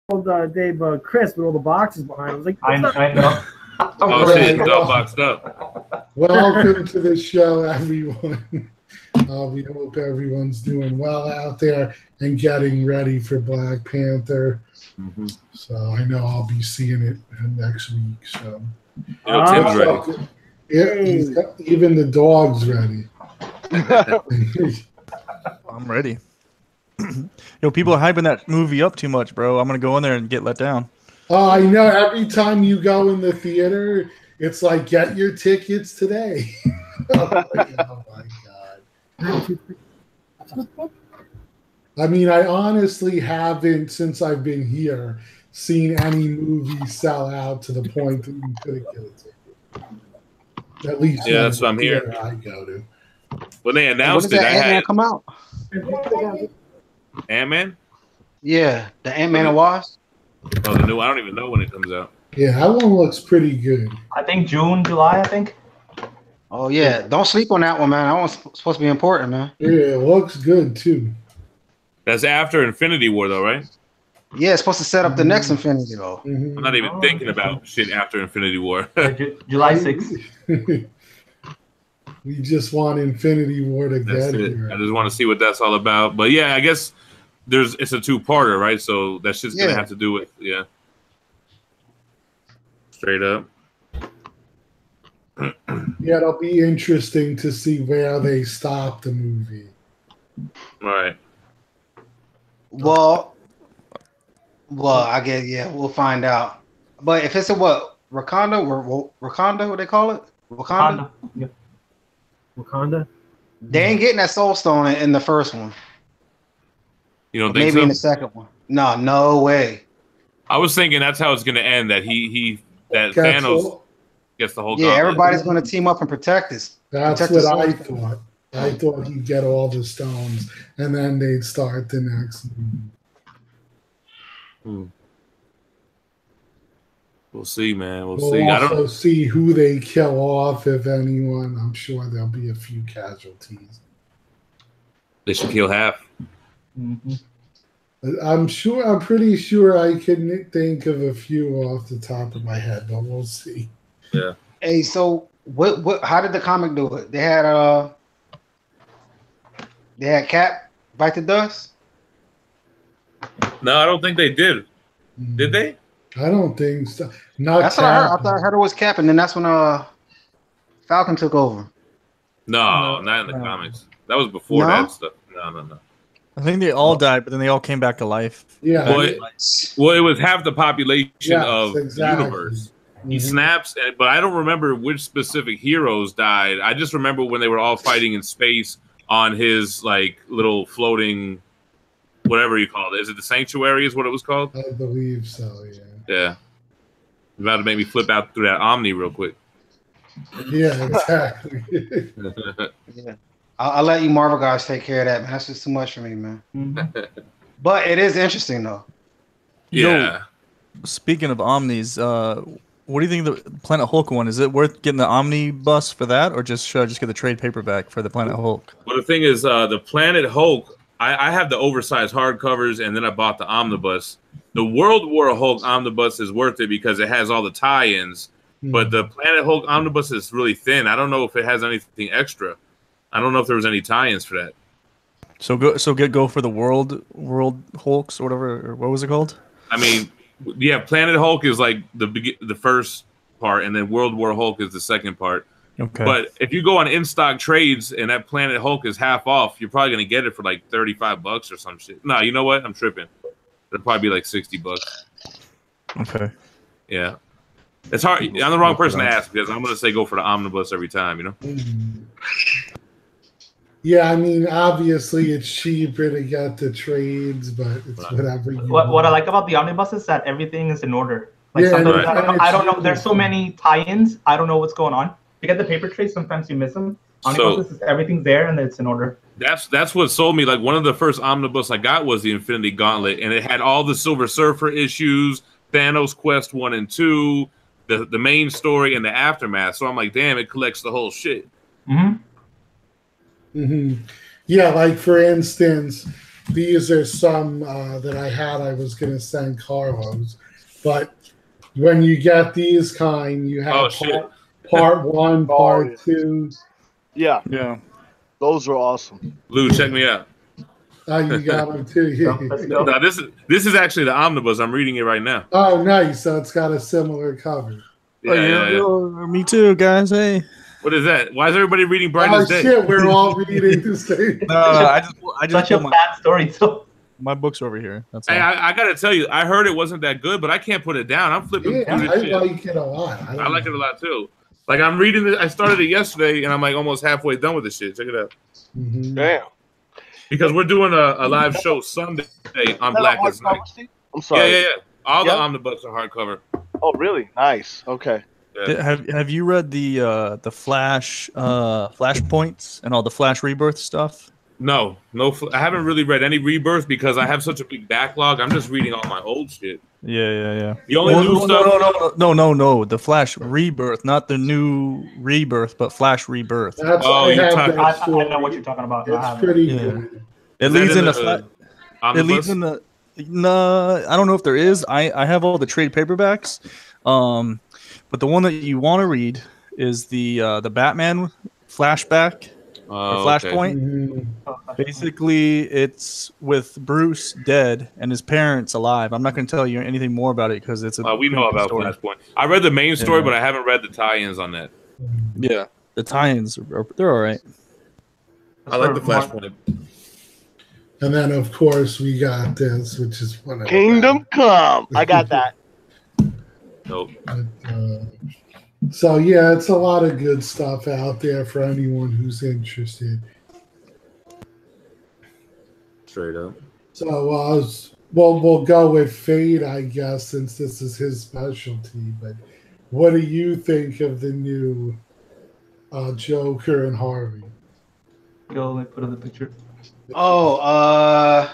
Dave Chris with all the boxes behind. I was like, I know. Oh shit, it's all boxed up. Welcome to the show, everyone. We hope everyone's doing well out there and getting ready for Black Panther. So I know I'll be seeing it next week. So Tim's ready. Yeah, even the dog's ready. I'm ready. People are hyping that movie up too much, bro. I'm gonna go in there and get let down. Oh, I know. Every time you go in the theater, it's like, get your tickets today. Oh my God. I mean, I honestly haven't, since I've been here, seen any movie sell out to the point that you couldn't get a ticket. At least that's what I'm hearing. I go to. When they announced when it, does that Ant-Man come out? Ant-Man? Yeah, the Ant-Man and Wasp. Oh, the new. I don't even know when it comes out. Yeah, that one looks pretty good. I think June, July. I think. Oh yeah, don't sleep on that one, man. That one's supposed to be important, man. Yeah, it looks good too. That's after Infinity War, though, right? Yeah, it's supposed to set up the next Infinity War. Mm-hmm. I'm not even thinking about shit after Infinity War. July 6th. We just want Infinity War to That's get it. here. I just want to see what that's all about. But yeah, I guess it's a two-parter, right? So that shit's gonna have to do with straight up. Yeah, it'll be interesting to see where they stop the movie. Right. Well, I guess we'll find out. But if it's a Wakanda, what they call it? Wakanda. Yeah. Wakanda. They ain't getting that Soul Stone in the first one. You don't think Maybe so? in the second one. No way. I was thinking that's how it's gonna end. That Thanos gets the whole. Yeah, gauntlet. everybody's gonna team up and protect us. That's Protect what the I Soul thought. I thought he'd get all the stones, and then they'd start the next movie. We'll see, man. We'll We'll see. also see who they kill off, if anyone. I'm sure there'll be a few casualties. They should kill half. Mm-hmm. I'm pretty sure I can think of a few off the top of my head, but we'll see. Yeah. Hey, so what? How did the comic do it? They had Cap bite the dust. No, I don't think they did. Did they? I don't think so. Not That's what I heard. I thought I heard it was Cap, and then that's when Falcon took over. No, not in the comics. That was before that stuff. No. I think they all died, but then they all came back to life. Yeah. Well, it was half the population of the universe. He snaps, but I don't remember which specific heroes died. I just remember when they were all fighting in space on his like little floating, whatever you call it. Is it the Sanctuary? Is what it was called? I believe so. Yeah. Yeah. You're about to make me flip out through that Omni real quick. Yeah, exactly. Yeah. I'll let you Marvel guys take care of that, man. That's just too much for me, man. But it is interesting, though. Yeah. Speaking of Omnis, what do you think of the Planet Hulk one? Is it worth getting the omnibus for that, or should I just get the trade paperback for the Planet Hulk? Well, the thing is, the Planet Hulk, I have the oversized hardcovers, and then I bought the omnibus. The World War Hulk omnibus is worth it because it has all the tie-ins, but the Planet Hulk omnibus is really thin. I don't know if it has anything extra. I don't know if there was any tie-ins for that. So go for the World Hulks or whatever. Or what was it called? I mean, yeah, Planet Hulk is like the first part, and then World War Hulk is the second part. Okay. But if you go on in-stock trades and that Planet Hulk is half off, you're probably gonna get it for like $35 or some shit. No, you know what? I'm tripping. It'll probably be like $60. Okay. Yeah. It's hard. I'm the wrong person to ask because I'm gonna say go for the omnibus every time. You know. Yeah, I mean, obviously it's cheaper to get the trades, but it's whatever. What I like about the omnibus is that everything is in order. Like Yeah, sometimes right. I don't know. There's so many tie-ins. I don't know what's going on. You get the paper trades, sometimes you miss them. Omnibus is everything's there and it's in order. That's what sold me. Like one of the first omnibus I got was the Infinity Gauntlet, and it had all the Silver Surfer issues, Thanos Quest 1 and 2, the main story, and the aftermath. So I'm like, damn, it collects the whole shit. Yeah, like for instance, these are some that I had. I was going to send Carlos, but when you get these kind, you have part 1, part 2. Yeah, Yeah. those are awesome. Lou, check me out. Oh, you got them too. Let's go. No, this is actually the omnibus. I'm reading it right now. Oh, nice. So it's got a similar cover. Yeah. Me too, guys. Hey. What is that? Why is everybody reading Oh Brightest Day? shit, we're all reading the same. No, I just Such a pulled bad story. So my books over here. That's all. Hey, I gotta tell you, I heard it wasn't that good, but I can't put it down. I'm flipping Yeah, through I this shit. like it a lot. I like it a lot too. Like I'm reading it. I started it yesterday, and I'm like almost halfway done with this shit. Check it out. Mm-hmm. Damn. Because we're doing a live show Sunday on Blackest Night. I'm sorry. Yeah. All the omnibus are hardcover. Oh, really? Nice. Okay. Yeah. Have you read the Flash Flashpoints and all the Flash Rebirth stuff? No. I haven't really read any Rebirth because I have such a big backlog. I'm just reading all my old shit. Yeah. The only new stuff. No. The Flash Rebirth, not the new Rebirth, but Flash Rebirth. That's Oh, I you're have talking- that I know what you're talking about. I It's have it. pretty Yeah. good. It Is leads that in into the It omnibus? leads in the. No, I don't know if there is. I have all the trade paperbacks, but the one that you want to read is the Batman flashback or Flashpoint. Mhm. Basically, it's with Bruce dead and his parents alive. I'm not going to tell you anything more about it because it's a. We know about story. Flashpoint. I read the main story, Yeah. but I haven't read the tie-ins on that. Yeah, the tie-ins they're all right. I like the Flashpoint. And then, of course, we got this, which is one of Kingdom Come. I got that. Nope. So yeah, it's a lot of good stuff out there for anyone who's interested. Straight up. So we'll go with Fade, I guess, since this is his specialty. But what do you think of the new Joker and Harvey? Go, let me put in the picture. Oh,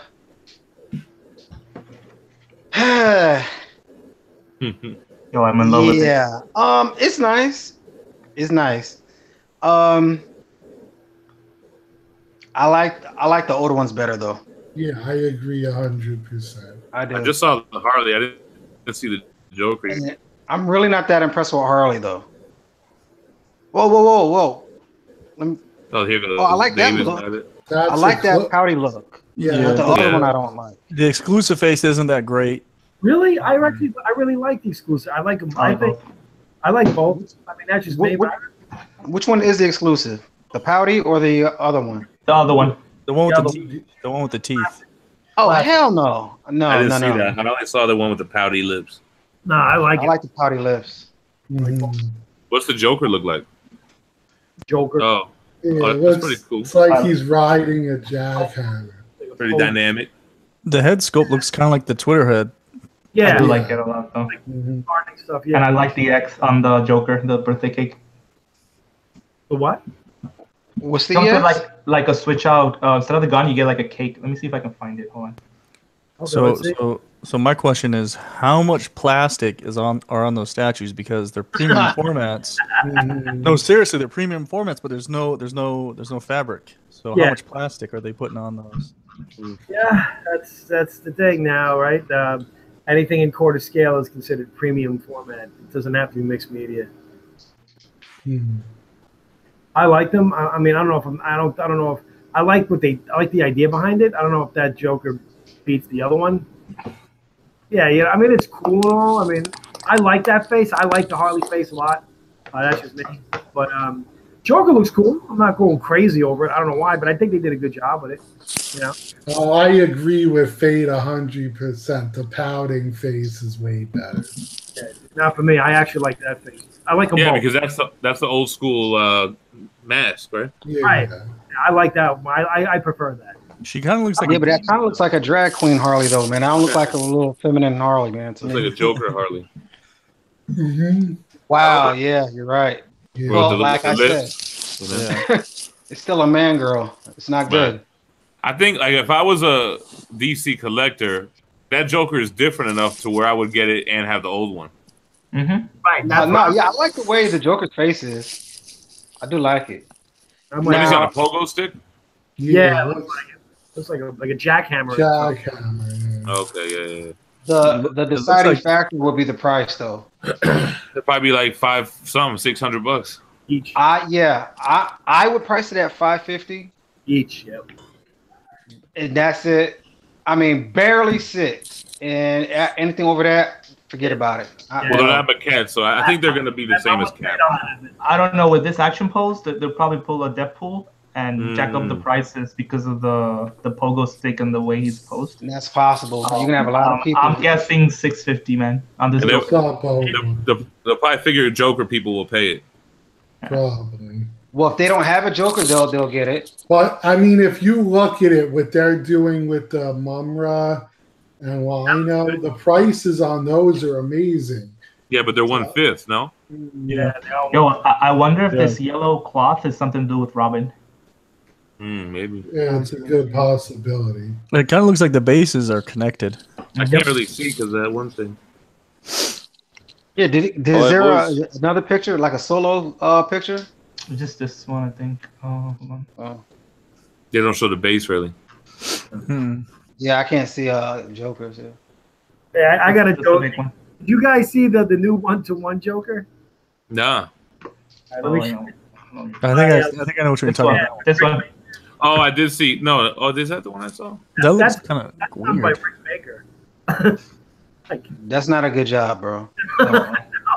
Yo, I'm in love with it. yeah. It's nice. It's nice. I like the older ones better though. Yeah, I agree 100%. I do. I just saw the Harley. I didn't see the Joker. And I'm really not that impressed with Harley though. Whoa. Let me, Oh, here goes. Oh, I like that David's look. got it. That's I like a that cl- pouty look. Yeah, But the that's- other Yeah. one I don't like. The exclusive face isn't that great. Really, I really like the exclusive. I like them. I think I like both. I mean, that's just me. Which one is the exclusive? The pouty or the other one? The other one. The one with Yeah, the teeth. The one with the teeth. Oh Classic. hell no! No, I didn't no, see no. that. I only saw the one with the pouty lips. No, I like I it. like the pouty lips. Mhm. What's the Joker look like? Joker. Oh, Yeah, Oh, it that's looks- pretty cool. It's like he's riding a jackhammer. pretty dynamic. The head sculpt looks kind of like the Twitter head. Yeah, I do like it a lot though. Mhm. gardening stuff. Yeah. And I like the X on the Joker, the birthday cake. the what? What's the Something X? like a switch out. Instead of the gun, you get like a cake. Let me see if I can find it. Hold on. Okay, let's see. So my question is, how much plastic are on those statues? Because they're premium formats. Mhm. No, seriously, they're premium formats, but there's no fabric. So Yeah. how much plastic are they putting on those? Yeah, that's the thing now, right? Anything in quarter scale is considered premium format. It doesn't have to be mixed media. Mhm. I like them. I mean, I don't know if I don't know if I like I like the idea behind it. I don't know if that Joker beats the other one. Yeah. I mean, it's cool and all. I mean, I like that face. I like the Harley face a lot. That's just me. But Joker looks cool. I'm not going crazy over it. I don't know why, but I think they did a good job with it. You know. Oh, I agree with Fade 100%. The pouting face is way better. Yeah, not for me. I actually like that face. I like them Yeah, both. because that's the old school mask, right? Yeah. Right. I like that. I prefer that. She kind of looks like Yeah, but that kind of looks like a drag queen Harley though, man. I don't look like a little feminine Harley, man. to It's me. like a Joker Harley. Mhm. Wow, yeah, you're right. Yeah. Well, Well, like I lip, said, you know? yeah. it's still a man girl. It's not good. I think like if I was a DC collector, that Joker is different enough to where I would get it and have the old one. Mm-hmm. Right. No, That's no, what yeah, I like the way the Joker's face is. I do like it. I'm And he's like, got a pogo stick. yeah, it looks like it. Looks like a jackhammer. Jackhammer. Yeah. Okay, yeah. The deciding factor will be the price, though. It'd probably be like $600 Each. I would price it at $550 Each. Yep. and that's it. I mean, barely 6, and anything over that, forget about it. Well, they're not a cat, so I think they're going to be the same as cat. I don't know, with this action pose, they'll probably pull a depth pool and jack up the prices because of the pogo stick and the way he's posed. And that's possible. You're gonna have a lot of people. I'm guessing $650, man. On this, they'll probably figure Joker people will pay it. Probably. Well, if they don't have a Joker, they'll get it. But I mean, if you look at it, what they're doing with the Mumra and Lino, the prices on those are amazing. Yeah, but they're 1/5, no? Yeah. Yo, I wonder if this yellow cloth has something to do with Robin. Maybe. Yeah, it's a good possibility. It kind of looks like the bases are connected. I can't really see because of that one thing. Yeah, is there another picture, like a solo picture? Just this one, I think. Oh, hold on. They don't show the base really. Yeah, I can't see Jokers. Yeah, I got a joke. Did you guys see the new 1-to-1 Joker? Nah. I think I know what you're talking about. This one. Oh, I did see. No, is that the one I saw? That looks kind of weird. By Rick Baker. That's not a good job, bro.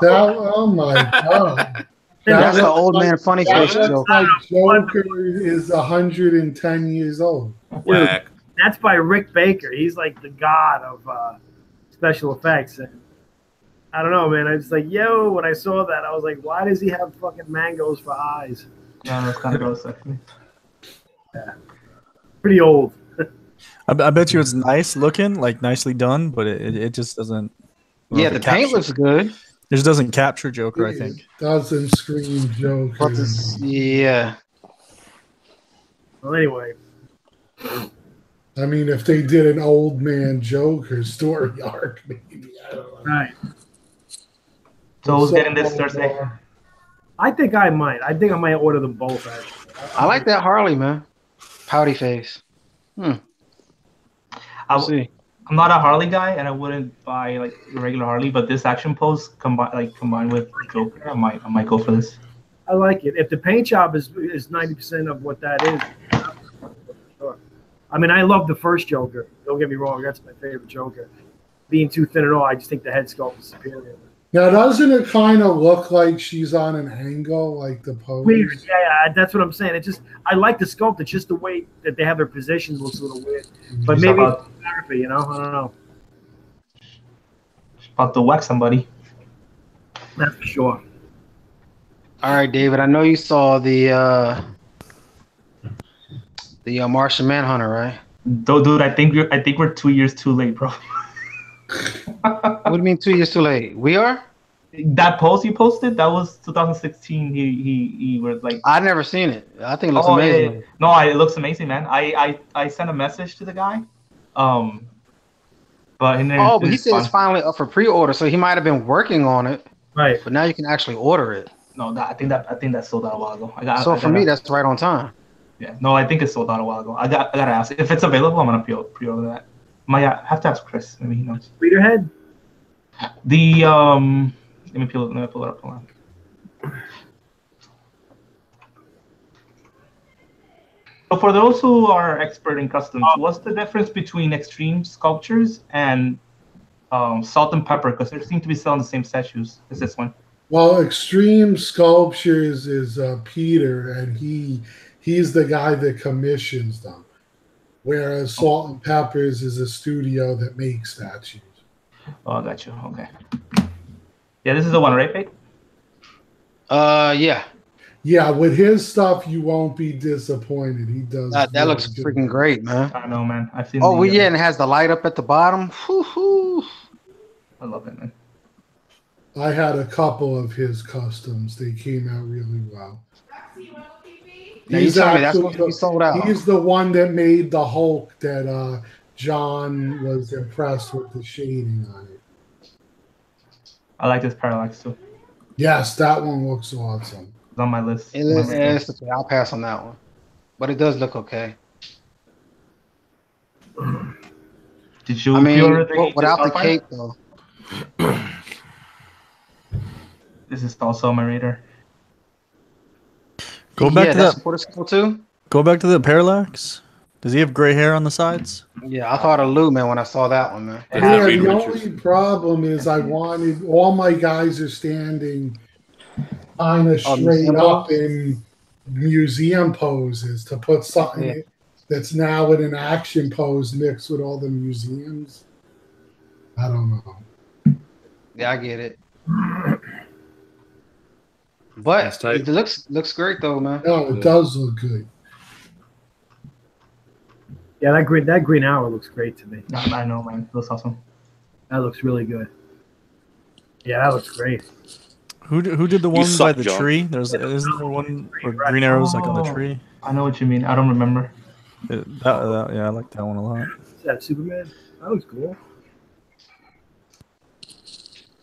Oh my god. That's the old man funny face joke. Joker is 110 years old. Whack. That's by Rick Baker. He's like the god of special effects. And I don't know, man. I was like, yo, when I saw that, I was like, why does he have fucking mangoes for eyes? No, that's kind of gross, actually. Yeah. Pretty old. I bet you it's nice looking, like nicely done, but it just doesn't. Yeah, the paint looks good. It just doesn't capture Joker, I think. It doesn't scream Joker. Yeah. Well, anyway. I mean, if they did an old man Joker story arc, maybe. I don't know. Right. So who's getting this Thursday? I think I might. I think I might order them both, actually. I like that Harley, man. Pouty face. I'll see. I'm not a Harley guy, and I wouldn't buy like a regular Harley. But this action pose combined with Joker, I might go for this. I like it. If the paint job is 90% of what that is, sure. I mean, I love the first Joker. Don't get me wrong; that's my favorite Joker. Being too thin and all, I just think the head sculpt is superior. Now, doesn't it kind of look like she's on an angle, like the pose? Weird, yeah, that's what I'm saying. It just, I like the sculpt. It's just the way that they have their positions looks a little weird. But maybe it's therapy, you know? I don't know. About to whack somebody. That's for sure. All right, David. I know you saw the Martian Manhunter, right? Dude, I think we're 2 years too late, bro. What do you mean 2 years too late? We are? That post you posted, that was 2016. He was like, I've never seen it. I think it looks amazing. Yeah. No, it looks amazing, man. I sent a message to the guy. But he said it's finally up for pre-order, so he might have been working on it. Right. But now you can actually order it. No, I think that sold out a while ago. For me, that's right on time. Yeah. No, I think it sold out a while ago. I gotta ask if it's available. I'm gonna pre-order that. I have to ask Chris. Maybe he knows. Leaderhead. The let me pull it up. Hold on. So for those who are expert in customs, what's the difference between extreme sculptures and salt and pepper? Because they seem to be selling the same statues as this one. Well, Extreme Sculptures is Peter, and he's the guy that commissions them. Whereas Salt and Peppers is a studio that makes statues. Oh, I got you. Okay. Yeah, this is the one, right, Pete? Yeah. Yeah, with his stuff, you won't be disappointed. He does. That looks freaking great, man. I know, man. I've seen. Oh, and it has the light up at the bottom. Woo-hoo. I love it, man. I had a couple of his customs. They came out really well. He's sold out. He's the one that made the Hulk that John was impressed with the shading on it. I like this parallax too. Yes, that one looks awesome. It's on my list. It's okay. I'll pass on that one, but it does look okay. Did you I mean, pre-order the without the Starfire? cape though. This is also my radar. Go back Yeah, to that's that. what it's called too. Go back to the Parallax. Does he have gray hair on the sides? Yeah, I thought of Lou, man, when I saw that one, man. That's Yeah, Reed the Richards. only problem is I wanted all my guys are standing kind of straight museum up pose? in museum poses to put something that's now in an action pose mixed with all the museums. I don't know. Yeah, I get it. But That's tight. it looks great though, man. No, it does look good. Yeah, that green arrow looks great to me. I know, man. It looks awesome. That looks really good. Yeah, that looks great. Who did the one suck, by the John. tree? Isn't there one where green arrows like on the Oh. tree? I know what you mean. I don't remember. Yeah, I like that one a lot. Is that Superman? That looks cool.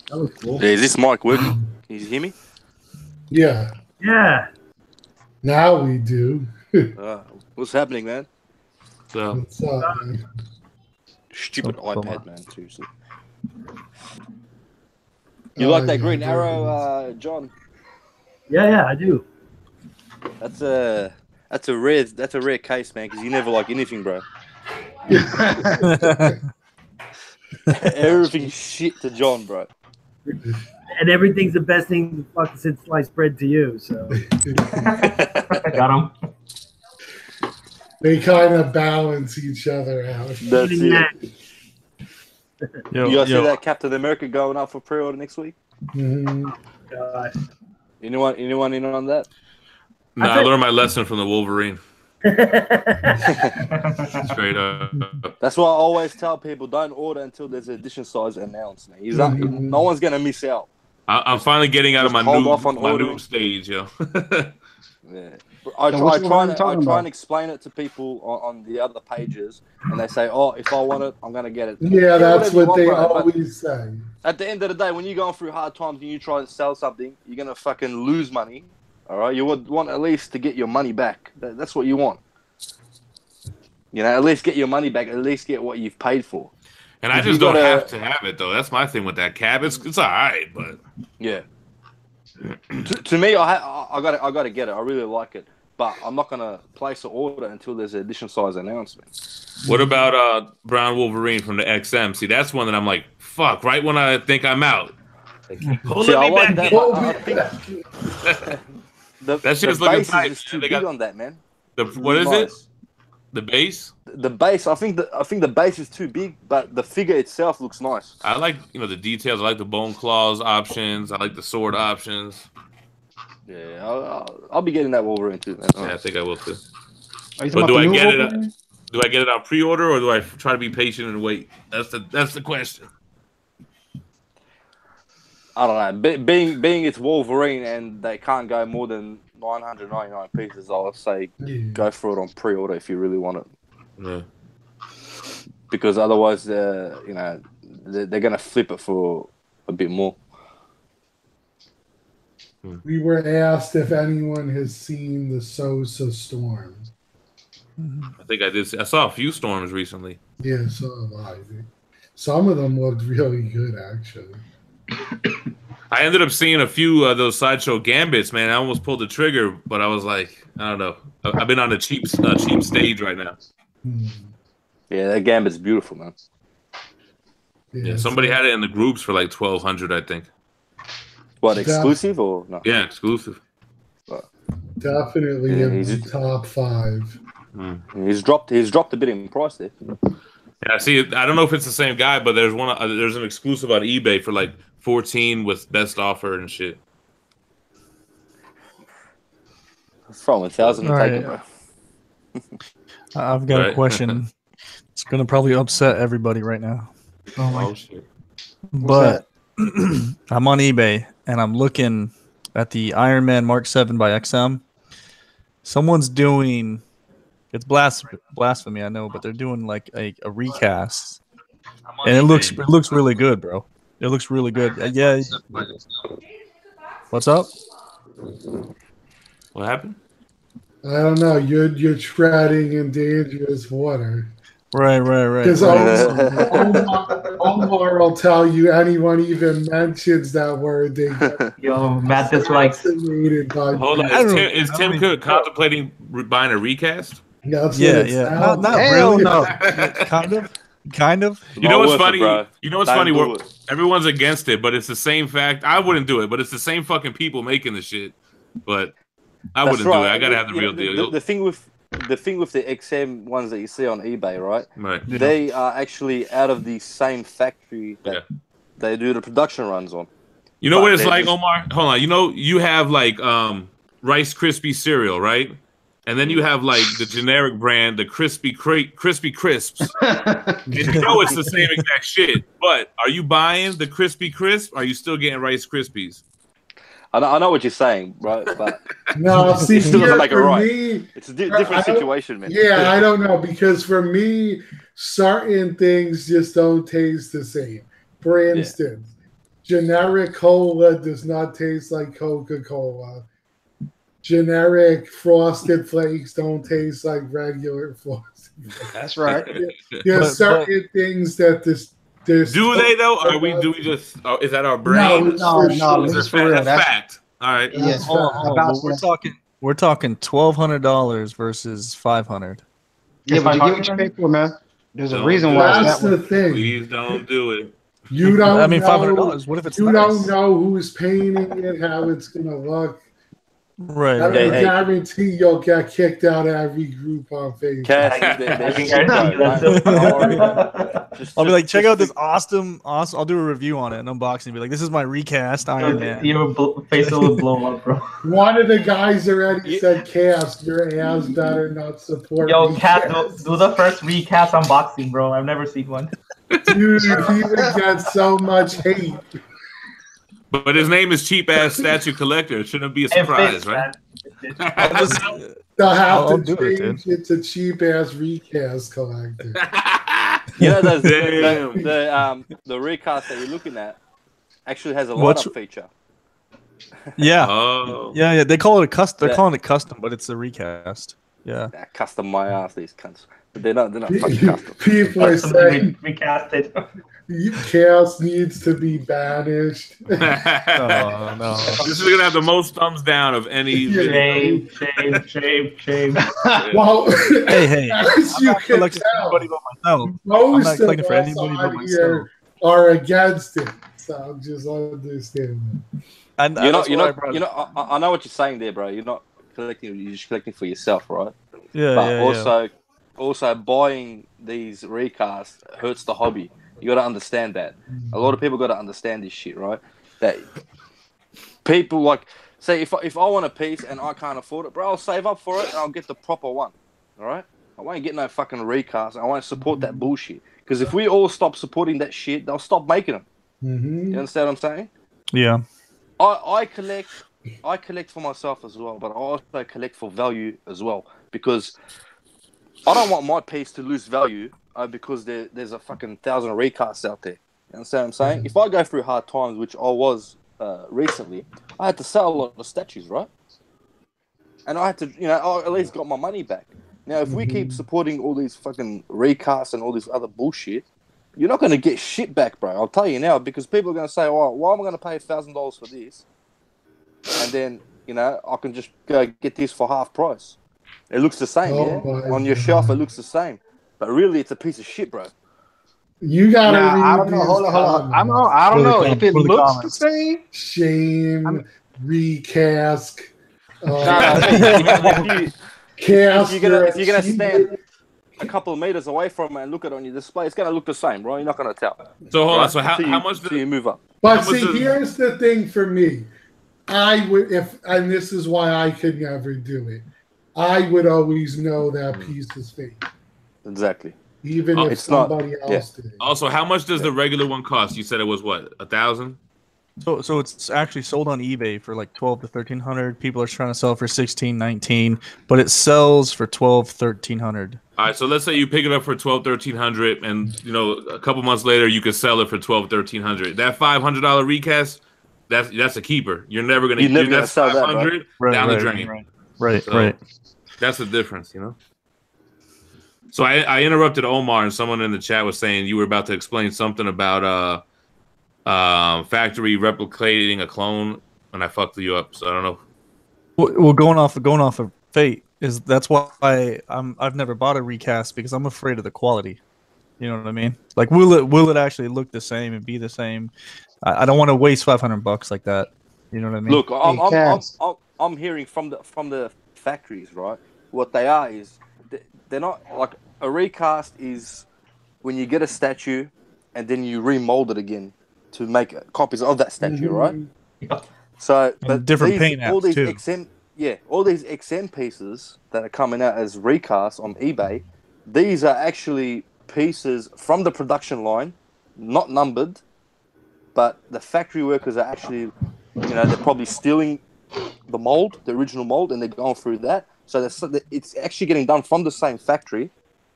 That looks cool. Yeah, is this mic working? Can you hear me? Yeah. Yeah. Now we do. What's happening, man? So What's up, man? Stupid Oh, iPad, man. Seriously. You like that green arrow, John? Yeah, I do. That's a rare case, man. Because you never like anything, bro. Everything's shit to John, bro. And everything's the best thing fucking since sliced bread to you. So Got him. They kind of balance each other out. That's it. Yo, You guys see that Captain America going up for pre-order next week? Mhm. God. Anyone in on that? no, I learned my lesson from the Wolverine. Straight up. That's why I always tell people don't order until there's an edition size announced. Man. No one's gonna miss out. I'm finally getting out of my Just hold off on ordering. noob stage, yo. Yeah. I So which one are you try talking about? and explain it to people on the other pages, and they say, "Oh, if I want it, I'm gonna get it." Yeah, that's whatever you what they want, bro, but always say. at the end of the day, when you're going through hard times and you try to sell something, you're gonna fucking lose money. All right, you would want at least to get your money back. That's what you want. You know, at least get your money back. At least get what you've paid for. And I If just you don't gotta- have to have it though. That's my thing with that cab. It's all right, but Yeah. to me, I got to get it. I really like it, but I'm not gonna place an order until there's an edition size announcement. what about Brown Wolverine from the XM? See, that's one that I'm like, fuck. Right when I think I'm out, they keep pulling See, I me like back that. in. I think That the shit is looking base tight, is just man. too They big got- on that, man. What is it? Nice. The base? The base, I think the base is too big, but the figure itself looks nice. I like the details. I like the bone claws options. I like the sword options. Yeah, I'll be getting that Wolverine too, man. Yeah, I think I will too. Are you talking But about do the I new get it? Wolverine? Do I get it on pre-order or do I try to be patient and wait? That's the question. I don't know. Being it's Wolverine and they can't go more than 999 pieces, I would say Yeah. go for it on pre-order if you really want it, Yeah. because otherwise, they're gonna flip it for a bit more. We were asked if anyone has seen the Sosa storm. I think I did. I saw a few storms recently. Yeah, so have I. Some of them looked really good, actually. I ended up seeing a few of those sideshow gambits, man. I almost pulled the trigger, but I was like, I don't know. I've been on a cheap stage right now. Hmm. Yeah, that Gambit's beautiful, man. Yeah, somebody had it in the groups for like 1,200, I think. What, Yeah. exclusive or no? Yeah, exclusive. Definitely Yeah, in he's the just- top 5. He's dropped a bit in price there. Yeah, see, I don't know if it's the same guy, but there's one. There's an exclusive on eBay for like 14 with best offer and shit. Throw 1,000 and All take right. it, bro. I've got a Right. question. It's gonna probably upset everybody right now, Oh my. Oh shit! but I'm on eBay and I'm looking at the Iron Man Mark 7 by XM. Someone's doing it's blasphemy, I know, but they're doing like a recast, and it looks really good, bro. It looks really good. Yeah. What's up? What happened? I don't know. You're treading in dangerous water. Right. Because Omar will tell you anyone even mentions that word, they get Yo, Matt dislikes. assassinated by Hold on, is Tim contemplating buying a recast? That's Yeah, what it yeah. sounds Not like. Hell really. no. Kind of. You know Not what's worth it, funny? bro. You know what's Don't funny? do it. Everyone's against it, but it's the same fact. I wouldn't do it, but it's the same fucking people making the shit. But I That's wouldn't do it. right. I gotta have the You real know, deal. The thing with the XM ones that you see on eBay, right? Right. Yeah. They are actually out of the same factory that they do the production runs on. You know But what it's they're like, just- Omar? Hold on. You know, you have like Rice Krispie cereal, right? And then you have like the generic brand, the Crispy Crisps. And you know it's the same exact shit. But are you buying the Crispy Crisp? Or are you still getting Rice Krispies? I know what you're saying, right? But No, see, it still doesn't here make it for right. me, It's a different situation, man. yeah, I don't know, because for me, certain things just don't taste the same. For instance, generic cola does not taste like Coca-Cola. Generic Frosted Flakes don't taste like regular Frosted Flakes. That's right. There's certain things that this Do they though? Or do we just? Oh, is that our brain? No, sure. this is for real. That's fact. All right. Yeah, Hold on. We're talking $1,200 versus $500. Yeah, but you get what you pay for, man. There's a reason do why it. it's That's that the way. thing. Please don't do it. You don't. I mean, know, $500. What if it's you nice? don't know who's painting it, how it's gonna look. Right. I right. guarantee you'll get kicked out of every group on Facebook. Cass, I they're can shit, guarantee you bro. that's Don't worry. I'll be like, check out this awesome. I'll do a review on it, an unboxing. Be like, this is my recast Iron Man. Your face will blow up, bro. One of the guys already said, "Cast, your ass better not support." Yo, me." Cat, do the first recast unboxing, bro. I've never seen one. Dude, he would get so much hate. But his name is Cheap Ass Statue Collector. It shouldn't be a surprise, right? They'll have I'll to do it, change it to cheap ass recast collector. You know, Damn. the recast that you're looking at actually has a What's- lineup feature. Yeah. Oh. Yeah. They call it a custom. They're Yeah. calling it custom, but it's a recast. Yeah. Nah, custom my ass, these cunts. But they're not fucking custom. People are saying Recast it. Chaos needs to be banished. Oh no. This is gonna have the most thumbs down of any video. Shame. Well, Hey. as I'm you not can collecting for tell, anybody but myself. I'm most not of collecting for us anybody but on myself. here are against it. So just understand that. And I know what you're saying there, bro. You're not collecting. You're just collecting for yourself, right? Yeah. But also buying these recasts hurts the hobby. You got to understand that. A lot of people got to understand this shit, right? That people like say if I want a piece and I can't afford it, bro, I'll save up for it and I'll get the proper one. All right? I won't get no fucking recast. I won't support that bullshit. Because if we all stop supporting that shit, they'll stop making them. Mm-hmm. You understand what I'm saying? Yeah. I collect for myself as well, but I also collect for value as well because I don't want my piece to lose value because there's a fucking 1,000 recasts out there. You understand what I'm saying? If I go through hard times, which I was recently, I had to sell a lot of statues, right? And I had to, I at least got my money back. Now, if we keep supporting all these fucking recasts and all this other bullshit, you're not going to get shit back, bro. I'll tell you now, because people are going to say, "Oh, why am I going to pay $1,000 for this?" And then, I can just go get this for half price. It looks the same, On your shelf, it looks the same. But really, it's a piece of shit, bro. You gotta read I don't know. these Hold on. comments. I don't know if it For the looks comments. the same. Shame, recast. If you're gonna cast. stand a couple of meters away from it and look at it on your display, it's gonna look the same, right? You're not gonna tell. So hold on. Right? So how much do you move up? But How much see, is- here's the thing for me. I would, and this is why I could never do it. I would always know that piece is fake, Exactly. even if It's not- somebody else did. Also, how much does the regular one cost? You said it was what, 1,000? So it's actually sold on eBay for like 12 to 1,300. People are trying to sell it for 16, 19, but it sells for 12, 1,300. All right, so let's say you pick it up for 12, 1,300, and a couple months later you could sell it for 12, 1,300. That $500 recast, that's a keeper. You're never gonna that's sell that, bro. 500 down the drain. Right. So, that's the difference, So I interrupted Omar, and someone in the chat was saying you were about to explain something about factory replicating a clone, and I fucked you up. So I don't know. Well, going off of Fate that's why I've never bought a recast, because I'm afraid of the quality. You know what I mean? Like, will it actually look the same and be the same? I don't want to waste $500 like that. You know what I mean? Look, I'm hearing from the factories, right? What they are is they're not like a recast is when you get a statue and then you remold it again to make copies of that statue, right? So, but different paint apps all these too. all these XM pieces that are coming out as recasts on eBay, these are actually pieces from the production line, not numbered, but the factory workers are actually, they're probably stealing the mold, the original mold, and they're going through that. So it's actually getting done from the same factory,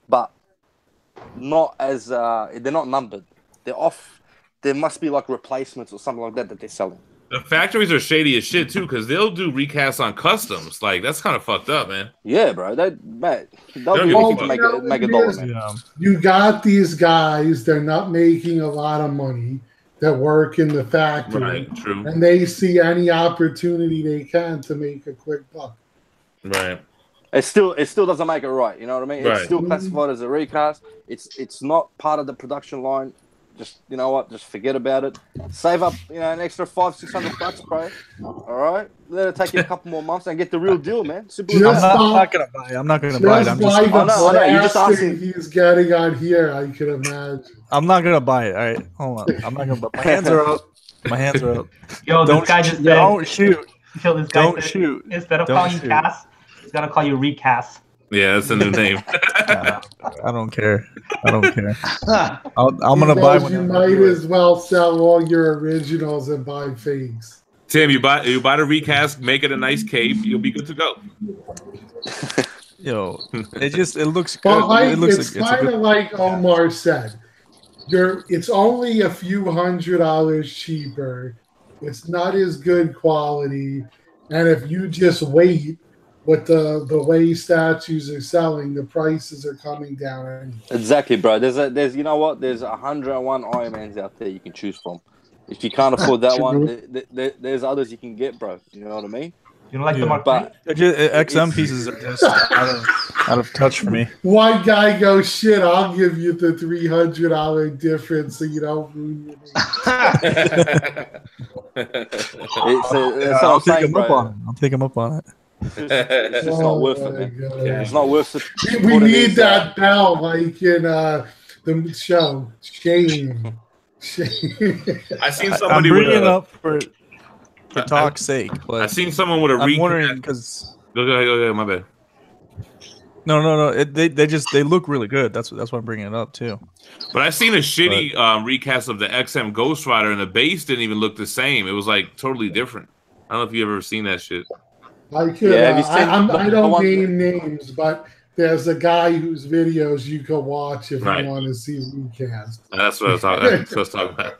but not as they're not numbered. They're off. There must be like replacements or something like that they're selling. The factories are shady as shit too, because they'll do recasts on customs. Like, that's kind of fucked up, man. Yeah, bro. They'll do anything to make a dollar, man. Yeah. You got these guys, they're not making a lot of money, that work in the factory. Right, true. And they see any opportunity they can to make a quick buck. Right. It still doesn't make it right. You know what I mean? Right. It's still classified as a recast. It's not part of the production line. Just, you know what? Just forget about it. Save up, an extra $500-600, bro. All right, let it take you a couple more months and get the real deal, man. Simple as that. I'm not gonna buy it. I'm not gonna buy it. I'm just. I know. You're just asking. He's getting on here. I can imagine. I'm not gonna buy it. All right, hold on. I'm not gonna buy. My hands are up. My hands are up. Yo, don't this guy just said, don't shoot. Yo, this guy don't said, shoot. Instead of calling you Cass, he's gonna call you Recast. Yeah, that's a new name. I don't care. I'm gonna buy one. You might as well sell all your originals and buy fakes. Tim, you buy the recast, make it a nice cape, you'll be good to go. Yo, it looks good. But It's kind of like Omar said. It's only a few $100 cheaper. It's not as good quality, and if you just wait. With the way statues are selling, the prices are coming down. Exactly, bro. There's you know what? There's 101 Iron Mans out there you can choose from. If you can't afford that one, there's others you can get, bro. You know what I mean? You don't like the Mark XM pieces are just out of touch for me. One guy goes, shit, I'll give you the $300 difference so you don't ruin your I'll take him up on it. I'll take him up on it. It's just not worth it, man. Yeah. It's not worth it. We need that bell like in the show. Shame. I seen somebody I'm bringing it up for talk's sake. But I seen someone with a I'm wondering because go ahead, my bad. No. They look really good. That's why I'm bringing it up too. But I seen a shitty recast of the XM Ghost Rider, and the base didn't even look the same. It was like totally different. I don't know if you ever seen that shit. I could. I don't name names, but there's a guy whose videos you can watch if you want to see recast. That's what I was talking about.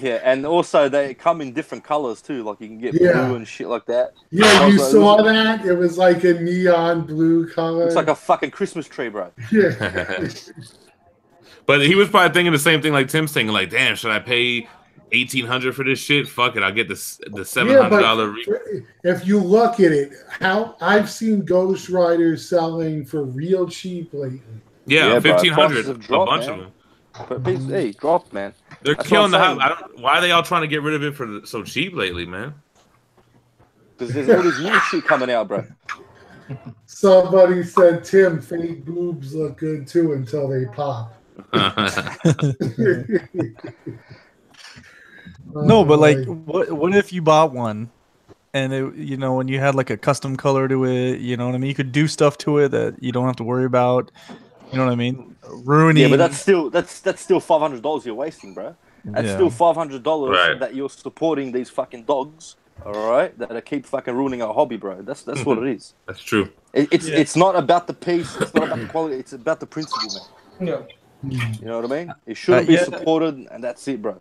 Yeah, and also they come in different colors too. Like you can get blue and shit like that. Yeah, you saw that? It was like a neon blue color. It's like a fucking Christmas tree, bro. Yeah. But he was probably thinking the same thing like Tim's thinking, like, damn, should I pay $1,800 for this shit? Fuck it, I'll get the $700. If you look at it, how I've seen Ghost Riders selling for real cheap lately. Yeah, $1,500, a bunch of them. But hey, dropped, man. They're killing the house. Why are they all trying to get rid of it for so cheap lately, man? Because there's all this new shit coming out, bro. Somebody said, Tim, fake boobs look good too until they pop. No, but like, what if you bought one, and it, when you had like a custom color to it, you know what I mean? You could do stuff to it that you don't have to worry about. You know what I mean? Ruining. Yeah, but that's still $500 you're wasting, bro. That's still $500 that you're supporting these fucking dogs. All right, that keep fucking ruining our hobby, bro. That's what it is. That's true. It's not about the piece. It's not about the quality. It's about the principle, man. Yeah. You know what I mean? It should be supported, and that's it, bro.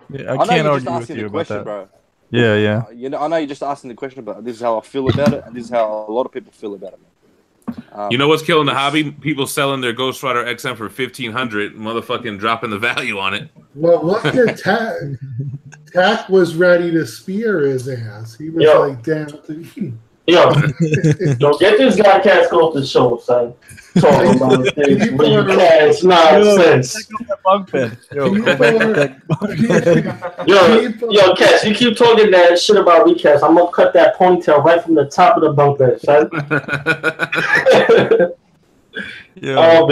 Yeah, I can't argue with you about that. Bro. Yeah. I know you're just asking the question, but this is how I feel about it, and this is how a lot of people feel about it, man. You know what's killing the hobby? People selling their Ghost Rider XM for $1,500, motherfucking dropping the value on it. Well, look at Tech. Tech was ready to spear his ass. He was like down to. Yo, get this guy Casco off the show, son. Talking about things when you cast nonsense. Yo, Cass, you keep talking that shit about recast. I'm gonna cut that ponytail right from the top of the bunk bed, son. Oh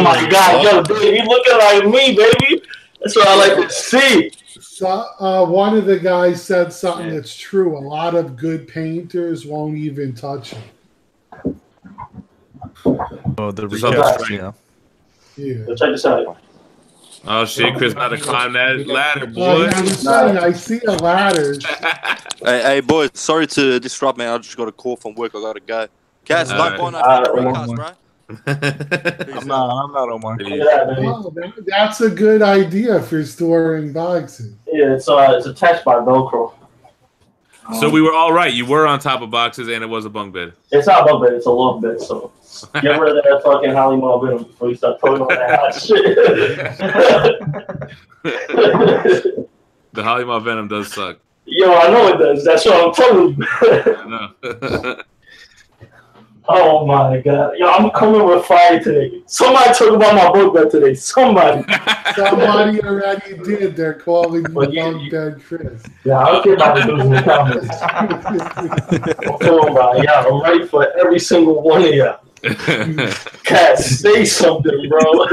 my God, yo, dude, you looking like me, baby. That's what I like to see. So, one of the guys said something that's true. A lot of good painters won't even touch it. Oh, the recast, yeah. Check this out. Oh shit, Chris about to climb that ladder, boy. I was saying, I see a ladder. Hey, boys, sorry to disrupt, man. I just got a call from work. I gotta go. Cass, don't find that recast, bro. I'm not Omar. Oh, that's a good idea for storing boxes. Yeah, it's attached by Velcro. So we were all right. You were on top of boxes, and it was a bunk bed. It's not a bunk bed. It's a loft bed. So get rid of that fucking Holly Venom before you start throwing on that hot shit. The Holly Venom does suck. Yo, I know it does. That's what I'm telling you. I know. Oh my God. Yo, I'm coming with fire today. Somebody talk about my book bed today. Somebody already did. They're calling me bunk bed Chris. Yeah, I don't care about the dudes in the comments. I'm talking about, yeah, I'm ready for every single one of y'all. Cass, say something, bro.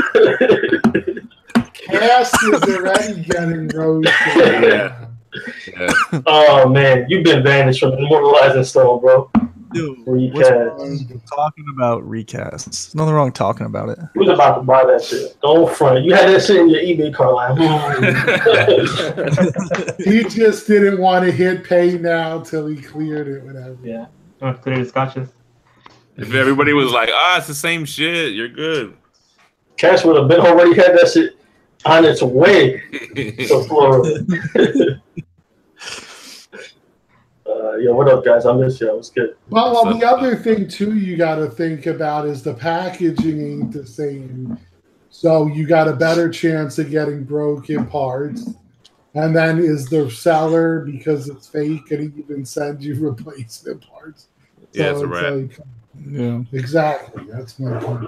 Cass is already getting roasted. Yeah. Oh man, you've been banished from Immortalized and Stone, bro. Dude, recast. Talking about recasts. There's nothing wrong talking about it. You was about to buy that shit. Don't front. You had that shit in your eBay card line. He just didn't want to hit pay now till he cleared it, whatever. Yeah. Clear his scotches. If everybody was like, it's the same shit, you're good. Cash would have been already had that shit on its way to Florida. Yo, what up, guys? I miss you. It was good. Well, the other thing, too, you got to think about is the packaging ain't the same. So you got a better chance of getting broken parts. And then is the seller, because it's fake, and he even send you replacement parts. So yeah, it's a wrap. Like, yeah, exactly. That's my point.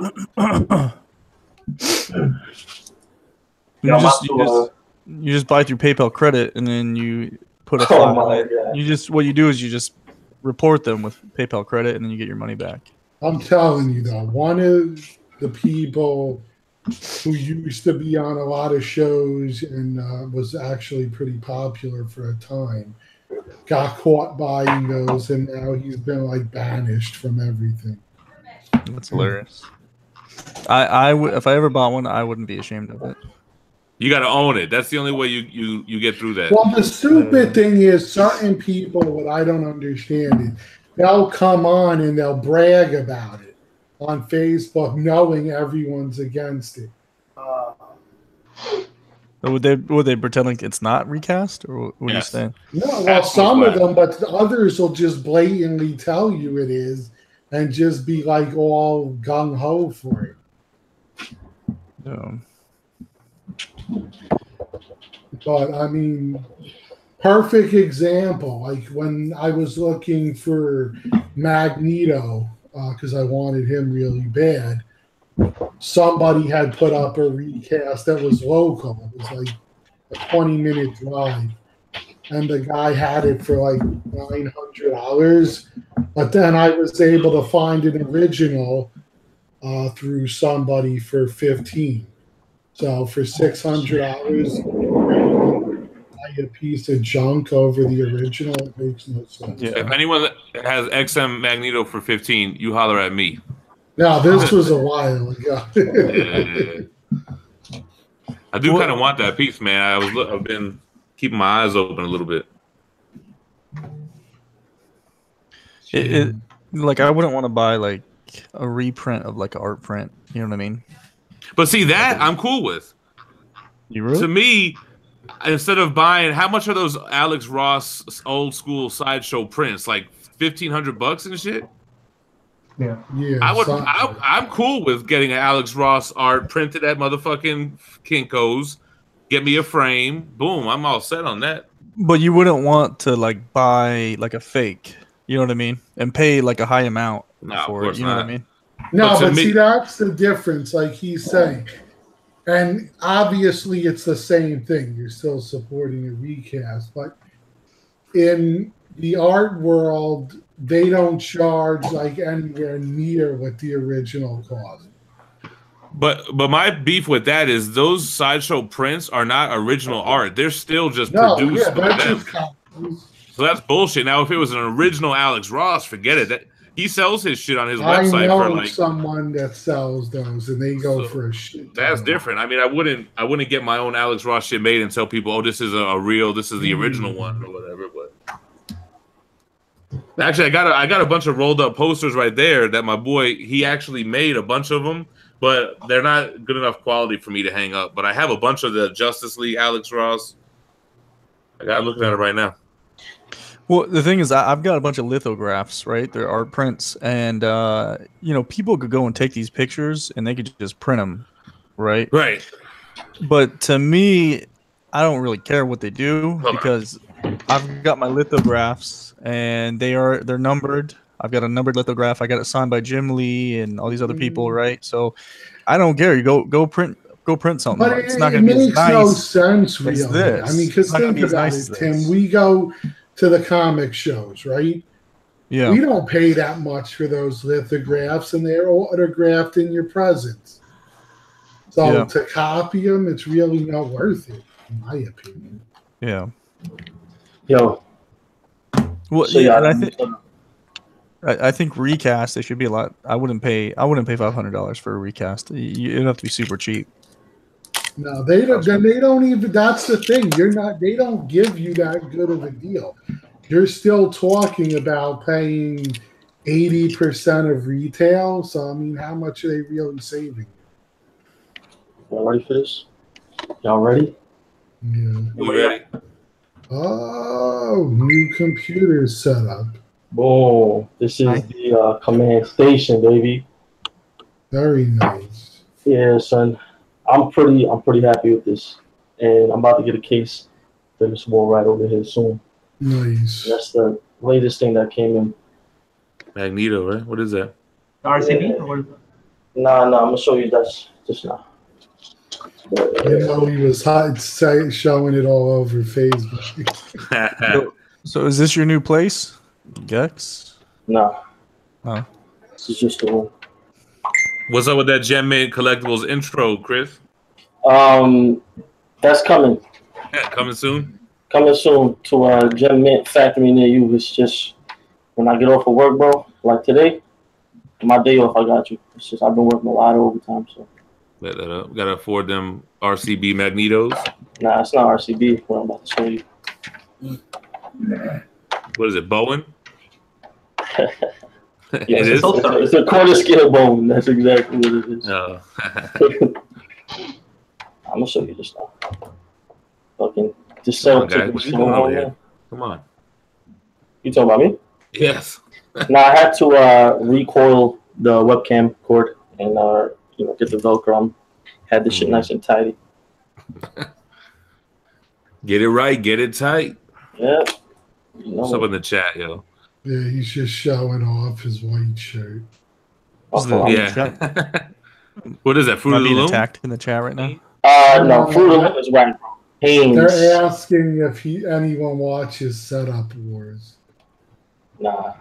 You just buy through PayPal credit, and then you put a file on it. What you do is you just report them with PayPal credit, and then you get your money back. I'm telling you though, one of the people who used to be on a lot of shows and was actually pretty popular for a time got caught buying those, and now he's been like banished from everything. That's hilarious. If I ever bought one, I wouldn't be ashamed of it. You got to own it. That's the only way you get through that. Well, the stupid thing is certain people, what I don't understand is they'll come on and they'll brag about it on Facebook knowing everyone's against it. Would they pretend like it's not recast, or what are you saying? No, well, some of them, but others will just blatantly tell you it is and just be like all gung-ho for it. No. But I mean, perfect example. Like when I was looking for Magneto, because I wanted him really bad, somebody had put up a recast that was local. It was like a 20-minute drive, and the guy had it for like $900. But then I was able to find an original through somebody for $15. So for $600, buy a piece of junk over the original. It makes no sense. Yeah. If anyone has XM Magneto for $15, you holler at me. No, this was a while ago. I do kind of want that piece, man. I've been keeping my eyes open a little bit. Like I wouldn't want to buy like a reprint of like an art print. You know what I mean? But see, that I'm cool with. You really? To me, instead of buying, how much are those Alex Ross old school sideshow prints? Like $1,500 and shit. Yeah. Yeah, I'm cool with getting an Alex Ross art printed at motherfucking Kinko's. Get me a frame. Boom. I'm all set on that. But you wouldn't want to like buy like a fake, you know what I mean, and pay like a high amount for it. You know what I mean? No, but see, that's the difference. Like he's saying, and obviously it's the same thing. You're still supporting a recast, but in the art world, they don't charge like anywhere near what the original cost. But my beef with that is those sideshow prints are not original art. They're still just produced by them. So that's bullshit. Now, if it was an original Alex Ross, forget it. That he sells his shit on his website I know for like someone that sells those, and they go for a shit. That's different. I mean, I wouldn't get my own Alex Ross shit made and tell people, "Oh, this is a real, this is the original one" or whatever. But actually, I got a bunch of rolled up posters right there that my boy he actually made a bunch of them, but they're not good enough quality for me to hang up. But I have a bunch of the Justice League Alex Ross. I got looking at it right now. Well, the thing is, I've got a bunch of lithographs, right? They're art prints, and people could go and take these pictures, and they could just print them, right? Right. But to me, I don't really care what they do because I've got my lithographs, and they're numbered. I've got a numbered lithograph. I got it signed by Jim Lee and all these other people, right? So I don't care. You go print something. But it's not going to be as nice. No sense, really. This. I mean, because think about it, Tim. We go to the comic shows, right? Yeah. We don't pay that much for those lithographs, and they're autographed in your presence. So to copy them, it's really not worth it, in my opinion. Yeah. Yo. Well, so yeah, and I think recast they should be a lot. I wouldn't pay $500 for a recast. It'd have to be super cheap. No, they don't. Then they don't even. That's the thing. They don't give you that good of a deal. You're still talking about paying 80% of retail. So I mean, how much are they really saving? Y'all ready for this? Y'all ready? Yeah. We ready? Oh, new computer setup. Boom! This is the command station, baby. Very nice. Yeah, son. I'm pretty happy with this, and I'm about to get a case for this wall right over here soon. Nice. That's the latest thing that came in. Magneto, right? What is that? RCB? Or what is that? Nah, I'm gonna show you that's just now. You know, he was showing it all over Facebook. So is this your new place, Gex? Nah. Oh. This is just the room. What's up with that Gem Mint Collectibles intro, Chris? That's coming. Yeah, coming soon? Coming soon to a Gem Mint factory near you. It's just when I get off of work, bro, like today, my day off, I got you. It's just I've been working a lot of overtime, so. Let that up. Gotta afford them RCB Magnetos. Nah, it's not RCB, what I'm about to show you. What is it, Bowen? Yeah, it is? It's a quarter scale bone. That's exactly what it is. Oh. I'm gonna show you this now. Fucking just sell guys. What are you doing over here? Come on. You talking about me? Yes. No, I had to recoil the webcam cord and get the Velcro. Had this shit nice and tidy. Get it right, get it tight. Yeah. What's up in the chat, yo? Yeah, he's just showing off his white shirt. Yeah. What is that? Fruit of the being Loom? Attacked in the chat right now? No, Fruit of the Loom is right. Haynes. They're asking if anyone watches Setup Wars. Nah.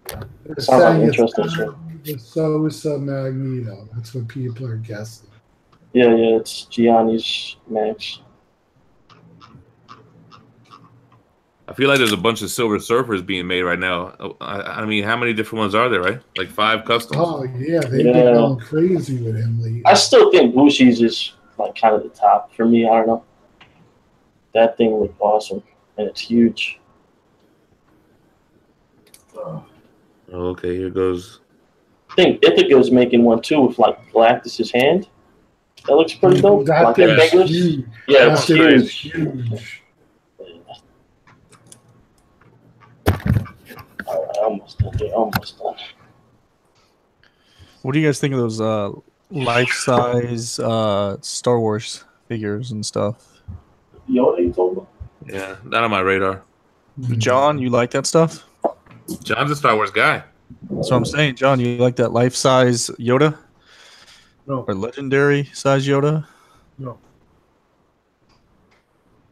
They're Sounds like saying interesting it's shit. the Sosa Magneto. That's what people are guessing. Yeah, it's Gianni's Max. I feel like there's a bunch of Silver Surfers being made right now. I mean, how many different ones are there, right? Like 5 customs? Oh, yeah. They've been going crazy with him lately. I still think Bushi's is like kind of the top for me. I don't know. That thing looked awesome, and it's huge. Okay, here goes. I think Ithaca's making one too with like Galactus's hand. That looks pretty dope. That like thing is English. huge. Yeah, That it's thing huge. is huge. All right. almost done. Yeah, almost done. What do you guys think of those life-size Star Wars figures and stuff? Yoda, you told me? Yeah, not on my radar. John, you like that stuff? John's a Star Wars guy. That's what I'm saying. John, you like that life-size Yoda? No. Or legendary size Yoda? No.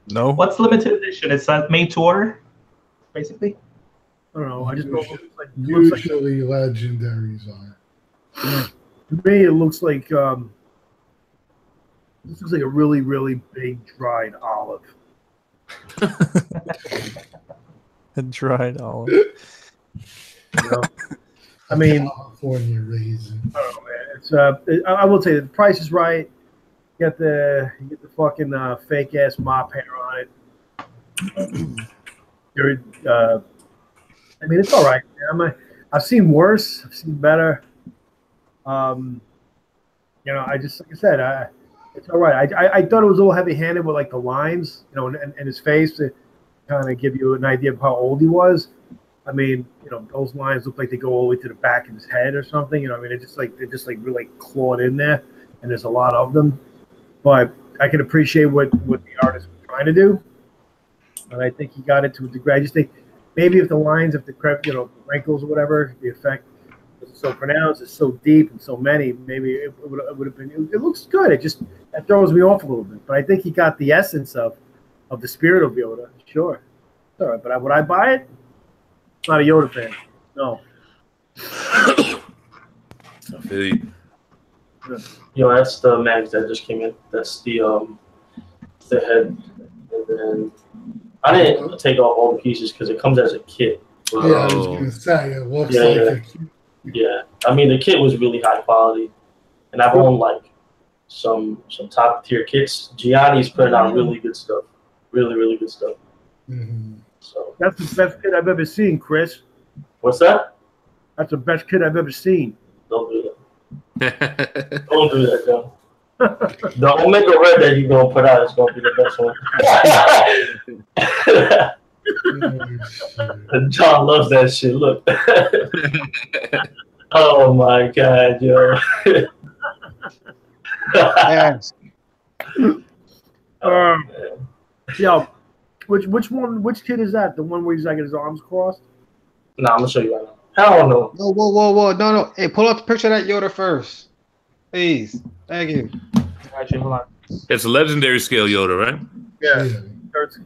No? What's limited edition? It's made to order, basically. I don't know. I just don't. Usually legendaries are. To me, it looks like this looks like a really, really big dried olive. A dried olive. You know? I mean, California raisin. I don't know, man. It's I will tell you, the price is right. You get the fucking fake ass mop hair on it. I mean, it's all right. I've seen worse. I've seen better. You know, like I said, it's all right. I thought it was a little heavy-handed with like the lines, you know, and his face to kind of give you an idea of how old he was. I mean, you know, those lines look like they go all the way to the back of his head or something. You know, I mean, they're just like really clawed in there, and there's a lot of them. But I can appreciate what the artist was trying to do, and I think he got it to a degree. I just think maybe if the lines, if the wrinkles or whatever, the effect was so pronounced, it's so deep and so many, maybe it would have been. It looks good. That throws me off a little bit. But I think he got the essence of the spirit of Yoda. Sure, all right. But would I buy it? Not a Yoda fan. No. Yo, that's the mags that just came in. That's the head, and then I didn't take off all the pieces because it comes as a kit. Yeah, I was gonna say it looks like a cute. Yeah, I mean the kit was really high quality, and I've owned like some top tier kits. Gianni's putting out really good stuff, really good stuff. Mm-hmm. So That's the best kid I've ever seen, Chris. what's that? That's the best kid I've ever seen. Don't do that. Don't do that, John. The Omega Red that you're gonna put out is gonna be the best one. John loves that shit. Look. Oh my god, yo. Yes. Yo, which kid is that? The one where he's like his arms crossed? Nah, I'm gonna show you right now. Hell no. Whoa. No. Hey, pull up the picture of that Yoda first. Please. Thank you. Actually, hold on. It's a legendary scale Yoda, right? Yeah.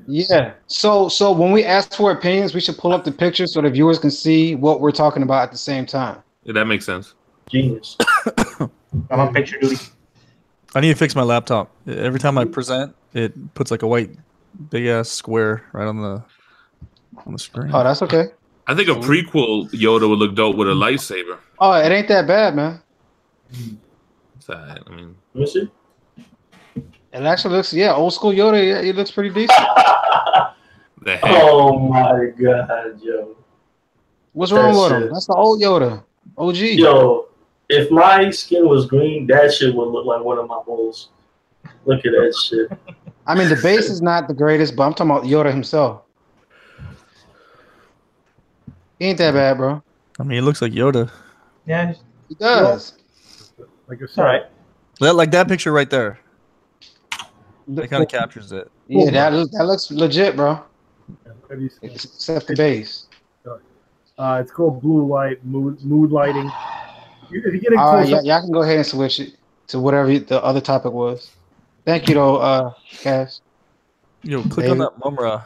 Yeah. So when we ask for opinions, we should pull up the picture so the viewers can see what we're talking about at the same time. Yeah, that makes sense. Genius. I'm on picture duty. I need to fix my laptop. Every time I present, it puts like a white big ass square right on the screen. Oh, that's okay. I think a prequel Yoda would look dope with a lightsaber. Oh, it ain't that bad, man. It's all right. I mean, Let me see. It actually looks, old school Yoda. Yeah, it looks pretty decent. the head. Oh my god, yo. What's wrong with him? shit. That's the old Yoda. OG. Yo, if my skin was green, that shit would look like one of my bulls. Look at that shit. I mean, the base is not the greatest, but I'm talking about Yoda himself. He ain't that bad, bro. I mean, it looks like Yoda. Yeah, He does. Like I it's said, all right. Like that picture right there. That kind of captures it. Yeah, that looks legit, bro. have you seen it? Except the base. It's called blue light, mood lighting. If you get it All right, close up, y'all can go ahead and switch it to whatever the other topic was. Thank you, though, Cass. Yo, click on that Mumra.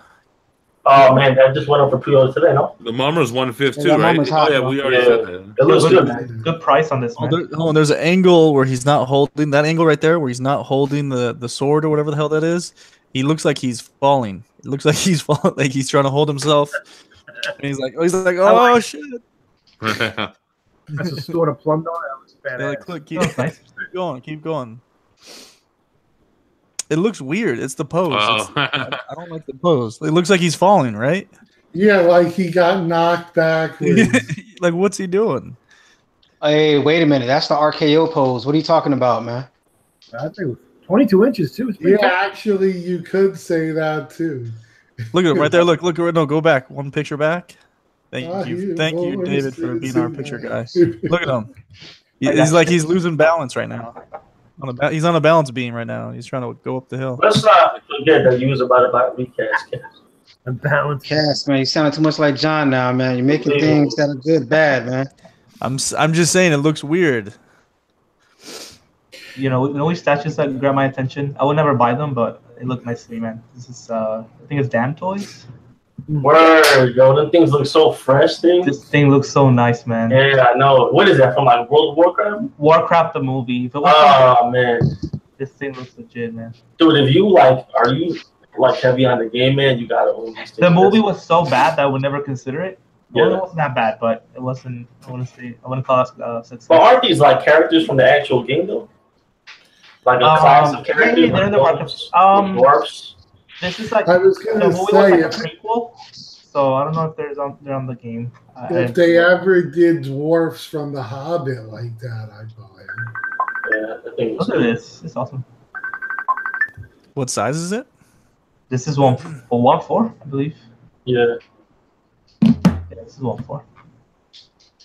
Oh man, that just went up for pre-order today, no? The Mumra's 1/5 Yeah, too, that right? Mumra's Oh hot, yeah, bro. we already Yeah. said that. It looks good, man. Good price on this, man. There's an angle where he's not holding that angle right there, where he's not holding the sword or whatever the hell that is. He looks like he's falling. It looks like he's falling, like he's trying to hold himself. And he's like, oh shit! that's a sort of plum dog. That looks They're badass. like, look, keep, Oh, nice. keep going. It looks weird. It's the pose. Oh. I don't like the pose. It looks like he's falling, right? Yeah, like he got knocked backwards. Like, what's he doing? Hey, wait a minute. That's the RKO pose. What are you talking about, man? I think it was 22 inches too. It's pretty Yeah, tall. actually, you could say that too. Look at him right there. Look. No, go back. One picture back. Thank you, David, for being our picture guy. Look at him. He's like he's losing balance right now. He's on a balance beam right now. He's trying to go up the hill. Let's not forget that you was about recast. A balance. Cass, man, you sound too much like John now, man. You're making things that are good bad, man. I'm just saying it looks weird. You know which statues that grab my attention? I would never buy them, but they look nice to me, man. This is I think it's Dan Toys. Word, yo, them things look so fresh, This thing looks so nice, man. Yeah, I know. What is that from, like World of Warcraft? Warcraft the movie. Oh man, this thing looks legit, man. Dude, are you heavy on the game, man? You gotta own these things. The movie was so bad that I would never consider it. Yeah. It wasn't that bad, but it wasn't. I wouldn't call it success. But aren't these like characters from the actual game though? Like a class of characters? Maybe they're the dwarfs. This is like I was the gonna movie was say, like a prequel, so I don't know if they're on the game. if they ever did dwarfs from The Hobbit like that, I'd buy them. Yeah, I think Look at this. It's awesome. What size is it? This is 1/4, I believe. Yeah. Yeah, this is 1/4.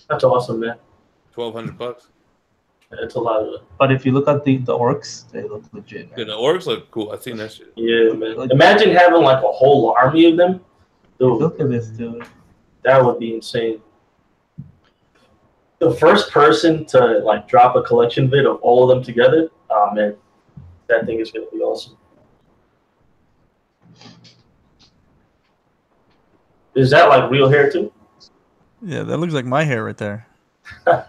That's awesome, man. $1,200. It's a lot of it. But if you look at the orcs, they look legit. Man. Yeah, the orcs look cool. I've seen that shit. Yeah, man. Imagine having like a whole army of them. Dude, look at this, dude. That would be insane. The first person to like drop a collection vid of all of them together, oh man, that thing is gonna be awesome. Is that like real hair too? Yeah, that looks like my hair right there. Oh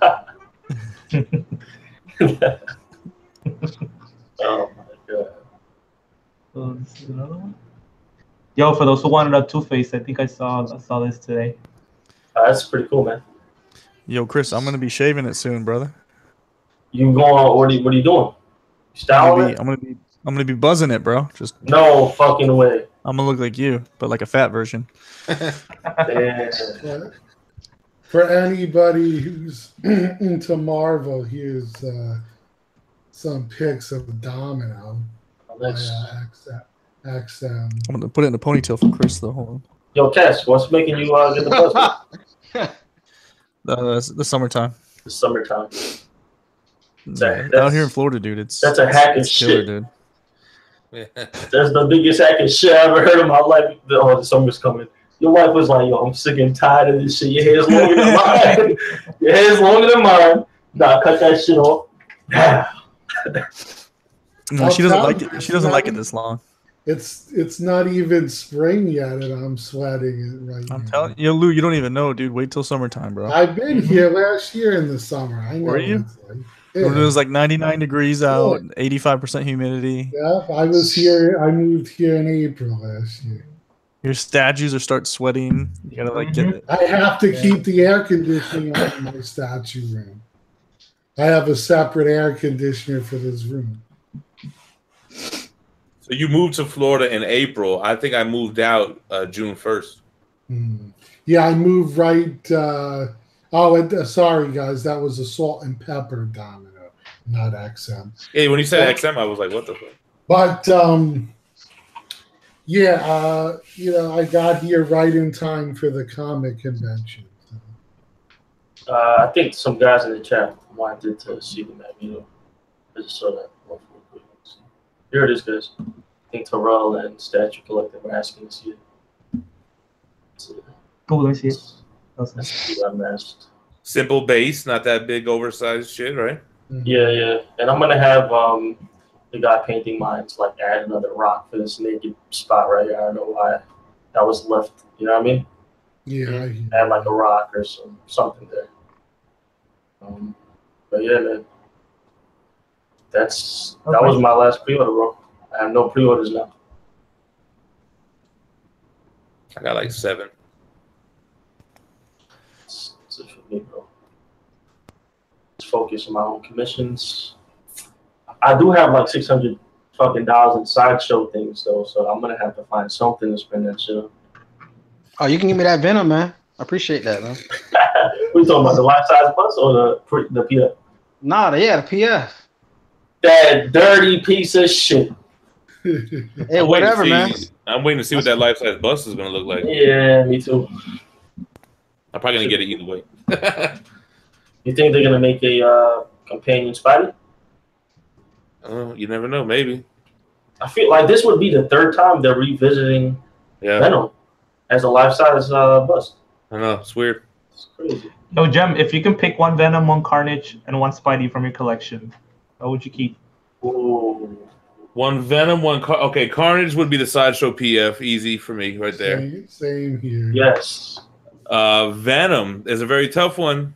my god. So this is another one. Yo, for those who wanted a Two-Face, I think I saw this today. That's pretty cool, man. Yo, Chris, I'm gonna be shaving it soon, brother. You going? What are you doing? Styling it? I'm gonna be buzzing it, bro. Just no fucking way. I'm gonna look like you, but like a fat version. For anybody who's into Marvel, here's some pics of Domino. XM. I'm gonna put it in a ponytail for Chris though. Hold on. Yo, Cass, what's making you get the buzz? The summertime. The summertime. Out here in Florida, dude, that's a hack of killer, shit, dude. Yeah. That's the biggest hack of shit I ever heard in my life. Oh, the summer's coming. Your wife was like, yo, I'm sick and tired of this shit. Your hair's longer than mine. Your hair's longer than mine. Nah, cut that shit off. No, she doesn't like it. She doesn't like it this long. It's not even spring yet, and I'm sweating it right now. I'm telling you, Lou, you don't even know, dude. Wait till summertime, bro. I've been here last year in the summer. I know. Were you? What it's like. Yeah. When it was like 99 degrees out, 85% humidity. Yeah, I was here. I moved here in April last year. Your statues are start sweating. You gotta like get it. I have to keep the air conditioning on in my statue room. I have a separate air conditioner for this room. So you moved to Florida in April. I think I moved out June 1st. Yeah, I moved right. Sorry, guys. That was a salt and pepper Domino, not XM. Yeah, when you said XM, I was like, what the fuck? But, I got here right in time for the comic convention. I think some guys in the chat wanted to see the Magneto. I just saw that. Here it is, guys. I think Terrell and Statue Collector were asking to see it. Oh, let me see it. That's unmasked. Simple base, not that big oversized shit, right? Yeah. And I'm gonna have the guy painting mine to like add another rock for this naked spot right here. I don't know why that was left. You know what I mean? Yeah. Add like a rock or something there. But yeah, man. That was my last pre-order, bro. I have no pre-orders now. I got like 7. That's it for me, bro. Just focus on my own commissions. I do have like $600 fucking in sideshow things though, so I'm gonna have to find something to spend that shit on. Oh, you can give me that Venom, man. I appreciate that, man. We talking about the life-size bus or the PF? Nah, the PF. That dirty piece of shit. Hey, whatever, man. I'm waiting to see what that life-size bus is gonna look like. Yeah, me too. I'm probably gonna get it either way. You think they're gonna make a companion Spidey? You never know. Maybe. I feel like this would be the third time they're revisiting Venom as a life-size bust. I know, it's weird. It's crazy. No, Jem, if you can pick one Venom, one Carnage, and one Spidey from your collection, what would you keep? Ooh. One Venom, okay, Carnage would be the Sideshow PF. Easy for me right there. Same here. Yes. Venom is a very tough one.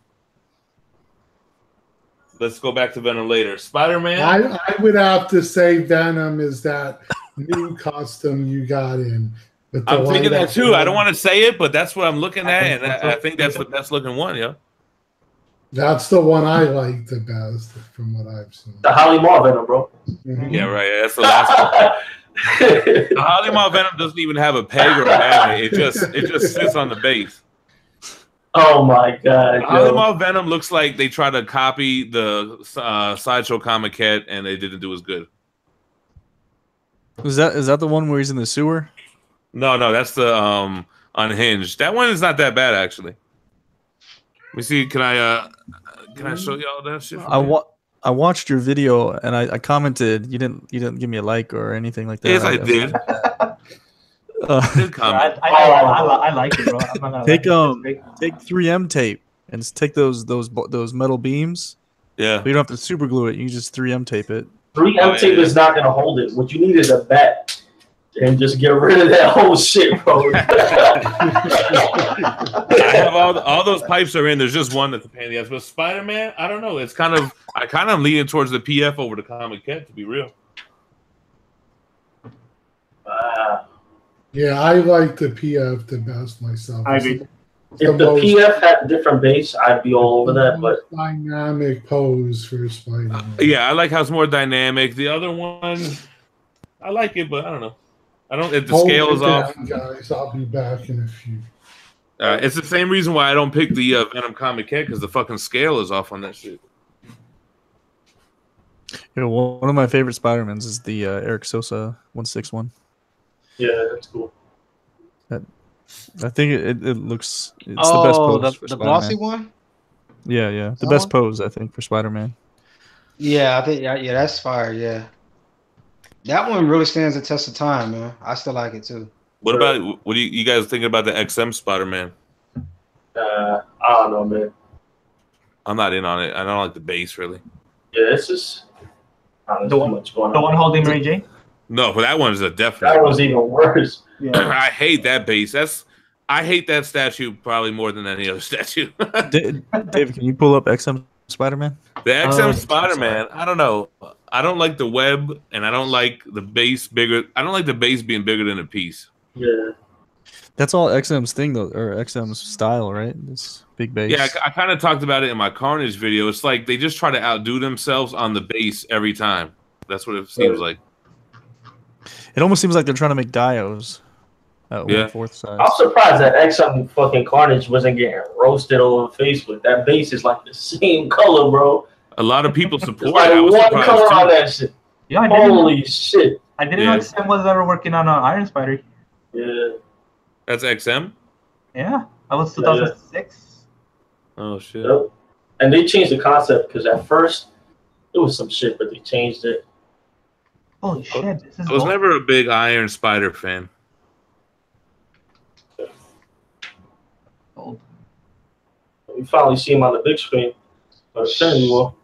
Let's go back to Venom later. Spider-Man. I would have to say Venom is that new custom you got in. I'm thinking that too. I don't want to say it, but that's what I'm looking at, and I think that's the best looking one, yo. That's the one I like the best from what I've seen. The Holly Maul Venom, bro. Mm-hmm. Yeah, right. That's the last one. The Holly Maul Venom doesn't even have a peg or a magnet. It just sits on the base. Oh my god! Holly Maul Venom looks like they tried to copy the Sideshow Comiket, and they didn't do as good. Is that the one where he's in the sewer? No, that's the Unhinged. That one is not that bad actually. Let me see. Can I show y'all that shit? I watched your video and I commented. You didn't give me a like or anything like that. Yes, I did. I did comment. I like it, bro. I'm not gonna take 3M tape and take those metal beams. Yeah. But you don't have to super glue it. You can just 3M tape it. 3M tape is not gonna hold it. What you need is a bat. And just get rid of that whole shit, bro. I have all those pipes are in. There's just one that's a pain in the ass. But Spider-Man, I don't know. I kind of leaning towards the PF over the Comiket, to be real. Yeah, I like the PF the best myself. I agree. If the PF had a different base, I'd be all over that. But dynamic pose for Spider-Man. Yeah, I like how it's more dynamic. The other one, I like it, but I don't know. If the scale is off. Guys, I'll be back in a few. It's the same reason why I don't pick the Venom Comiket, because the fucking scale is off on that shit. You know, one of my favorite Spider-Mans is the Eric Sosa 161. Yeah, that's cool. I think it looks. It's the best pose for the Spider-Man. glossy one. Yeah, the best pose I think for Spider-Man. Yeah, I think that's fire. Yeah, that one really stands the test of time, man. I still like it too. What do you guys thinking about the XM Spider-Man? I don't know, man. I'm not in on it. I don't like the base really. Yeah, it's just there's too much going on. The one holding Mary Jane? No, but that one is a definite. That was even worse. Yeah. I hate that base. I hate that statue probably more than any other statue. Dave, can you pull up XM Spider-Man? The XM Spider-Man, I don't know. I don't like the web, and I don't like the base bigger. I don't like the base being bigger than the piece. Yeah. That's all XM's thing, though, or XM's style, right? This big base. Yeah, I kind of talked about it in my Carnage video. It's like they just try to outdo themselves on the base every time. That's what it seems like. It almost seems like they're trying to make Dios at 1/4 size. I'm surprised that XM fucking Carnage wasn't getting roasted over Facebook. That base is like the same color, bro. A lot of people support like it. I was one surprised color too. on that shit. Yeah, Holy shit. I didn't know Sam was ever working on an Iron Spider. Yeah. That's XM? Yeah, that was 2006. Oh, shit. Yep. And they changed the concept because at first it was some shit, but they changed it. Holy shit. This is I was never a big Iron Spider fan. old. We finally see him on the big screen. Or certainly will.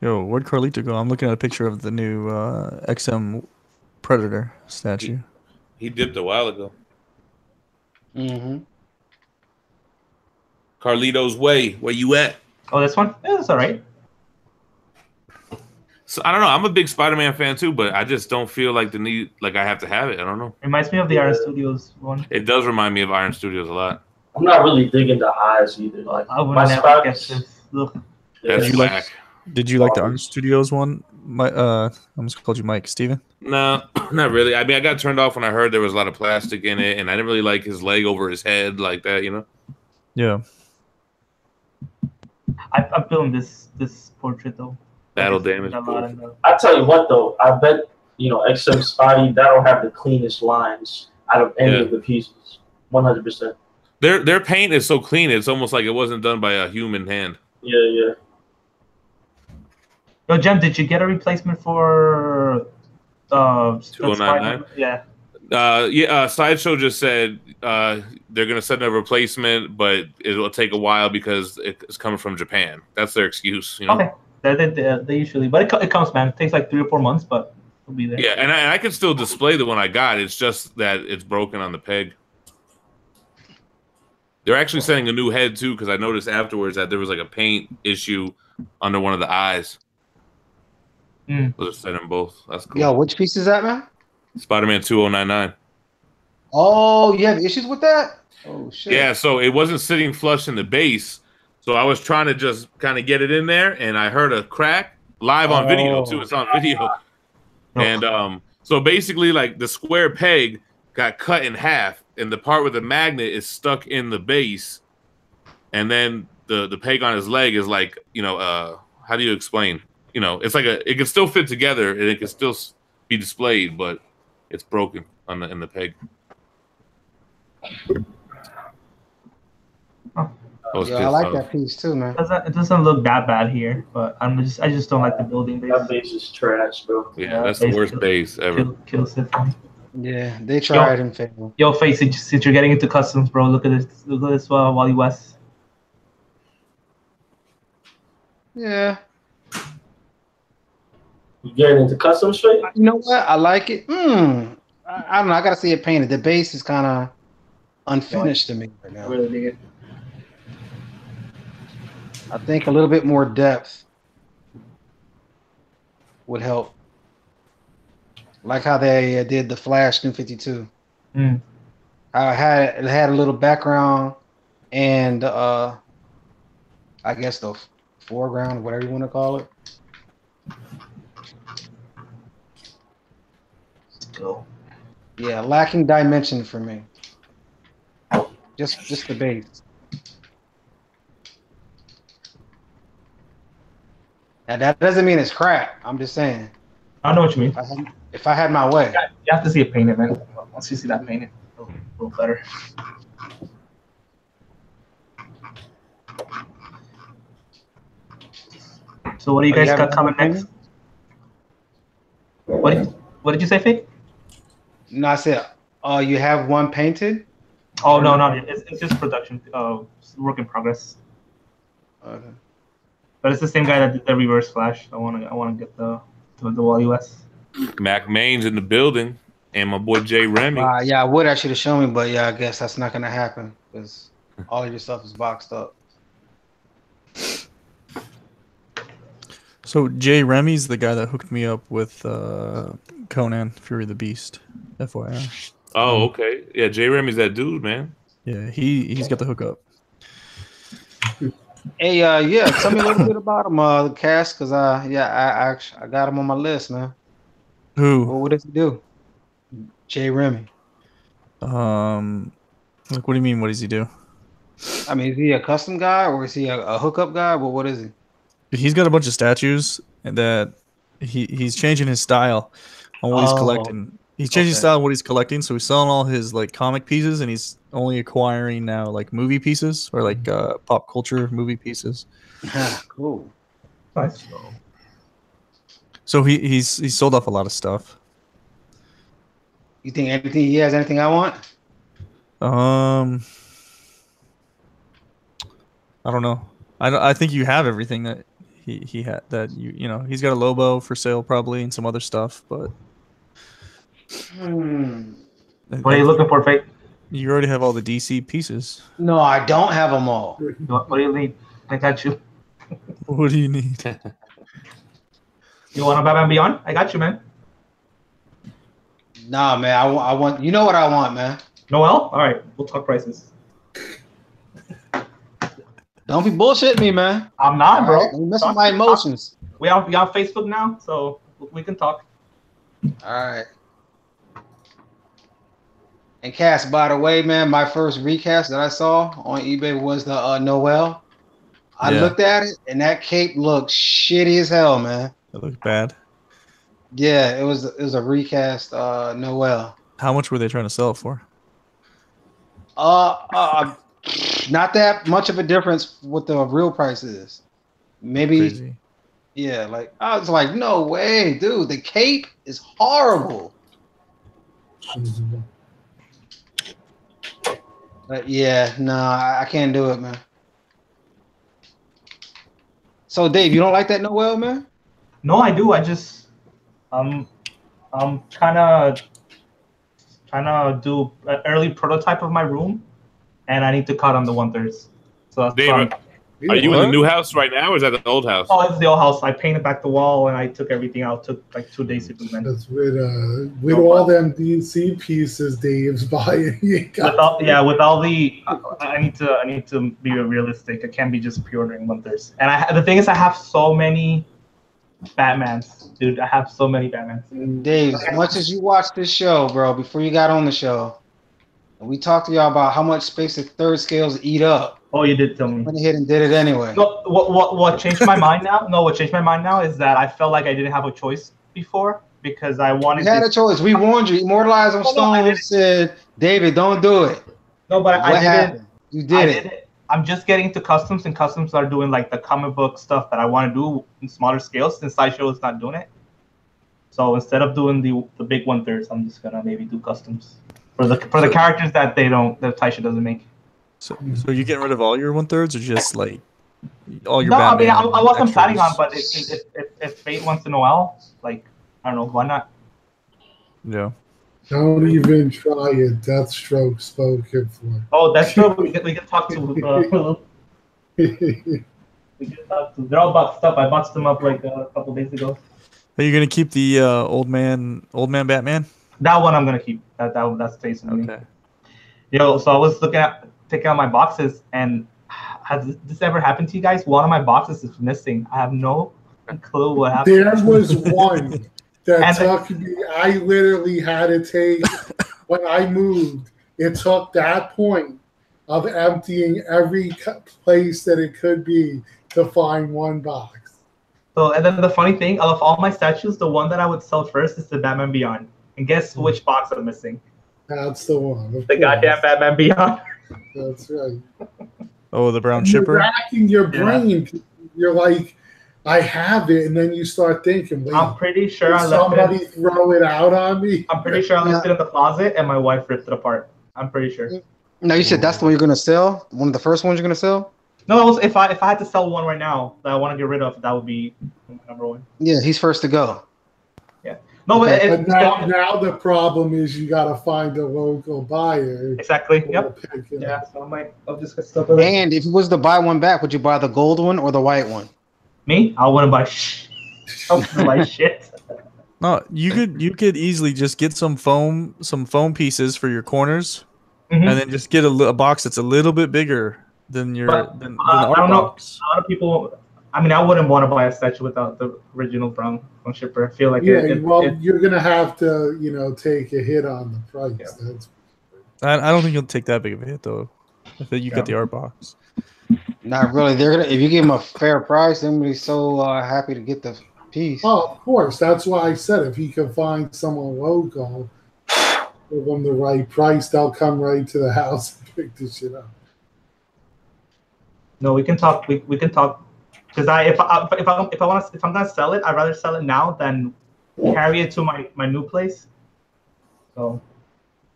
Yo, where'd Carlito go? I'm looking at a picture of the new XM Predator statue. He dipped a while ago. Mm-hmm. Carlito's Way. Where you at? Oh, this one? Yeah, that's all right. So I don't know. I'm a big Spider-Man fan too, but I just don't feel like the need. Like I have to have it. I don't know. Reminds me of the Iron Studios one. It does remind me of Iron Studios a lot. I'm not really digging the eyes either. Like I would my never get Spider. this. Ugh. That's whack. Did you like the Iron Studios one? I almost called you Mike. Steven? No, not really. I mean, I got turned off when I heard there was a lot of plastic in it, and I didn't really like his leg over his head like that, you know? Yeah. I filmed this portrait though. Battle damage. I tell you what though, I bet XM Spotty, that'll have the cleanest lines out of any of the pieces. 100%. Their paint is so clean, it's almost like it wasn't done by a human hand. Yeah. Yo, Jem, did you get a replacement for 2099? Yeah. Sideshow just said they're gonna send a replacement, but it'll take a while because it's coming from Japan. That's their excuse, Okay, they usually, but it comes, man. It takes like 3 or 4 months, but it'll be there. Yeah, and I can still display the one I got. It's just that it's broken on the peg. They're actually sending a new head too, because I noticed afterwards that there was like a paint issue under one of the eyes. So they're sending both. That's cool. Yo, which piece is that, man? Spider-Man 2099. Oh, you have issues with that? Oh shit. Yeah, so it wasn't sitting flush in the base. So I was trying to just kind of get it in there, and I heard a crack live on video too. It's on video. And so basically, like the square peg got cut in half, and the part where the magnet is stuck in the base, and then the peg on his leg is like, how do you explain? It's like it can still fit together and it can still be displayed, but it's broken in the peg. Yeah, I like that piece too, man. It doesn't look that bad here, but I just don't like the building base. That base is trash, bro. Yeah, that's the worst base ever. Kills it for me. Yeah, they tried and failed. Yo, Face, since you're getting into customs, bro, look at this. Look at this, Wally West. Yeah. You getting into customs, straight? You know what? I like it. I don't know. I gotta see it painted. The base is kind of unfinished to me right now. I really dig it. I think a little bit more depth would help. Like how they did the Flash New 52. How it had a little background and I guess the foreground, whatever you want to call it. Still. Yeah, lacking dimension for me. Just the base. Now that doesn't mean it's crap. I'm just saying. I know what you mean. If I had my way. You have to see it painted, man. Once you see that painted, it'll look better. So what do you guys got coming next? What did you say, Faye? No, I said, you have one painted? Oh, no, it's just production. Work in progress. Okay. But it's the same guy that did the reverse flash. I want to get the Wally West. Mac Main's in the building, and my boy Jay Remy. Yeah, I would actually show me, but yeah, I guess that's not gonna happen because all of your stuff is boxed up. So Jay Remy's the guy that hooked me up with Conan Fury the Beast, FYI. Oh, okay. Yeah, Jay Remy's that dude, man. Yeah, he's got the hookup. Hey, yeah, tell me a little bit about him, the cast, because I got him on my list, man. Who? What does he do? Jay Remy. Like, what do you mean? What does he do? I mean, is he a custom guy or is he a hookup guy? Well, what is he? He's got a bunch of statues that he's changing his style on what he's collecting. He's changing his style on what he's collecting, so he's selling all his like comic pieces, and he's only acquiring now like movie pieces or like pop culture movie pieces. Cool. Nice. So he's sold off a lot of stuff. You think he has anything I want? I don't know. I think you have everything that he had. That he's got a Lobo for sale probably and some other stuff, but. What are you looking for, Fake? You already have all the DC pieces. No, I don't have them all. What do you need? I got you. What do you need? You want a Batman Beyond? I got you, man. Nah, man. I want. You know what I want, man. Noel? All right, we'll talk prices. Don't be bullshitting me, man. I'm not, bro. Right, you mess with my emotions. We on Facebook now, so we can talk. All right. And Cass, by the way, man, my first recast that I saw on eBay was the Noel. I looked at it, and that cape looked shitty as hell, man. It looked bad. Yeah, it was a recast Noel. How much were they trying to sell it for? Not that much of a difference what the real price is. Maybe, Crazy. yeah. Like I was like, no way, dude. The cape is horrible. But yeah, nah, I can't do it, man. So Dave, you don't like that Noel, man? No, I do. I just I'm trying to do an early prototype of my room, and I need to cut on the 1/3. So that's Dave, are you in the new house right now, or is that the old house? Oh, it's the old house. I painted back the wall, and I took everything out. Took like 2 days to do that. That's with all them DC pieces Dave's buying. With all the, I need to be realistic. I can't be just pre-ordering 1/3. And the thing is, I have so many Batmans, dude. I have so many Batmans. Dave, as much as you watched this show, bro, before you got on the show, and we talked to y'all about how much space the third scales eat up. Oh, you did tell me. Went ahead and did it anyway. No, what changed my mind now? No, what changed my mind now is that I felt like I didn't have a choice before because I wanted. You had a choice. We warned you. Immortalized on Stone said, "David, don't do it." No, but what happened? You did it. I'm just getting to customs, and customs are doing like the comic book stuff that I want to do in smaller scales. Since Sideshow is not doing it, so instead of doing the big 1/3, I'm just gonna maybe do customs for the characters that Taisha doesn't make. So you getting rid of all your 1/3 or just like all your? No, Batman I mean I wasn't extras? planning on, but if Fate wants to Noel, like I don't know, why not? Yeah. Don't even try it. Deathstroke spoken for. Oh, Deathstroke, we can talk to. We can talk to. They're all boxed up. I boxed them up like a couple days ago. Are you gonna keep the old man Batman? That one I'm gonna keep. That stays with me. Yo, so I was taking out my boxes, and has this ever happened to you guys? One of my boxes is missing. I have no clue what happened. There was one that took me. I literally had to take when I moved. It took that point of emptying every place that it could be to find one box. So, and then the funny thing, of all my statues, the one that I would sell first is the Batman Beyond. And guess which box I'm missing? That's the one. The goddamn Batman Beyond. That's right. Oh, the brown You're shipper. racking your brain. You're like, I have it, and then you start thinking, wait, I'm pretty sure did somebody throw it out on me? I'm pretty sure I left it in the closet, and my wife ripped it apart. I'm pretty sure. No, you said that's the one you're gonna sell. One of the first ones you're gonna sell. No, if I had to sell one right now that I want to get rid of, that would be number one. Yeah, he's first to go. Yeah. No, but now the problem is you got to find a local buyer. Exactly. Yep. Yeah. So I'll just get stuff with it. And if you was to buy one back, would you buy the gold one or the white one? Me? I wouldn't buy shit. No, you could easily just get some foam pieces for your corners, and then just get a box that's a little bit bigger than your than the art I don't box. know. A lot of people. I mean, I wouldn't want to buy a statue without the original brown shipper. I feel like you're gonna have to, take a hit on the price. Yeah. I don't think you'll take that big of a hit though. If you get the art box. Not really. They're gonna if you give them a fair price, they're gonna be so happy to get the piece. Oh, of course. That's why I said if he can find someone local, give them the right price, they'll come right to the house and pick this shit up. No, we can talk. We can talk. Because if I'm gonna sell it, I'd rather sell it now than carry it to my new place. So.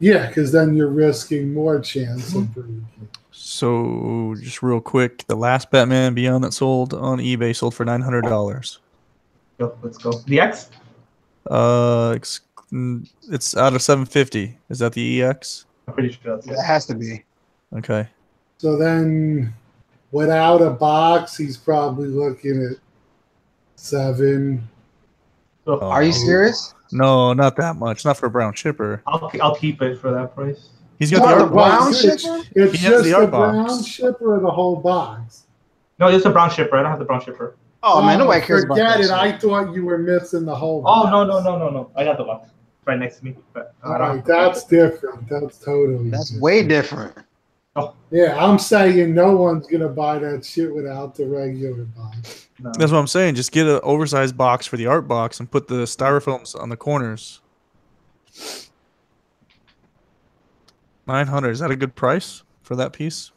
Yeah, because then you're risking more chance of breaking. So just real quick, the last Batman Beyond that sold on eBay sold for $900. Go, let's go. The X? It's out of 750. Is that the EX? I'm pretty sure that's it. It has to be. Okay. So then, without a box, he's probably looking at 7. Are you serious? No, not that much. Not for a brown shipper. I'll keep it for that price. He's got the art box. It's just the brown shipper or the whole box? No, it's a brown shipper. I don't have the brown shipper. Oh man, nobody cares about that. Forget it. I thought you were missing the whole box. Oh no. I got the box right next to me. But all right, that's different. That's totally different. Way different. Yeah, I'm saying no one's gonna buy that shit without the regular box. No. That's what I'm saying. Just get an oversized box for the art box and put the styrofoams on the corners. 900. Is that a good price for that piece?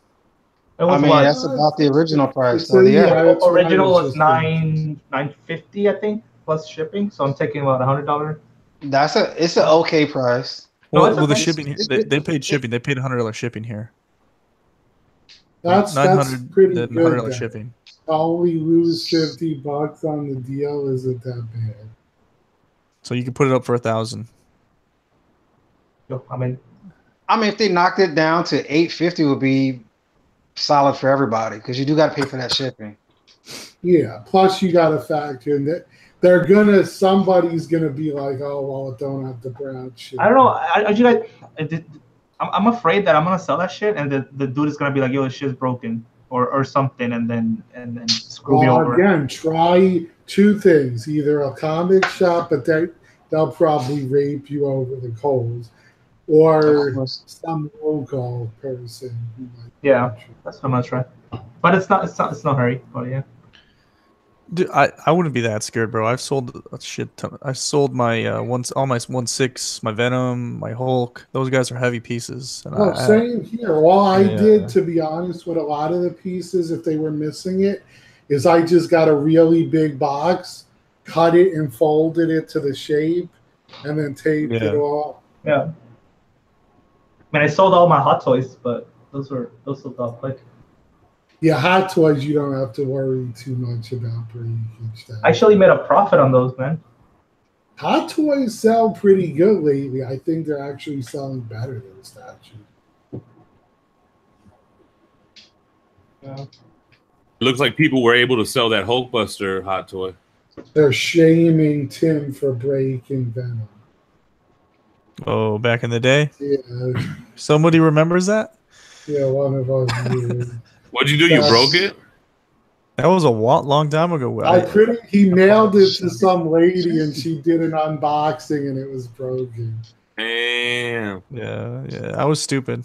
It was mean, what? that's about the original price. So, yeah, that's what I Original was just thinking. $950, I think, plus shipping. So I'm taking about $100. It's an okay price. No, Well, it's well the okay. shipping here, they paid shipping. They paid $100 shipping here. That's 900 pretty and good. $100 Then. shipping. Only lose $50 on the deal isn't that bad. So you can put it up for 1,000. I mean, if they knocked it down to $850, would be solid for everybody because you do got to pay for that shipping. Yeah. Plus, you got to factor in that somebody's gonna be like, oh well, it don't have the brown shit. I don't know. I'm afraid that I'm gonna sell that shit, and the dude is gonna be like, "Yo, this shit's broken," or something, and then screw me over. Again, try two things: either a comic shop, but they'll probably rape you over the coals, or some local person. Yeah, that's what I'm gonna try. But it's no hurry. But yeah. Dude, I wouldn't be that scared, bro. I've sold a shit ton. I sold my all my 1/6, my Venom, my Hulk. Those guys are heavy pieces. And Same here. All I did, to be honest, with a lot of the pieces, if they were missing it, is I just got a really big box, cut it and folded it to the shape, and then taped it off. Yeah. I mean, I sold all my Hot Toys, but those sold out quick. Yeah, Hot Toys, you don't have to worry too much about breakage. I actually made a profit on those, man. Hot Toys sell pretty good lately. I think they're actually selling better than the statue. Yeah. It looks like people were able to sell that Hulkbuster Hot Toy. They're shaming Tim for breaking Venom. Oh, back in the day? Yeah. Somebody remembers that? Yeah, one of us did. What'd you do? You broke it? That was a long time ago. He mailed it to some lady and she did an unboxing and it was broken. Damn. Yeah. I was stupid.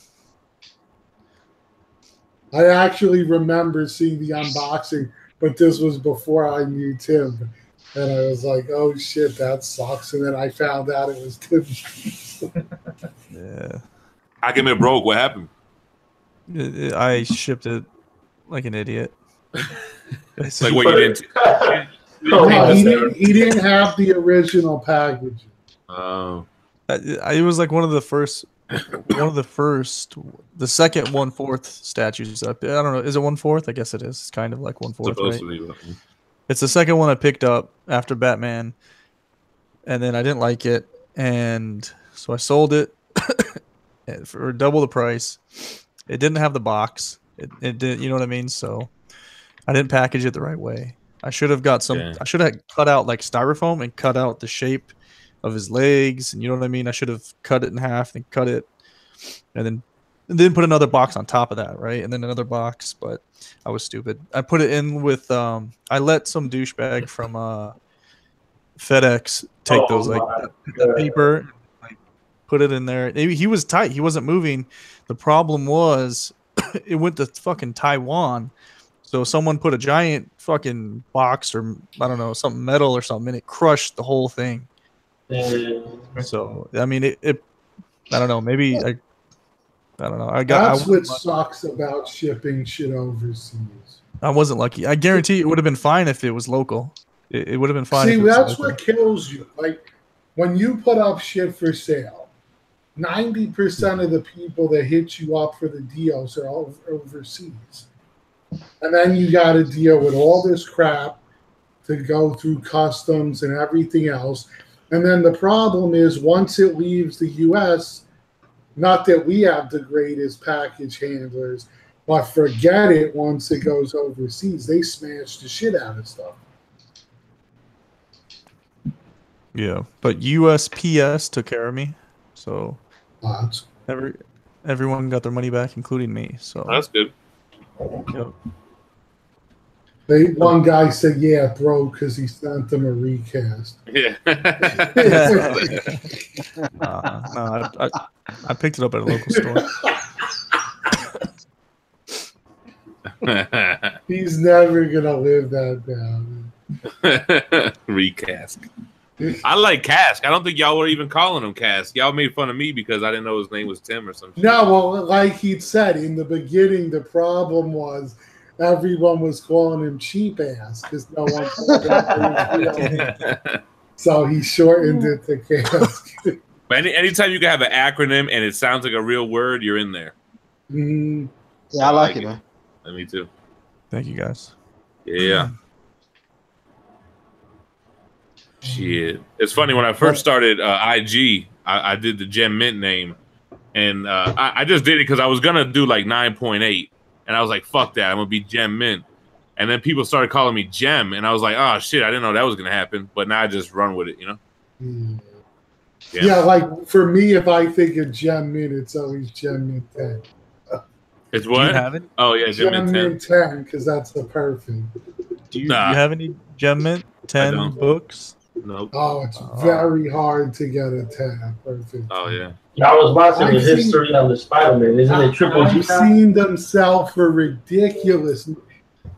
I actually remember seeing the unboxing, but this was before I knew Tim. And I was like, oh shit, that sucks. And then I found out it was Tim. Yeah. How come it broke? What happened? I shipped it like an idiot. Like what you didn't. No, he didn't have the original packaging. Oh. It was like one of the second 1/4 statues. I don't know. Is it 1/4? I guess it is. It's kind of like 1/4, right? It's the second one I picked up after Batman, and then I didn't like it, and so I sold it for double the price. It didn't have the box. It did, you know what I mean? So I didn't package it the right way. I should have got some. I should have cut out like styrofoam and cut out the shape of his legs, and you know what I mean. I should have cut it in half and cut it, and then put another box on top of that, right? And then another box. But I was stupid. I put it in with. I let some douchebag from FedEx take those like the paper, like put it in there. Maybe he was tight. He wasn't moving. The problem was it went to fucking Taiwan. So someone put a giant fucking box or I don't know, something metal or something, and it crushed the whole thing. So I mean, it I don't know. Maybe I don't know. That's what sucks about shipping shit overseas. I wasn't lucky. I guarantee it would have been fine if it was local. It would have been fine. See, that's what kills you. Like when you put up shit for sale, 90% of the people that hit you up for the deals are all overseas. And then you got to deal with all this crap to go through customs and everything else. And then the problem is once it leaves the U.S., not that we have the greatest package handlers, but forget it once it goes overseas. They smash the shit out of stuff. Yeah, but USPS took care of me. So everyone got their money back, including me. So that's good. Yep. One guy said, "Yeah, bro," because he sent them a recast. Yeah. No, I picked it up at a local store. He's never gonna live that down. Recast. I like Cask. I don't think y'all were even calling him Cask. Y'all made fun of me because I didn't know his name was Tim or something. No, well, like he said in the beginning, the problem was everyone was calling him cheap ass because no one called him. So he shortened it to Cask. But anytime you can have an acronym and it sounds like a real word, you're in there. Yeah, I like it, man. Me too. Thank you, guys. Yeah. Shit. It's funny, when I first started IG, I did the Gem Mint name. And I just did it because I was going to do like 9.8. And I was like, fuck that. I'm going to be Gem Mint. And then people started calling me Gem. And I was like, oh, shit, I didn't know that was going to happen. But now I just run with it, you know? Yeah, like for me, if I think of Gem Mint, it's always Gem Mint 10. It's what? Do you have it? Oh, yeah, Gem Mint 10, because that's the perfect. Do you have any Gem Mint 10 books? Nope. Oh, it's very hard to get a 10 perfect. Oh, yeah. I was watching the history of the Spider-Man. Isn't it Triple G? I've seen them sell for ridiculous.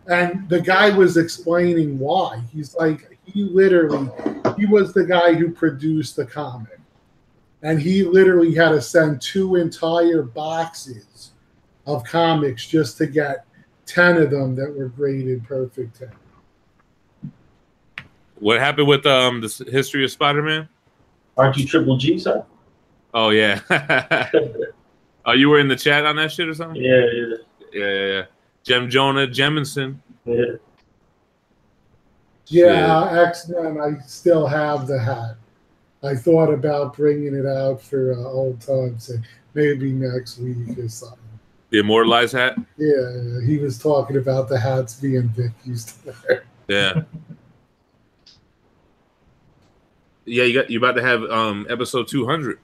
And the guy was explaining why. He's like, he was the guy who produced the comic. And he literally had to send 2 entire boxes of comics just to get 10 of them that were graded perfect 10. What happened with the history of Spider-Man? Aren't you Triple G, sir? Oh, yeah. Oh, you were in the chat on that shit or something? Yeah. Jem Jonah Jemison. Yeah, X-Men, I still have the hat. I thought about bringing it out for old times, maybe next week or something. The Immortalized hat? Yeah, he was talking about the hats being Vic used to wear. Yeah. Yeah, you about to have episode 200.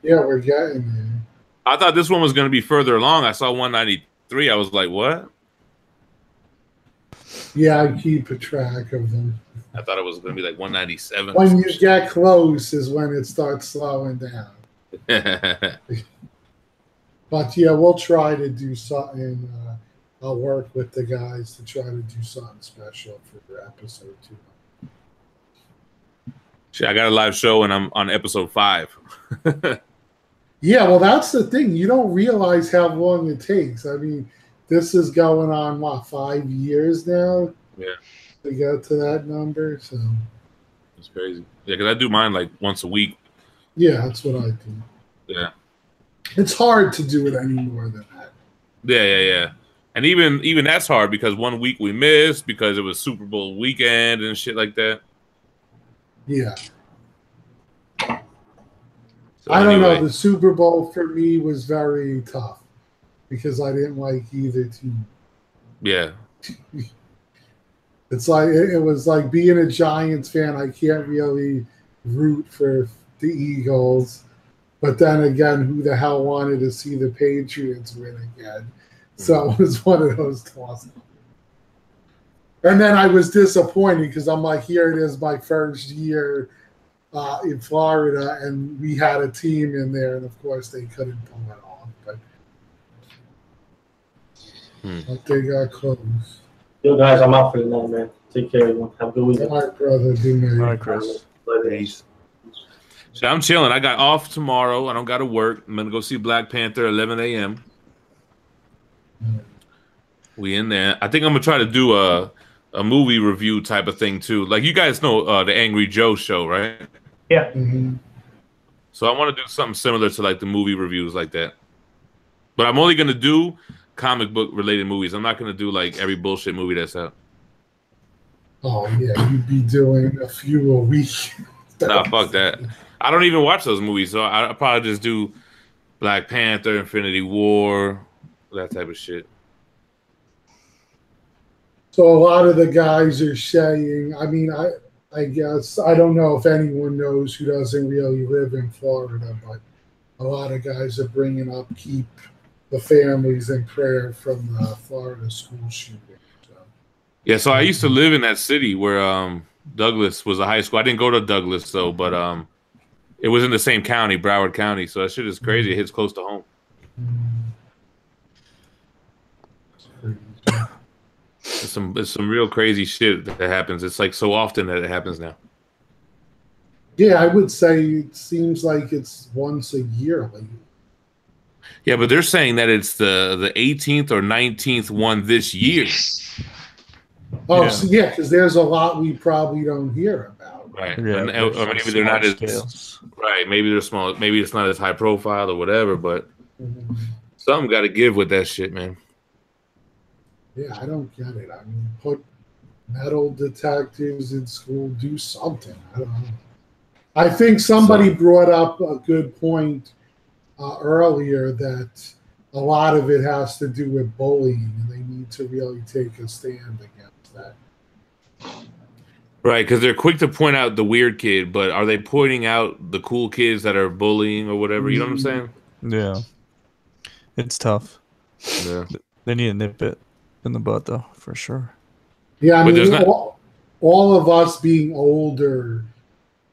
Yeah, we're getting there. I thought this one was going to be further along. I saw 193. I was like, what? Yeah, I keep a track of them. I thought it was going to be like 197. When you get close is when it starts slowing down. But yeah, we'll try to do something. I'll work with the guys to try to do something special for episode 2. Shit, I got a live show and I'm on episode 5. Yeah, well, that's the thing. You don't realize how long it takes. I mean, this is going on, 5 years now? Yeah. To get to that number, so. It's crazy. Yeah, because I do mine like once a week. Yeah, that's what I do. Yeah. It's hard to do it any more than that. Yeah. And even that's hard because 1 week we missed because it was Super Bowl weekend and shit like that. Yeah. So I don't anyway. know. The Super Bowl for me was very tough because I didn't like either team. Yeah. It's like it was like being a Giants fan. I can't really root for the Eagles, but then again, who the hell wanted to see the Patriots win again? So it was one of those tosses. And then I was disappointed because I'm like, here it is, my first year in Florida, and we had a team in there, and of course they couldn't pull it off. But they got close. Yo, guys, I'm out for the night, man. Take care, everyone. Have a good weekend. All right, brother. Do me. All right, Chris. Peace. So I'm chilling. I got off tomorrow. I don't got to work. I'm going to go see Black Panther 11 a.m. We in there. I think I'm going to try to do a movie review type of thing, too. Like, you guys know the Angry Joe show, right? Yeah. Mm-hmm. So I want to do something similar to, like, the movie reviews like that. But I'm only going to do comic book related movies. I'm not going to do, like, every bullshit movie that's out. Oh, yeah. You'd be doing a few a week. Nah, fuck that. I don't even watch those movies, so I'll probably just do Black Panther, Infinity War, that type of shit. So a lot of the guys are saying, I mean, I guess, I don't know if anyone knows who doesn't really live in Florida, but a lot of guys are bringing up keep the families in prayer from the Florida school shooting. So. Yeah, so I used to live in that city where Douglas was a high school. I didn't go to Douglas, though, but it was in the same county, Broward County, so that shit is crazy. It hits close to home. That's crazy. It's some real crazy shit that happens. It's like so often that it happens now. Yeah, I would say it seems like it's once a year. Yeah, but they're saying that it's the 18th or 19th one this year. Oh, yeah, because there's a lot we probably don't hear about. Right. Yeah, or maybe they're not as scales. right. Maybe they're small. Maybe it's not as high profile or whatever. But something got to give with that shit, man. Yeah, I don't get it. I mean, put metal detectors in school. Do something. I don't know. I think somebody brought up a good point earlier that a lot of it has to do with bullying, and they need to really take a stand against that. Right, because they're quick to point out the weird kid, but are they pointing out the cool kids that are bullying or whatever? You know what I'm saying? Yeah. It's tough. Yeah. They need to nip it in the bud, though, for sure. Yeah, I mean, all of us being older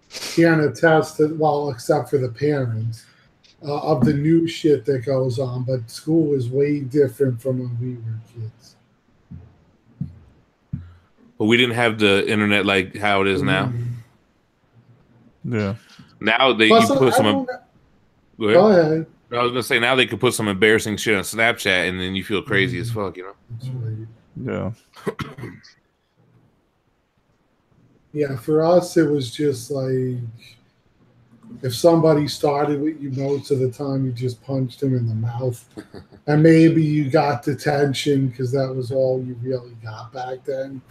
can attest to, well, except for the parents, of the new shit that goes on. But school is way different from when we were kids. But we didn't have the internet like how it is now. Yeah. Now you put some. Go ahead. I was gonna say now they could put some embarrassing shit on Snapchat, and then you feel crazy as fuck, you Yeah. know? Yeah, for us, it was just like if somebody started with you, most of the time you just punched them in the mouth. And maybe you got detention because that was all you really got back then.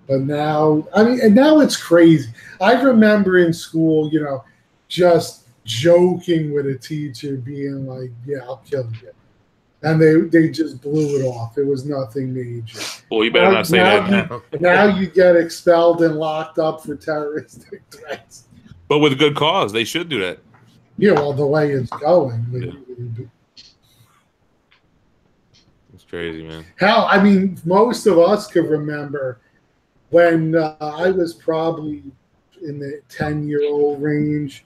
But now, I mean, and now it's crazy. I remember in school, you know, just joking with a teacher being like, yeah, I'll kill you. And they just blew it off. It was nothing major. Well, you better not say that. Now you get expelled and locked up for terroristic threats. But with good cause, they should do that. Yeah, well, the way it's going. It's crazy, man. Hell, I mean, most of us could remember when I was probably in the 10-year-old range,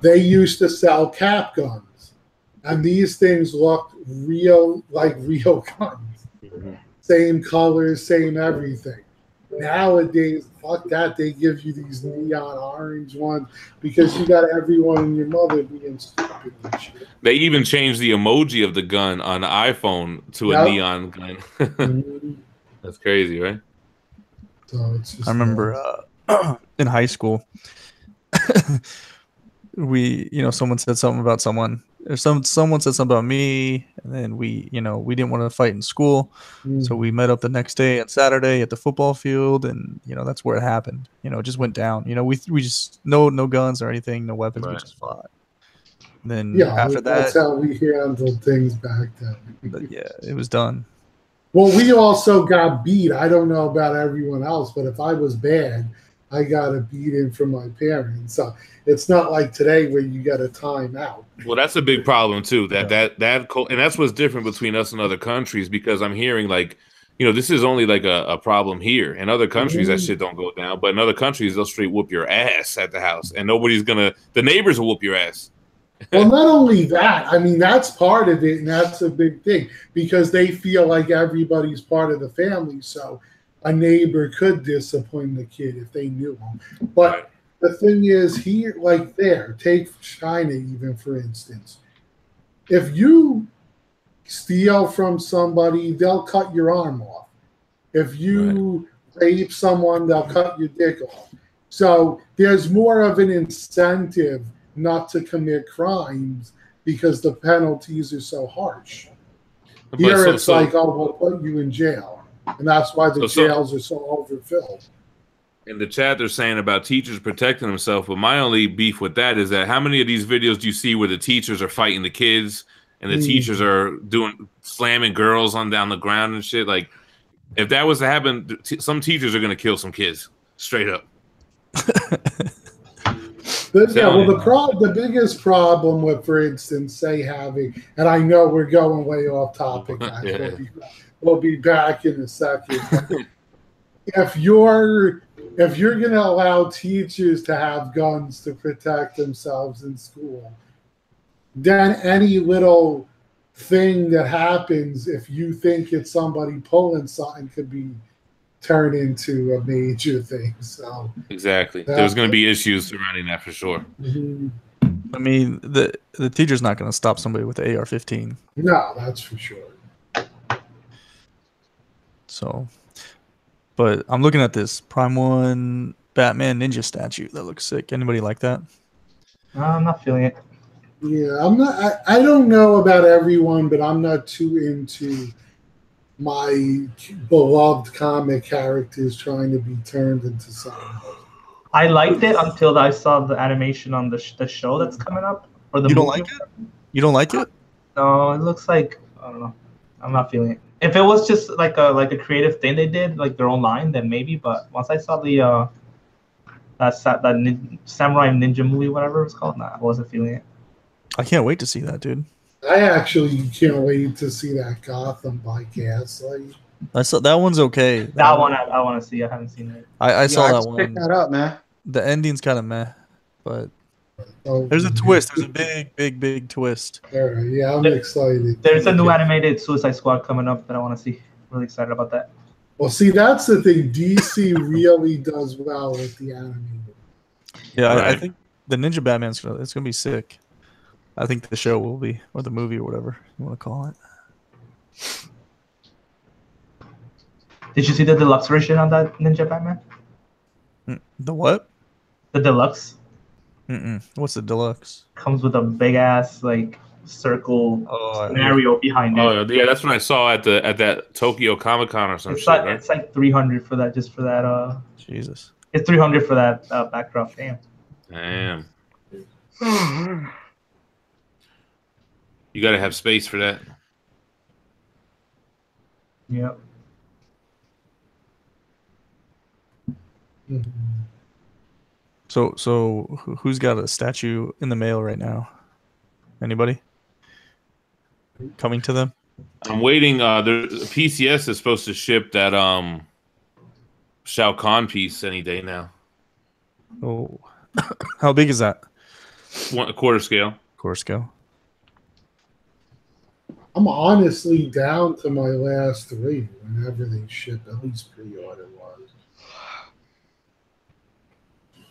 they used to sell cap guns. And these things looked real, like real guns. Same colors, same everything. Nowadays, fuck that. They give you these neon orange ones because you got everyone and your mother being stupid and shit. They even changed the emoji of the gun on the iPhone to a neon gun. That's crazy, right? So it's just I remember in high school, someone said something about someone. Or someone said something about me, and then we didn't want to fight in school, so we met up the next day on Saturday at the football field, and that's where it happened. It just went down. We just no guns or anything, no weapons. Right. We just fought. And then after that's how we handled things back then. But yeah, it was done. Well, we also got beat. I don't know about everyone else, but if I was bad, I got a beating from my parents. So it's not like today where you get a timeout. Well, that's a big problem too. And that's what's different between us and other countries, because I'm hearing this is only like a problem here. In other countries, that shit don't go down, but in other countries, they'll straight whoop your ass at the house, and the neighbors will whoop your ass. Well, not only that, I mean, that's part of it, and that's a big thing, because they feel like everybody's part of the family, so a neighbor could disappoint the kid if they knew him. But the thing is, here, like there, take China even, for instance. If you steal from somebody, they'll cut your arm off. If you rape someone, they'll cut your dick off. So there's more of an incentive not to commit crimes because the penalties are so harsh. Here it's like, oh, we'll put you in jail. And that's why the jails are so overfilled. In the chat, they're saying about teachers protecting themselves, but my only beef with that is that how many of these videos do you see where the teachers are fighting the kids and the teachers are slamming girls down the ground and shit? Like, if that was to happen, some teachers are going to kill some kids, straight up. The biggest problem with, for instance, say having, and I know we're going way off topic, guys. We'll be back in a second. If you're going to allow teachers to have guns to protect themselves in school, then any little thing that happens, if you think it's somebody pulling something, could be turn into a major thing. So exactly, there's going to be issues surrounding that for sure. Mm-hmm. I mean, the teacher's not going to stop somebody with the AR-15. No, that's for sure. So, but I'm looking at this Prime 1 Batman Ninja statue. That looks sick. Anybody like that? I'm not feeling it. Yeah, I'm not. I don't know about everyone, but I'm not too into my beloved comic characters trying to be turned into something else. I liked it until I saw the animation on the show that's coming up. Or the You don't movie. like it? You don't like it? No, it looks like, I don't know. I'm not feeling it. If it was just like a creative thing they did, like their own line, then maybe. But once I saw the Samurai Ninja movie, whatever it's called, nah, I wasn't feeling it. I can't wait to see that, dude. I actually can't wait to see that Gotham by Gaslight. I saw that one's okay. That one I want to see. I haven't seen it. I saw that one. Pick that up, man. The ending's kind of meh, but Oh, there's a twist. There's a big twist. Yeah, I'm excited. There's a new animated Suicide Squad coming up that I want to see. Really excited about that. Well, see, that's the thing. DC really does well with the animated. Yeah, Right. I think the Ninja Batman's it's gonna be sick. I think the show will be, or the movie, or whatever you want to call it. Did you see the deluxe version on that Ninja Batman? The what? The deluxe What's the deluxe? comes with a big ass like circle scenario behind it. Oh yeah, that's when I saw at that Tokyo Comic Con or some It's shit. like Right? it's like 300 for that, just for that. Jesus. It's 300 for that backdrop. Damn. You got to have space for that. Yep. Mhm. So who's got a statue in the mail right now? Anybody? Coming to them? I'm waiting. The PCS is supposed to ship that Shao Kahn piece any day now. Oh, how big is that? A quarter scale. Quarter scale. I'm honestly down to my last 3 whenever they ship, at least pre-order wise.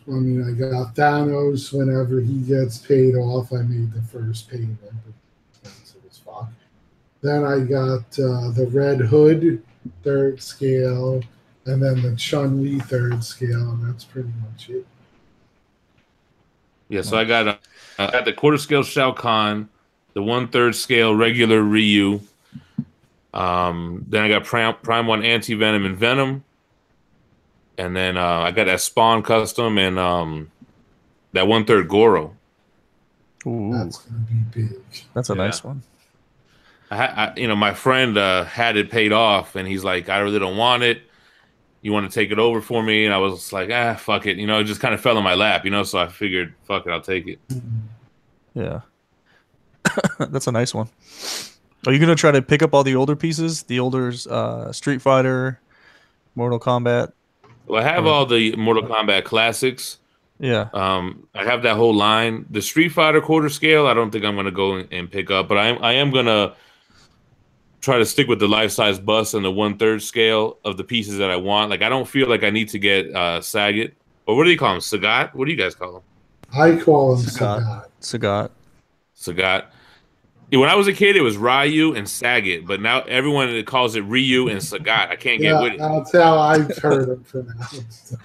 I mean, I got Thanos whenever he gets paid off. I made the first payment, but expensive as fuck. Then I got the Red Hood 3rd scale, and then the Chun-Li 3rd scale, and that's pretty much it. Yeah, so I got the quarter scale Shao Kahn, the 1/3 scale regular Ryu. Then I got Prime 1 Anti Venom and Venom. And then I got that Spawn custom and that 1/3 Goro. Ooh, That's going to be big. that's a nice one. My friend had it paid off, and he's like, I really don't want it. You want to take it over for me? And I was like, fuck it. It just kind of fell in my lap, so I figured, fuck it, I'll take it. Yeah. That's a nice one. Are you going to try to pick up all the older pieces? The older Street Fighter, Mortal Kombat? Well, I have all the Mortal Kombat classics. Yeah. I have that whole line. The Street Fighter quarter scale, I don't think I'm going to go and pick up, but I am going to try to stick with the life-size bust and the 1/3 scale of the pieces that I want. Like, I don't feel like I need to get Sagat. Or what do you call him? Sagat? What do you guys call him? I call him Sagat. Sagat. Yeah, when I was a kid, it was Ryu and Sagat, but now everyone calls it Ryu and Sagat. I can't get with it. That's how I've heard him pronounced.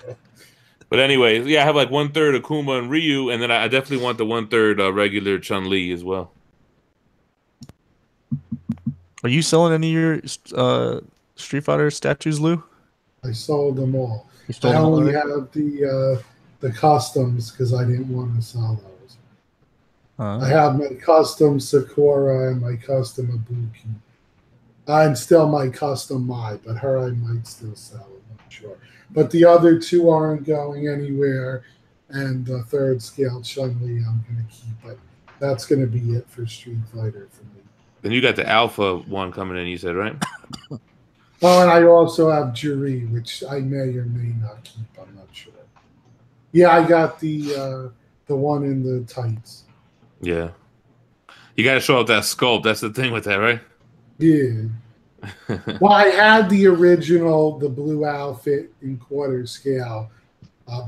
But anyway, yeah, I have like 1/3 Akuma and Ryu, and then I definitely want the 1/3 regular Chun-Li as well. Are you selling any of your Street Fighter statues, Lou? I sold them all. sold I them only already? have the customs because I didn't want to sell those. Uh-huh. I have my custom Sakura and my custom Ibuki. And still my custom Mai, but her I might still sell. I'm not sure. But the other 2 aren't going anywhere. And the 3rd scale Chun-Li I'm going to keep. But that's going to be it for Street Fighter for me. Then you got the Alpha one coming in, you said, right? Oh, and I also have Juri, which I may or may not keep. I'm not sure. Yeah, I got the one in the tights. Yeah. You got to show off that sculpt. That's the thing with that, right? Yeah. Well, I had the original, the blue outfit in quarter scale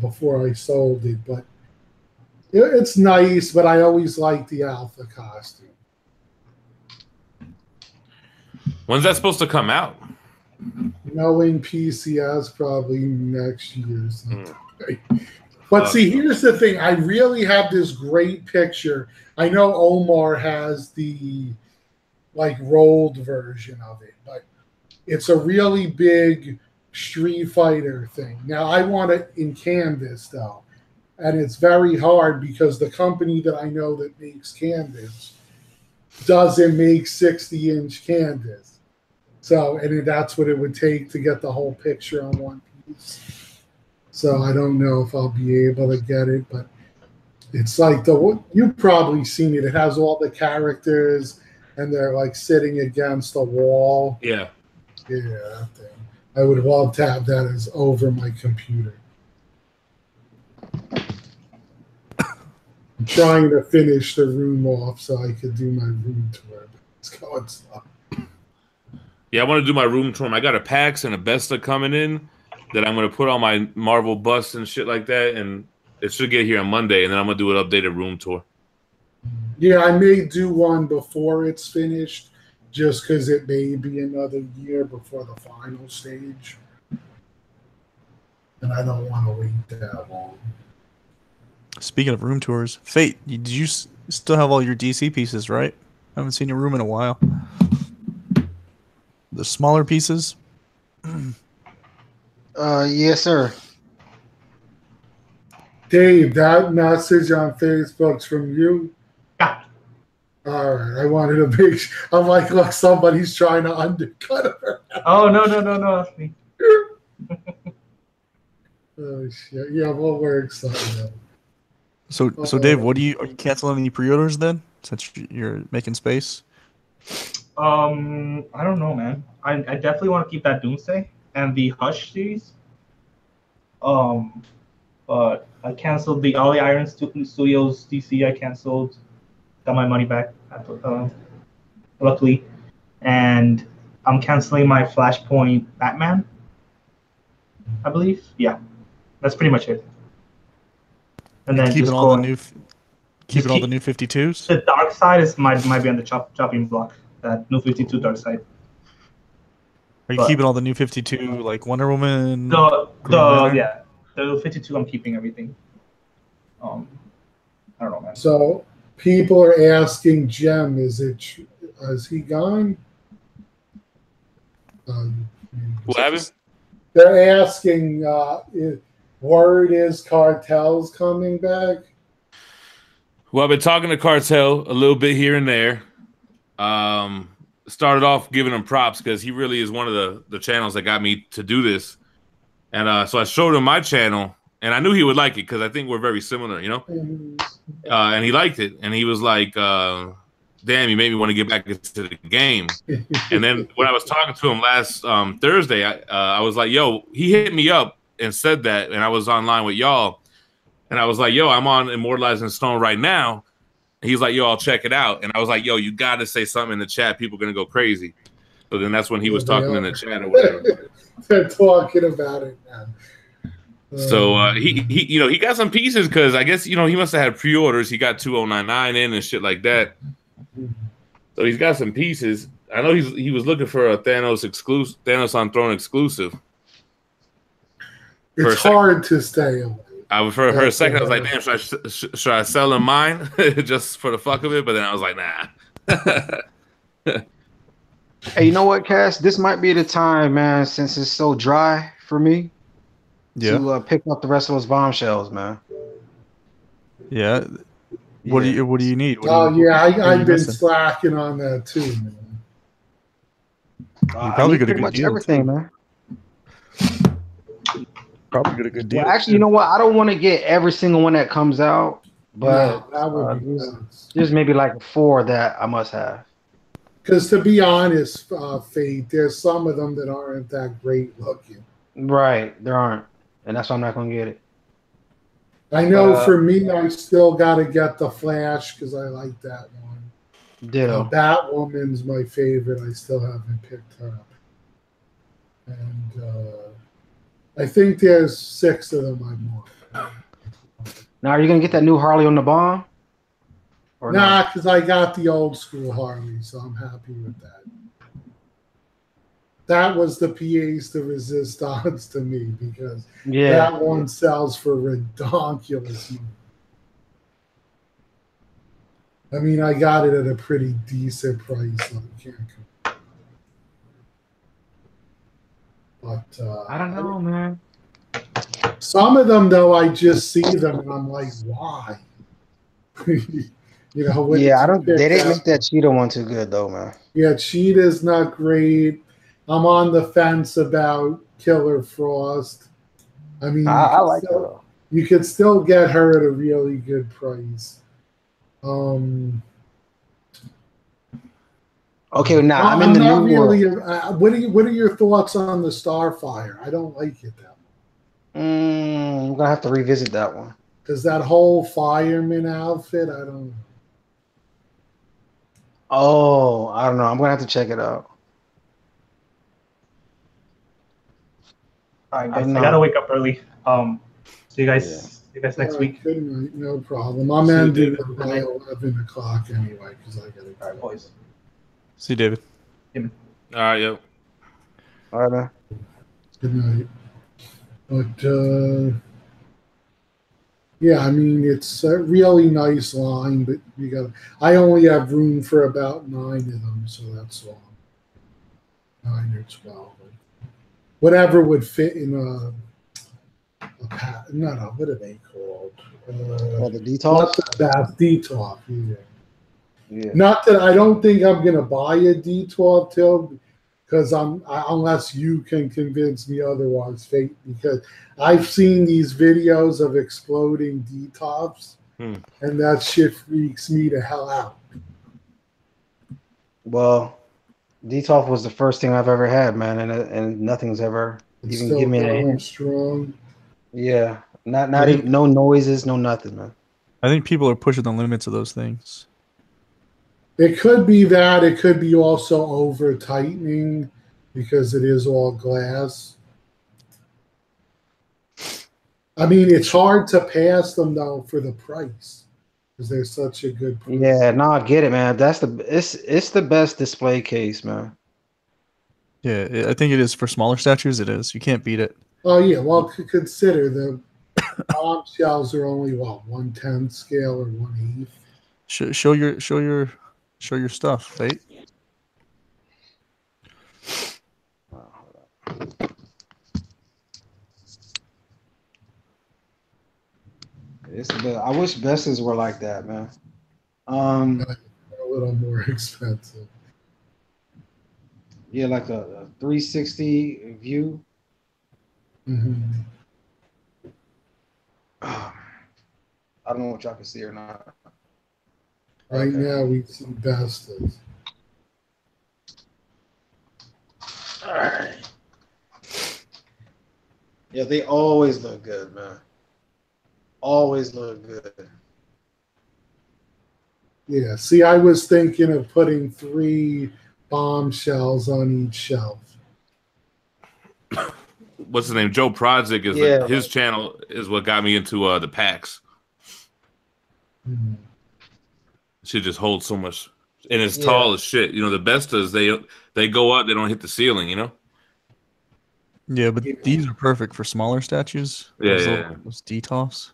before I sold it, but it's nice. But I always like the Alpha costume. When's that supposed to come out? Knowing PCS probably next year. But see, here's the thing. I really have this great picture. I know Omar has the like rolled version of it, but it's a really big Street Fighter thing. Now I want it in canvas though, and it's very hard because the company that I know that makes canvas doesn't make 60-inch canvas. So, and that's what it would take to get the whole picture on one piece. So I don't know if I'll be able to get it, but it's like you've probably seen it. It has all the characters, and they're like sitting against a wall. Yeah. Yeah, that thing. I would love to have that as over my computer. I'm trying to finish the room off so I could do my room tour. But it's going slow. Yeah, I want to do my room tour. I got a PAX and a Besta coming in that I'm going to put all my Marvel busts and shit like that, and it should get here on Monday, and then I'm going to do an updated room tour. Yeah, I may do one before it's finished, just because it may be another year before the final stage. And I don't want to wait that long. Speaking of room tours, Fate, did you still have all your DC pieces, right? I haven't seen your room in a while. The smaller pieces? Yes, sir. Dave, that message on Facebook's from you? Yeah. All right. I wanted to make sure. I'm like, look, somebody's trying to undercut her. Oh, no, that's me. Oh, shit. Yeah, well, we're excited. So Dave, are you canceling any pre-orders then, since you're making space? I don't know, man. I definitely want to keep that Doomsday and the Hush series. But I canceled the Ollie Iron Studios DC. I canceled, got my money back, luckily, and I'm canceling my Flashpoint Batman. I believe, yeah, that's pretty much it. And then keeping all the new 52s. The Dark Side might be on the chopping block. That new 52 Dark Side. Are you keeping all the new 52 like Wonder Woman? The 52 I'm keeping everything. I don't know, man. So people are asking Jem, is he gone? What happened? They're asking, word is Cartel's coming back? Well, I've been talking to Cartel a little bit here and there. Started off giving him props because he really is one of the channels that got me to do this. And so I showed him my channel, and I knew he would like it because I think we're very similar, you know? And he liked it. And he was like, damn, you made me want to get back into the game. And then when I was talking to him last Thursday, I was like, yo, he hit me up and said that, and I was online with y'all. And I was like, yo, I'm on Immortalized in Stone right now. And he's like, yo, I'll check it out. And I was like, yo, you got to say something in the chat. People are going to go crazy. So then that's when he was talking in the chat or whatever. They're talking about it now. So he got some pieces because I guess, he must have had pre-orders. He got 2099 in and shit like that. So he's got some pieces. I know he was looking for a Thanos on Throne exclusive. It's hard to stay away. For a second, I was like, damn, should I sell him mine just for the fuck of it? But then I was like, nah. Hey, you know what, Cass? This might be the time, man, since it's so dry for me to pick up the rest of those bombshells, man. Yeah. What do you need? I've been slacking on that too, man. You probably get a good deal. Everything, man. Probably get a good deal. Well, actually, you know what? I don't want to get every single one that comes out, but that would be nice. There's maybe like 4 that I must have. Because to be honest, Fate, there's some of them that aren't that great looking. Right, there aren't, and that's why I'm not going to get it. I know for me, I still got to get the Flash because I like that one. Ditto. Batwoman's my favorite. I still haven't picked her up. And I think there's 6 of them I want. Now, are you gonna get that new Harley on the bomb? Or Nah, because I got the old school Harley, so I'm happy with that. That was the pièce de resistance to me because that one sells for ridiculous money. I mean, I got it at a pretty decent price, so I can't complain. But I don't know, man. Some of them, though, I just see them and I'm like, why? You know, Yeah, I don't. They didn't make that Cheetah one too good, though, man. Yeah, Cheetah's not great. I'm on the fence about Killer Frost. I mean, I like her though. You could still get her at a really good price. Okay, now I'm in the not new really. world. What are your thoughts on the Starfire? I don't like it that much. I'm gonna have to revisit that one. Because that whole fireman outfit, I don't know. Oh, I don't know. I'm gonna have to check it out. All right, guys. I gotta wake up early. See you guys. See you guys next week. Good night, no problem. I'm ending it by 11 o'clock anyway because I gotta. All right, boys. See you, David. All right, yo. All right, man. Good night. But yeah, I mean it's a really nice line, but you got. I only have room for about 9 of them, so that's all. 9 or 12. Whatever would fit in a no, what are they called? The detox? Detox, yeah. Not that I don't think I'm gonna buy a detox till because unless you can convince me otherwise, Fate, because I've seen these videos of exploding detox, and that shit freaks me the hell out. Well, detox was the first thing I've ever had, man, and nothing's ever even given me a strong. Yeah, not even no noises, no nothing, man. I think people are pushing the limits of those things. It could be that. It could be also over tightening because it is all glass. I mean, it's hard to pass them though for the price because they're such a good price. Yeah, no, I get it, man. That's it's the best display case, man. Yeah, I think it is for smaller statues. It is. You can't beat it. Oh yeah, well, consider the bombshells are only what 1/10 scale or 1/8. Show your stuff, right? It's I wish Besses were like that, man. A little more expensive. Yeah, like a 360 view. I don't know what y'all can see or not. Right now, we see Bestas. All right. Yeah, they always look good, man. Always look good. Yeah, see, I was thinking of putting 3 bombshells on each shelf. What's his name? Joe Prodzic is his channel is what got me into the packs. Should just hold so much, and it's tall as shit. You know, the Bestas they go up, they don't hit the ceiling. You know. Yeah, but these are perfect for smaller statues. Those detox.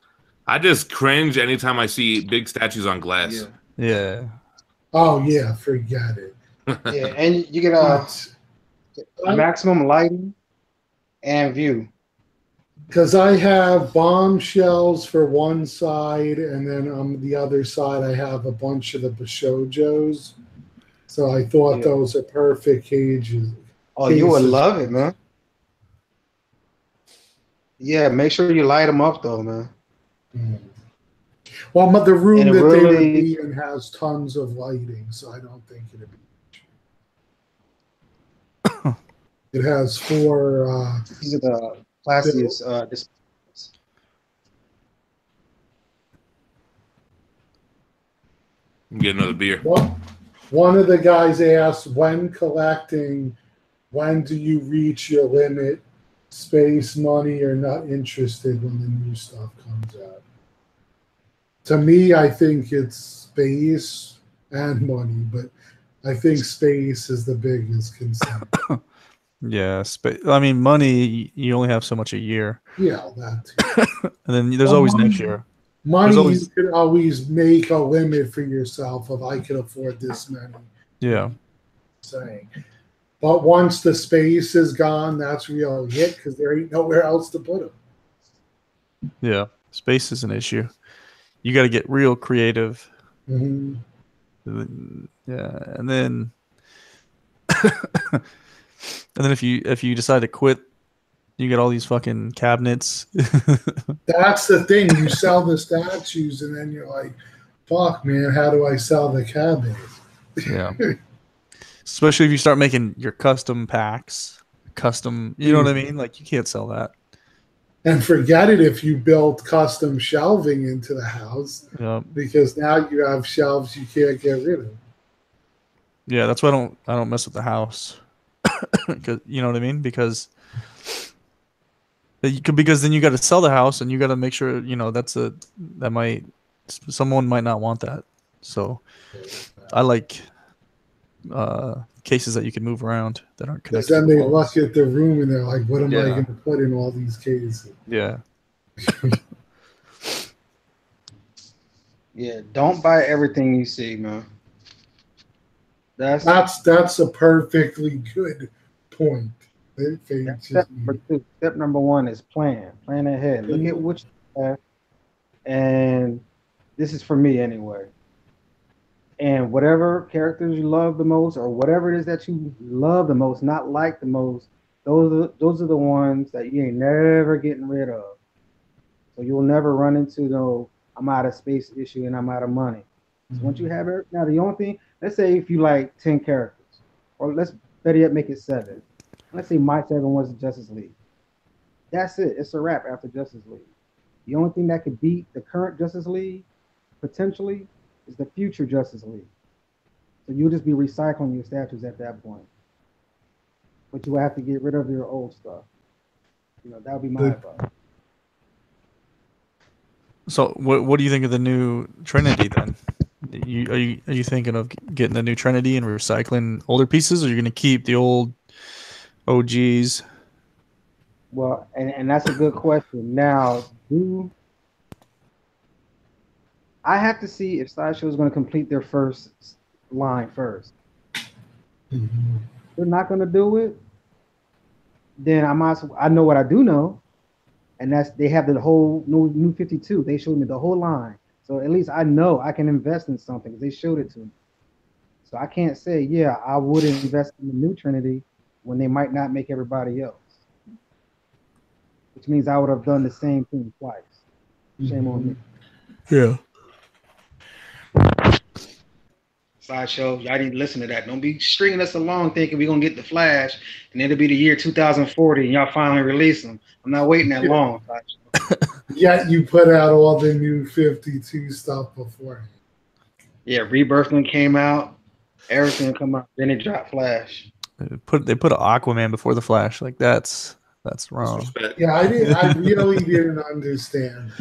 I just cringe anytime I see big statues on glass. Yeah. Oh yeah, forget it. Yeah, and you get maximum lighting and view. Because I have bombshells for one side, and then on the other side I have a bunch of the Bashojos. So I thought those are perfect cages. Oh, you would love it, man. Yeah, make sure you light them up, though, man. Well, but the room that they would be in has tons of lighting, so I don't think it'd be. It has 4. These are the classiest displays. Get another beer. One of the guys asked when collecting when do you reach your limit? Space, money, or not interested when the new stuff comes out? To me, I think it's space and money, but I think space is the biggest concern. Yeah, I mean, money, you only have so much a year. Yeah, that too. And then there's always next year. Money, you could always make a limit for yourself of I could afford this many. Yeah. Saying. But once the space is gone, that's real hit because there ain't nowhere else to put them. Yeah, space is an issue. You got to get real creative. Mm-hmm. Yeah, and then if you decide to quit, you get all these fucking cabinets. That's the thing. You sell the statues, and then you're like, "Fuck, man, how do I sell the cabinets?" Yeah. Especially if you start making your custom packs, you know what I mean? Like, you can't sell that. And forget it if you build custom shelving into the house, because now you have shelves you can't get rid of. Yeah, that's why I don't mess with the house. Cause, you know what I mean? Because then you got to sell the house, and you got to make sure someone might not want that. So I like cases that you can move around that aren't connected. Because then they look at the room and they're like, "What am I going to put in all these cases?" Yeah. Yeah, don't buy everything you see, man. That's a perfectly good point. Step number one is plan. Plan ahead. Look at what you have, and this is for me anyway. And whatever characters you love the most, or whatever it is that you love the most, not like the most, those are the ones that you ain't never getting rid of. So you'll never run into no I'm out of space issue and I'm out of money. So once you have it, now the only thing, let's say if you like 10 characters, or let's better yet make it 7. Let's say my 7 was the Justice League. That's it. It's a wrap after Justice League. The only thing that could beat the current Justice League potentially is the future Justice League. So you'll just be recycling your statues at that point. But you will have to get rid of your old stuff. That would be my advice. So what do you think of the new Trinity then? Are you thinking of getting a new Trinity and recycling older pieces, or are you going to keep the old OGs? Well, and that's a good question. Now, I have to see if Sideshow is going to complete their first line first. Mm-hmm. They're not going to do it. Then I know what I do know, and that's they have the whole new 52. They showed me the whole line, so at least I know I can invest in something. They showed it to me, so I can't say I would invest in the new Trinity when they might not make everybody else. Which means I would have done the same thing twice. Shame on me. Yeah. Sideshow, y'all need to listen to that. Don't be stringing us along thinking we're going to get the Flash and it'll be the year 2040 and y'all finally release them. I'm not waiting that long, Sideshow. Yet you put out all the new 52 stuff beforehand. Yeah, Rebirth one came out. Everything come out. Then it dropped Flash. They put an Aquaman before the Flash. Like that's wrong. Yeah, I really didn't understand.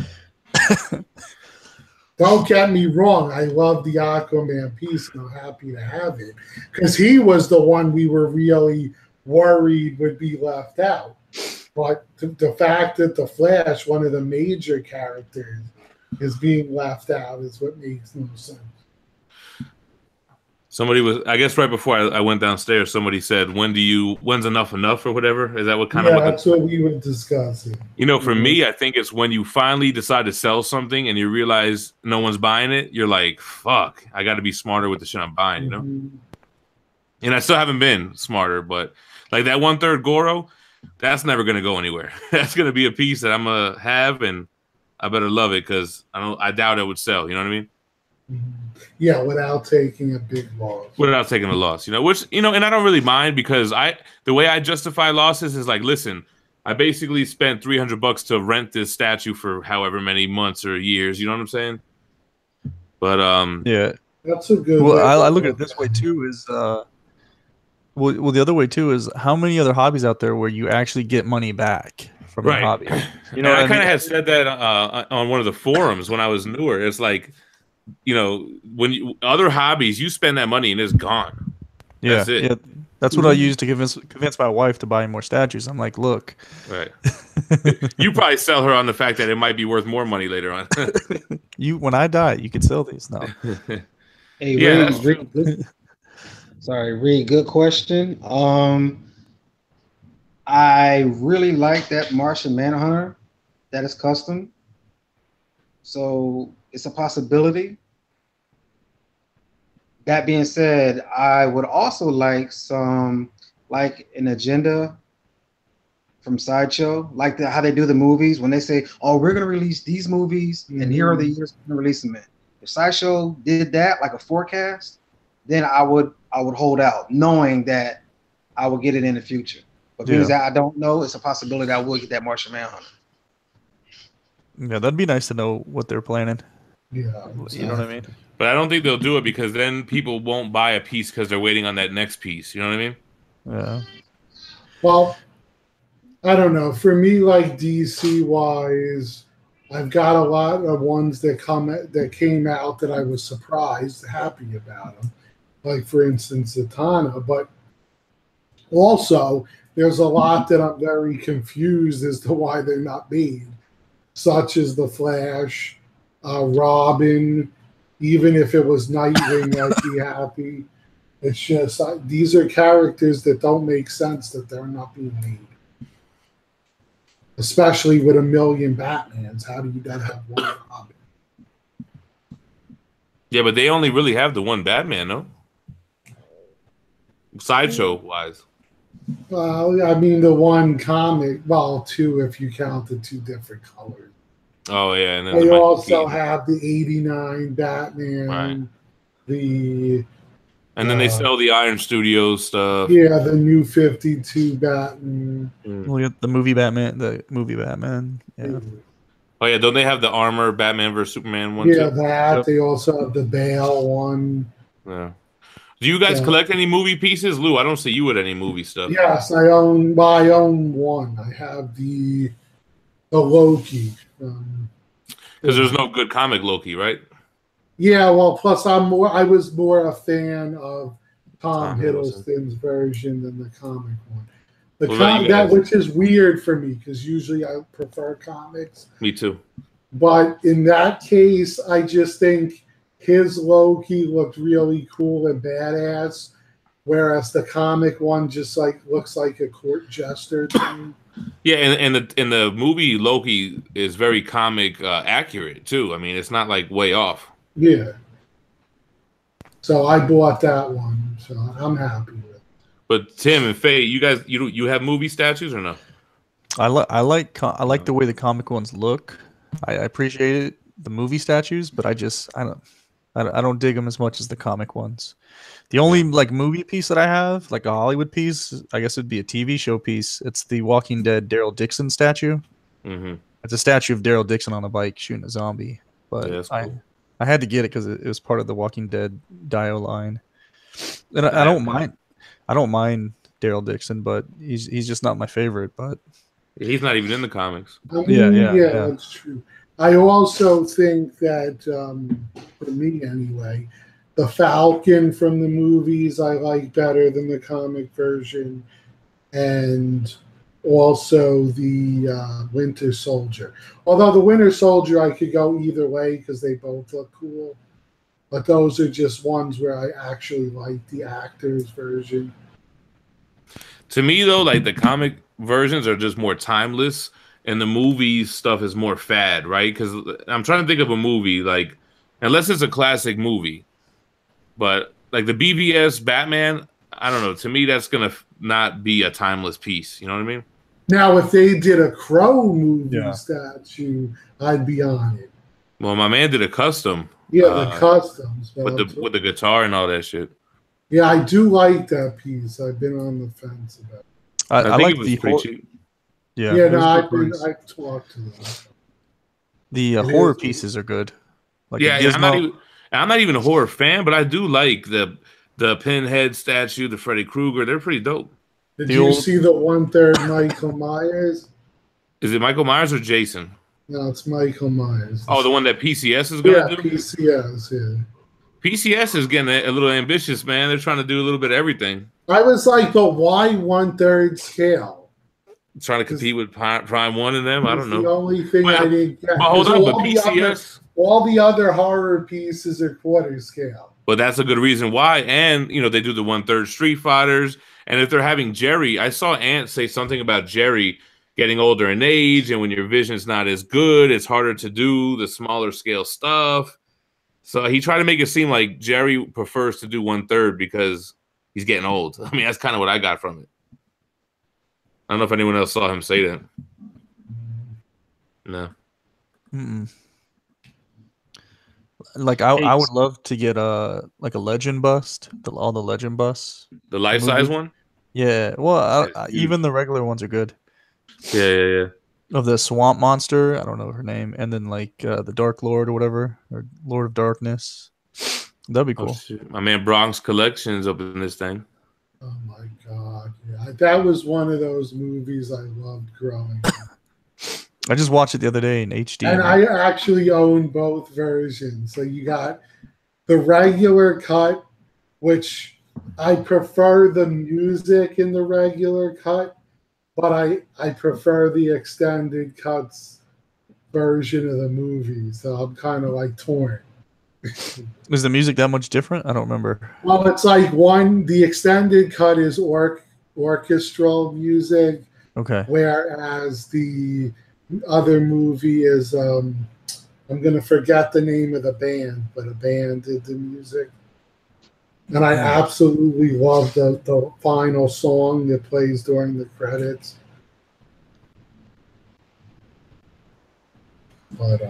Don't get me wrong. I love the Aquaman piece, and I'm happy to have it because he was the one we were really worried would be left out. But the fact that the Flash, one of the major characters, is being left out is what makes no sense. Somebody was, I guess, right before I went downstairs. Somebody said, "When's enough or whatever?" Is that what kind of? Yeah, that's what we were discussing. For me, I think it's when you finally decide to sell something and you realize no one's buying it. You're like, "Fuck, I got to be smarter with the shit I'm buying," And I still haven't been smarter, but like that 1/3 Goro, that's never gonna go anywhere. That's gonna be a piece that I'm gonna have, and I better love it because I doubt it would sell. You know what I mean? Yeah, without taking a big loss. Without taking a loss, which and I don't really mind because the way I justify losses is like, listen, I basically spent $300 to rent this statue for however many months or years. You know what I'm saying? But yeah, that's a good. Well, I look at it this way too: is Well, the other way too is how many other hobbies out there where you actually get money back from your Right. hobby? You know, I kind of had said that on one of the forums when I was newer. It's like, you know, when other hobbies, you spend that money and it's gone. Yeah, That's it. yeah. That's what I used to convince my wife to buy more statues. I'm like, look, right. You probably sell her on the fact that it might be worth more money later on. When I die, you could sell these now. Hey, Yeah, Reed, sorry, Reed, good question. I really like that Martian Manhunter that is custom. So it's a possibility. That being said, I would also like some, like an agenda from Sideshow, like how they do the movies when they say, "Oh, we're gonna release these movies, and here are the years we're gonna release them in." If Sideshow did that, like a forecast, then I would hold out, knowing that I will get it in the future. But being that I don't know, it's a possibility that I will get that Martian Manhunter. Yeah, that'd be nice to know what they're planning. Yeah, exactly. You know what I mean? But I don't think they'll do it because then people won't buy a piece because they're waiting on that next piece. You know what I mean? Yeah. Well, I don't know. For me, like DC wise, I've got a lot of ones that came out that I was surprised, happy about them. Like for instance, Zatanna. But also, there's a lot that I'm very confused as to why they're not made, such as the Flash, Robin. Even if it was Nightwing, I'd be happy. It's just these are characters that don't make sense that they're not being made. Especially with a million Batmans. How do you then have one Robin? Yeah, but they only really have the one Batman, no? Sideshow wise. Well, I mean the one comic. Well, two if you count the two different colors. Oh yeah, and then they also have the '89 Batman. Right. And then they sell the Iron Studios stuff. Yeah, the new 52 Batman. Well, the movie Batman. Yeah. Oh yeah, don't they have the Armor Batman vs Superman one? Yeah, too? that. Yep. They also have the Bale one. Yeah. Do you guys collect any movie pieces, Lou? I don't see you with any movie stuff. Yes, I own one. I have the Loki. Because there's no good comic Loki, right? Yeah, well, plus I was more a fan of Tom Hiddleston's version than the comic one. Which is weird for me because usually I prefer comics. Me too. But in that case, I just think his Loki looked really cool and badass, whereas the comic one just looks like a court jester to me. Yeah, and the movie Loki is very comic accurate too. I mean, it's not like way off. Yeah. So I bought that one, so I'm happy with it. But Tim and Faye, you guys, you have movie statues or no? I like the way the comic ones look. I appreciate it, the movie statues, but I don't dig them as much as the comic ones. The only movie piece that I have, like a Hollywood piece, I guess it'd be a TV show piece. It's the Walking Dead Daryl Dixon statue. Mm-hmm. It's a statue of Daryl Dixon on a bike shooting a zombie. But yeah, cool. I had to get it because it was part of the Walking Dead Dio line. And I don't mind. I don't mind Daryl Dixon, but he's just not my favorite. But he's not even in the comics. Yeah, that's true. I also think that for me anyway, the Falcon from the movies I like better than the comic version, and also the Winter Soldier. Although the Winter Soldier I could go either way because they both look cool, but those are just ones where I actually like the actor's version. To me though, like the comic versions are just more timeless, and the movie stuff is more fad, right? Because I'm trying to think of a movie like, unless it's a classic movie. But like the BVS Batman, I don't know. To me, that's gonna not be a timeless piece. You know what I mean? Now, if they did a Crow movie statue, I'd be on it. Well, my man did a custom. Yeah, the customs with the guitar and all that shit. Yeah, I do like that piece. I've been on the fence about it. I think like it was the pretty cheap. Yeah, yeah. No, I've talked to them. The horror pieces are good. Like I'm not even a horror fan, but I do like the the Pinhead statue, the Freddy Krueger. They're pretty dope. Did you see the 1/3 Michael Myers? Is it Michael Myers or Jason? No, it's Michael Myers. Oh, the one that PCS is going to do? PCS, yeah. PCS is getting a little ambitious, man. They're trying to do a little bit of everything. I was like, but why 1/3 scale? Trying to compete with Prime 1 and them? I don't know. The only thing I didn't get. But hold on, but PCS... all the other horror pieces are quarter scale. But that's a good reason why. And, you know, they do the 1/3 Street Fighters. And if they're having Jerry, I saw Ant say something about Jerry getting older in age, and when your vision's not as good, it's harder to do the smaller scale stuff. So he tried to make it seem like Jerry prefers to do 1/3 because he's getting old. I mean, that's kind of what I got from it. I don't know if anyone else saw him say that. No. Like I would love to get like a legend bust, all the legend busts. The life size one? Yeah. Well, even the regular ones are good. Yeah. Of the swamp monster, I don't know her name, and then like the Dark Lord or whatever, or Lord of Darkness. That'd be cool. Oh, my man Bronx Collections up in this thing. Oh my god, yeah, that was one of those movies I loved growing up. I just watched it the other day in HD. And I actually own both versions. So you got the regular cut, which I prefer the music in the regular cut, but I prefer the extended cuts version of the movie. So I'm kind of like torn. Is the music that much different? I don't remember. Well, it's like the extended cut is orchestral music. Okay. Whereas the other movie is I'm gonna forget the name of the band, but a band did the music, and I absolutely love the final song that plays during the credits. But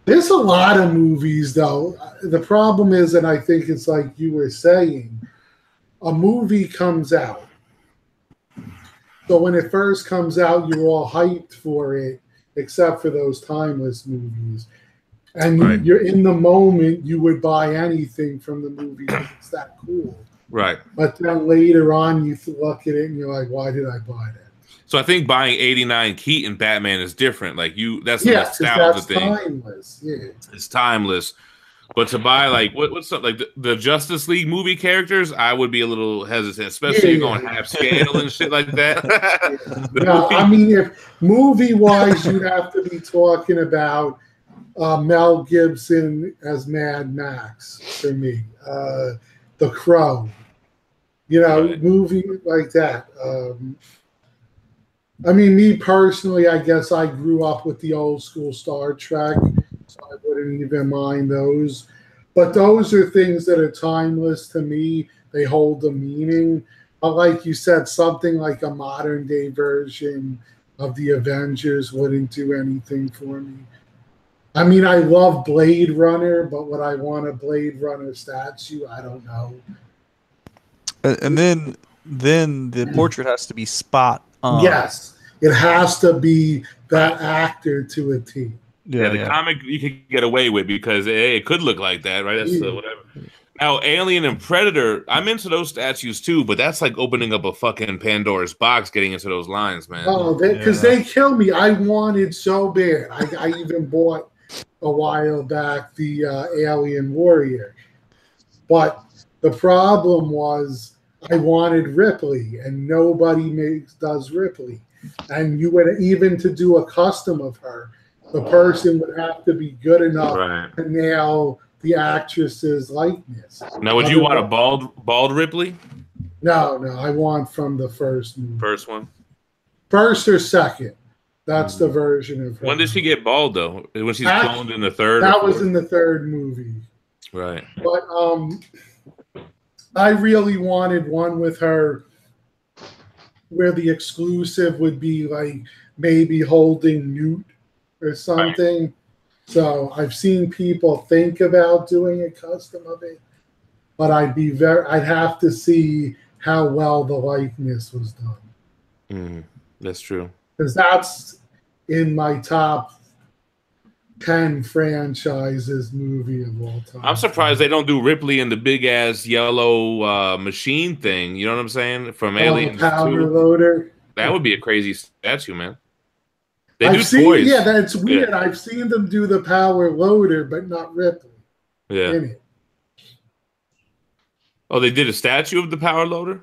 there's a lot of movies though. The problem is, and I think it's like you were saying, a movie comes out. So when it first comes out, you're all hyped for it, except for those timeless movies. And you're in the moment, you would buy anything from the movie because it's that cool. Right. But then later on, you look at it and you're like, why did I buy that? So I think buying 89 Keaton Batman is different. Like that's the nostalgia thing. Timeless. Yeah. It's timeless. But to buy like what's up, like the Justice League movie characters, I would be a little hesitant, especially if you're going half scale and shit like that. No, I mean, if movie wise, you'd have to be talking about Mel Gibson as Mad Max for me, The Crow, movie like that. I mean, me personally, I guess I grew up with the old school Star Trek, so I wouldn't even mind those. But those are things that are timeless to me. They hold a meaning. But like you said, something like a modern day version of the Avengers wouldn't do anything for me. I mean, I love Blade Runner, but would I want a Blade Runner statue? I don't know. And then the portrait has to be spot on. Yes. It has to be that actor to a T. Yeah, the comic you could get away with because it could look like that, right? That's whatever. Now, Alien and Predator, I'm into those statues too, but that's like opening up a fucking Pandora's box getting into those lines, man. Oh, because they kill me. I wanted so bad. I even bought a while back the Alien Warrior. But the problem was I wanted Ripley, and nobody does Ripley. And you would even to do a custom of her, the person would have to be good enough to nail the actress's likeness. Now, would you want a bald Ripley? No, I want from the first movie. First one? First or second. That's the version of her. When did she get bald, though? When she's cloned in the third? That was in the third movie. Right. But I really wanted one with her where the exclusive would be like maybe holding Newt or something. Right. So I've seen people think about doing a custom of it, but I'd have to see how well the likeness was done. That's true. Because that's in my top 10 franchises movie of all time. I'm surprised they don't do Ripley in the big ass yellow machine thing. You know what I'm saying? From Aliens the power 2. loader. That would be a crazy statue, man. They I've do seen, toys. yeah, that's weird. Yeah. I've seen them do the power loader, but not Ripley. Yeah. In it. Oh, they did a statue of the power loader?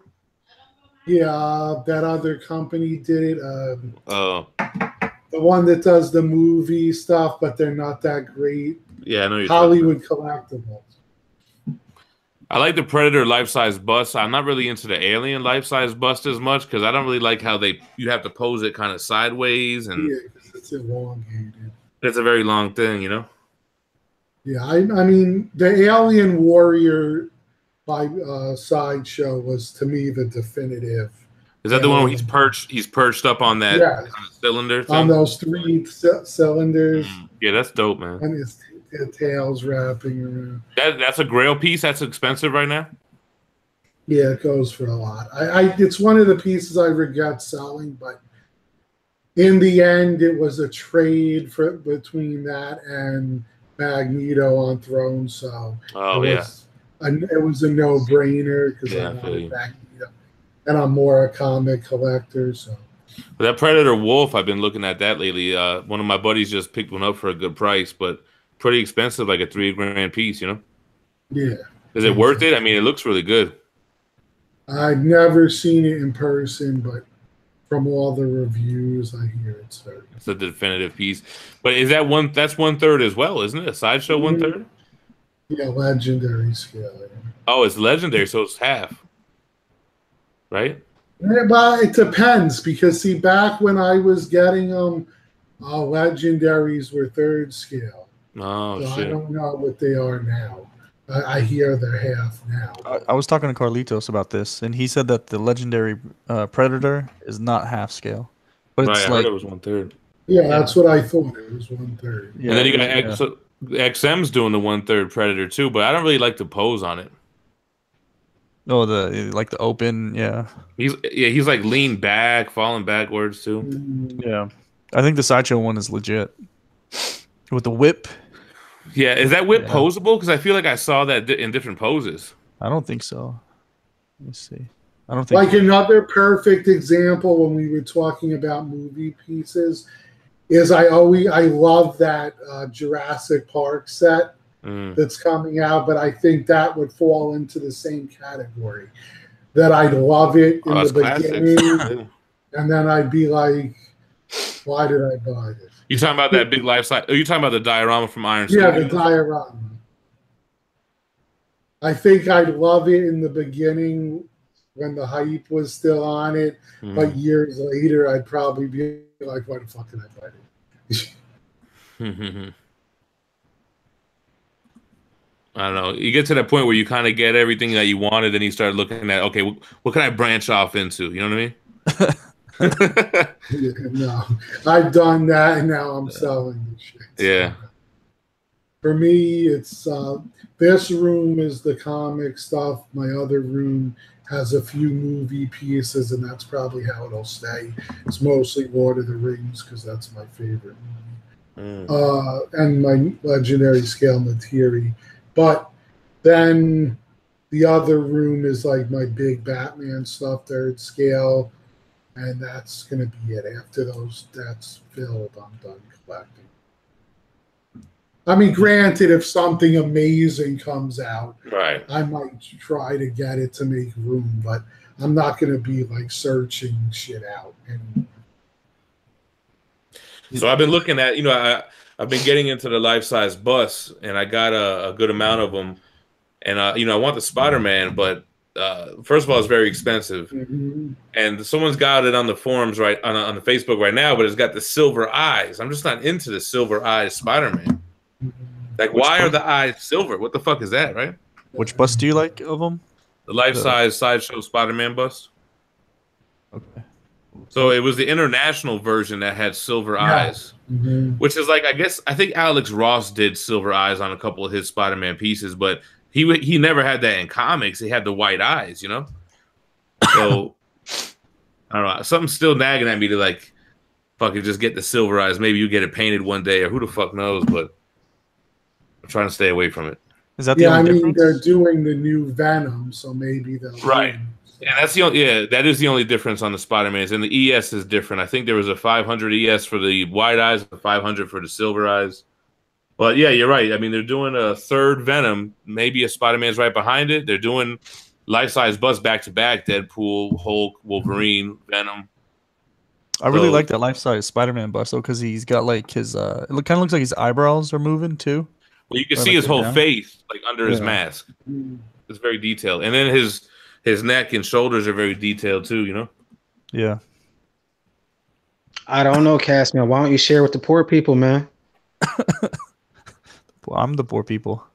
Yeah, that other company did it. Oh. The one that does the movie stuff, but they're not that great. Yeah, I know you're Hollywood Collectibles. I like the Predator life-size bust. I'm not really into the Alien life-size bust as much because I don't really like how you have to pose it kind of sideways, and yeah, because it's elongated. It's a very long thing, you know. Yeah, I mean the Alien Warrior by Sideshow was to me the definitive. Is that the one where he's perched? He's perched up on that kind of cylinder thing? On those 3 cylinders. Yeah, that's dope, man. And his tail's wrapping around. That's a Grail piece. That's expensive right now. Yeah, it goes for a lot. It's one of the pieces I regret selling, but in the end, it was a trade between that and Magneto on Throne. So it was a no-brainer because I wanted Magneto, and I'm more a comic collector. So that Predator Wolf, I've been looking at that lately. One of my buddies just picked one up for a good price, but pretty expensive, like a $3,000 piece. You know? Yeah. Is it worth it? I mean, it looks really good. I've never seen it in person, but from all the reviews, I hear it's very good. It's a definitive piece. But is that one? That's 1/3 as well, isn't it? A Sideshow 1/3? Yeah, legendary scale. Yeah. Oh, it's legendary, so it's half, right? Yeah, but it depends because see, back when I was getting them, legendaries were 3rd scale. Oh, so shit. I don't know what they are now. I hear they're half now. I was talking to Carlitos about this, and he said that the legendary Predator is not half scale, but Right, it's I like heard it was 1/3. Yeah, that's what I thought. It was 1/3. And then you got XM's doing the 1/3 Predator too, but I don't really like the pose on it. Oh, the open, yeah. He's like leaned back, falling backwards too. Yeah, I think the Sideshow one is legit with the whip. Yeah, is that whip posable? Because I feel like I saw that in different poses. I don't think so. Let me see. I don't think like another perfect example when we were talking about movie pieces is I love that Jurassic Park set that's coming out, but I think that would fall into the same category. That I'd love it in the beginning, and then I'd be like, why did I buy this? You talking about that big life size? Are you talking about the diorama from Iron Yeah, Studios? the diorama. I think I'd love it in the beginning when the hype was still on it, but years later, I'd probably be like, why the fuck did I buy it? I don't know. You get to that point where you kind of get everything that you wanted, and you start looking at, okay, what can I branch off into? You know what I mean? Yeah, no, I've done that, and now I'm selling the shit. Yeah. For me, it's this room is the comic stuff. My other room has a few movie pieces, and that's probably how it'll stay. It's mostly Lord of the Rings because that's my favorite movie, and my legendary scale Materi. But then the other room is like my big Batman stuff, 3rd scale. And that's going to be it. After that's filled, I'm done collecting. I mean, granted, if something amazing comes out, right, I might try to get it to make room, but I'm not going to be like searching shit out. So I've been looking at, I've been getting into the life-size bus, and I got a good amount of them. And, I want the Spider-Man, but first of all, it's very expensive. And someone's got it on the forums right on the Facebook right now, but it's got the silver eyes. I'm just not into the silver eyes Spider-Man. Like, why are the eyes silver? What the fuck is that, right? Which bust do you like of them? The life-size Sideshow Spider-Man bust. Okay. So it was the international version that had silver eyes, which is like, I think Alex Ross did silver eyes on a couple of his Spider-Man pieces, but he never had that in comics. He had the white eyes, So I don't know. Something's still nagging at me to like fucking just get the Silver Eyes. Maybe you get it painted one day, or who the fuck knows? But I'm trying to stay away from it. Is that the Yeah, I only mean difference? they're doing the new Venom, so maybe they'll Right. win. And that's the only, that is the only difference on the Spider-Mans. And the ES is different. I think there was a 500 ES for the white eyes, a 500 for the silver eyes. But yeah, you're right. I mean, they're doing a third Venom. Maybe a Spider-Man's right behind it. They're doing life-size bust back-to-back: Deadpool, Hulk, Wolverine, Venom. I really like that life-size Spider-Man bust though, because he's got like his it kind of looks like his eyebrows are moving too. Well, you can Or, see like, his they're whole down. face, like under his mask. It's very detailed, and then his neck and shoulders are very detailed too. You know. Yeah. I don't know, Cassman. Why don't you share with the poor people, man? Well, I'm the poor people.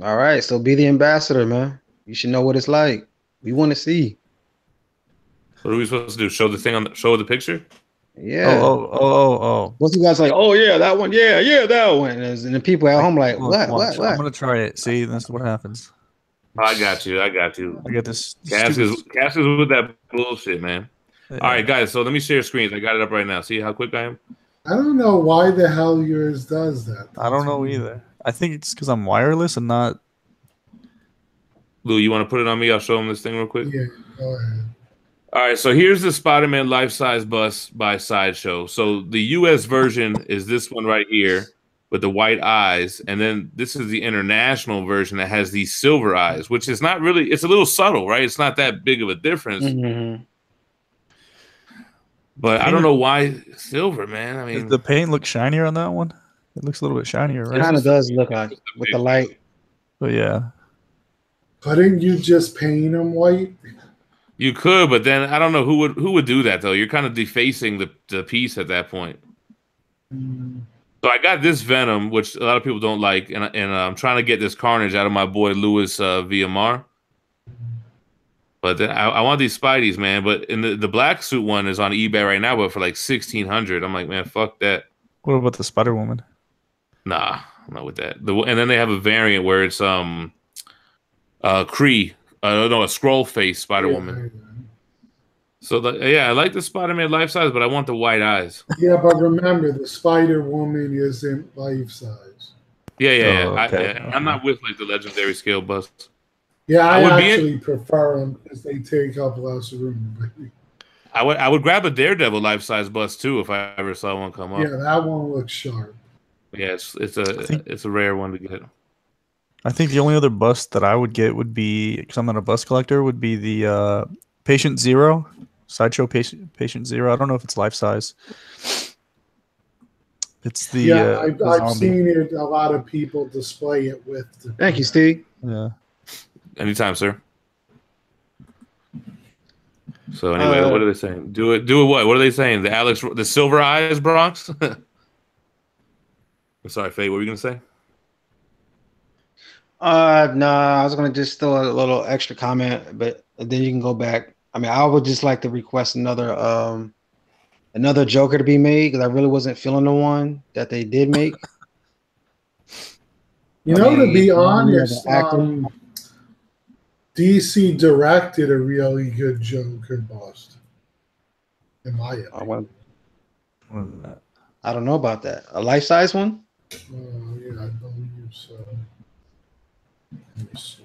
All right, so be the ambassador, man. You should know what it's like. We want to see. What are we supposed to do? Show the thing on show the picture? Yeah. Oh. Most of you guys like, oh yeah, that one, yeah, that one. And the people at home like, Look, what, watch. what? I'm gonna try it. See, that's what happens. I got you. I got this. Cass is with that bullshit, man. Yeah. All right, guys. So let me share screens. I got it up right now. See how quick I am? I don't know why the hell yours does that. I don't know either. I think it's because I'm wireless and not. Lou, you want to put it on me? I'll show him this thing real quick. Yeah, go ahead. All right, so here's the Spider-Man life-size bust by Sideshow. So the U.S. version is this one right here with the white eyes, and then this is the international version that has these silver eyes, which is not really. It's a little subtle, right? It's not that big of a difference. Mm-hmm. But I don't know why silver, man. I mean, Does the paint look shinier on that one? It looks a little bit shinier, It right? kind of does look like with the light. But yeah. Couldn't you just paint them white? you could, but then I don't know who would do that though. You're kind of defacing the piece at that point. So I got this Venom, which a lot of people don't like, and I'm trying to get this Carnage out of my boy Louis VMR. But then I want these Spideys, man. But in the black suit one is on eBay right now, but for like 1,600. I'm like, man, fuck that. What about the Spider Woman? Nah, I'm not with that. And then they have a variant where it's Kree, a scroll face Spider Woman. So I like the Spider-Man life size, but I want the white eyes. Yeah, but remember the Spider Woman isn't life size. Yeah. Oh, okay. I'm not with like the legendary scale busts. Yeah, I would actually prefer them because they take up less room. I would grab a Daredevil life size bust too if I ever saw one come up. Yeah, that one looks sharp. Yeah, it's a rare one to get. I think the only other bust that I would get would be, because I'm not a bust collector, would be the Patient Zero, Sideshow Patient Zero. I don't know if it's life size. It's the I've seen it. A lot of people display it with. Thank you, Steve. Yeah. Anytime, sir. So anyway, what are they saying? Do it. What? What are they saying? The Silver Eyes Bronx. I'm sorry, Faye. What were you gonna say? No, I was gonna just throw a little extra comment, but then you can go back. I mean, I would just like to request another Joker to be made because I really wasn't feeling the one that they did make. To be honest, DC directed a really good Joker bust. In my opinion. I don't know about that. A life size one? Yeah, I believe so. Let me see.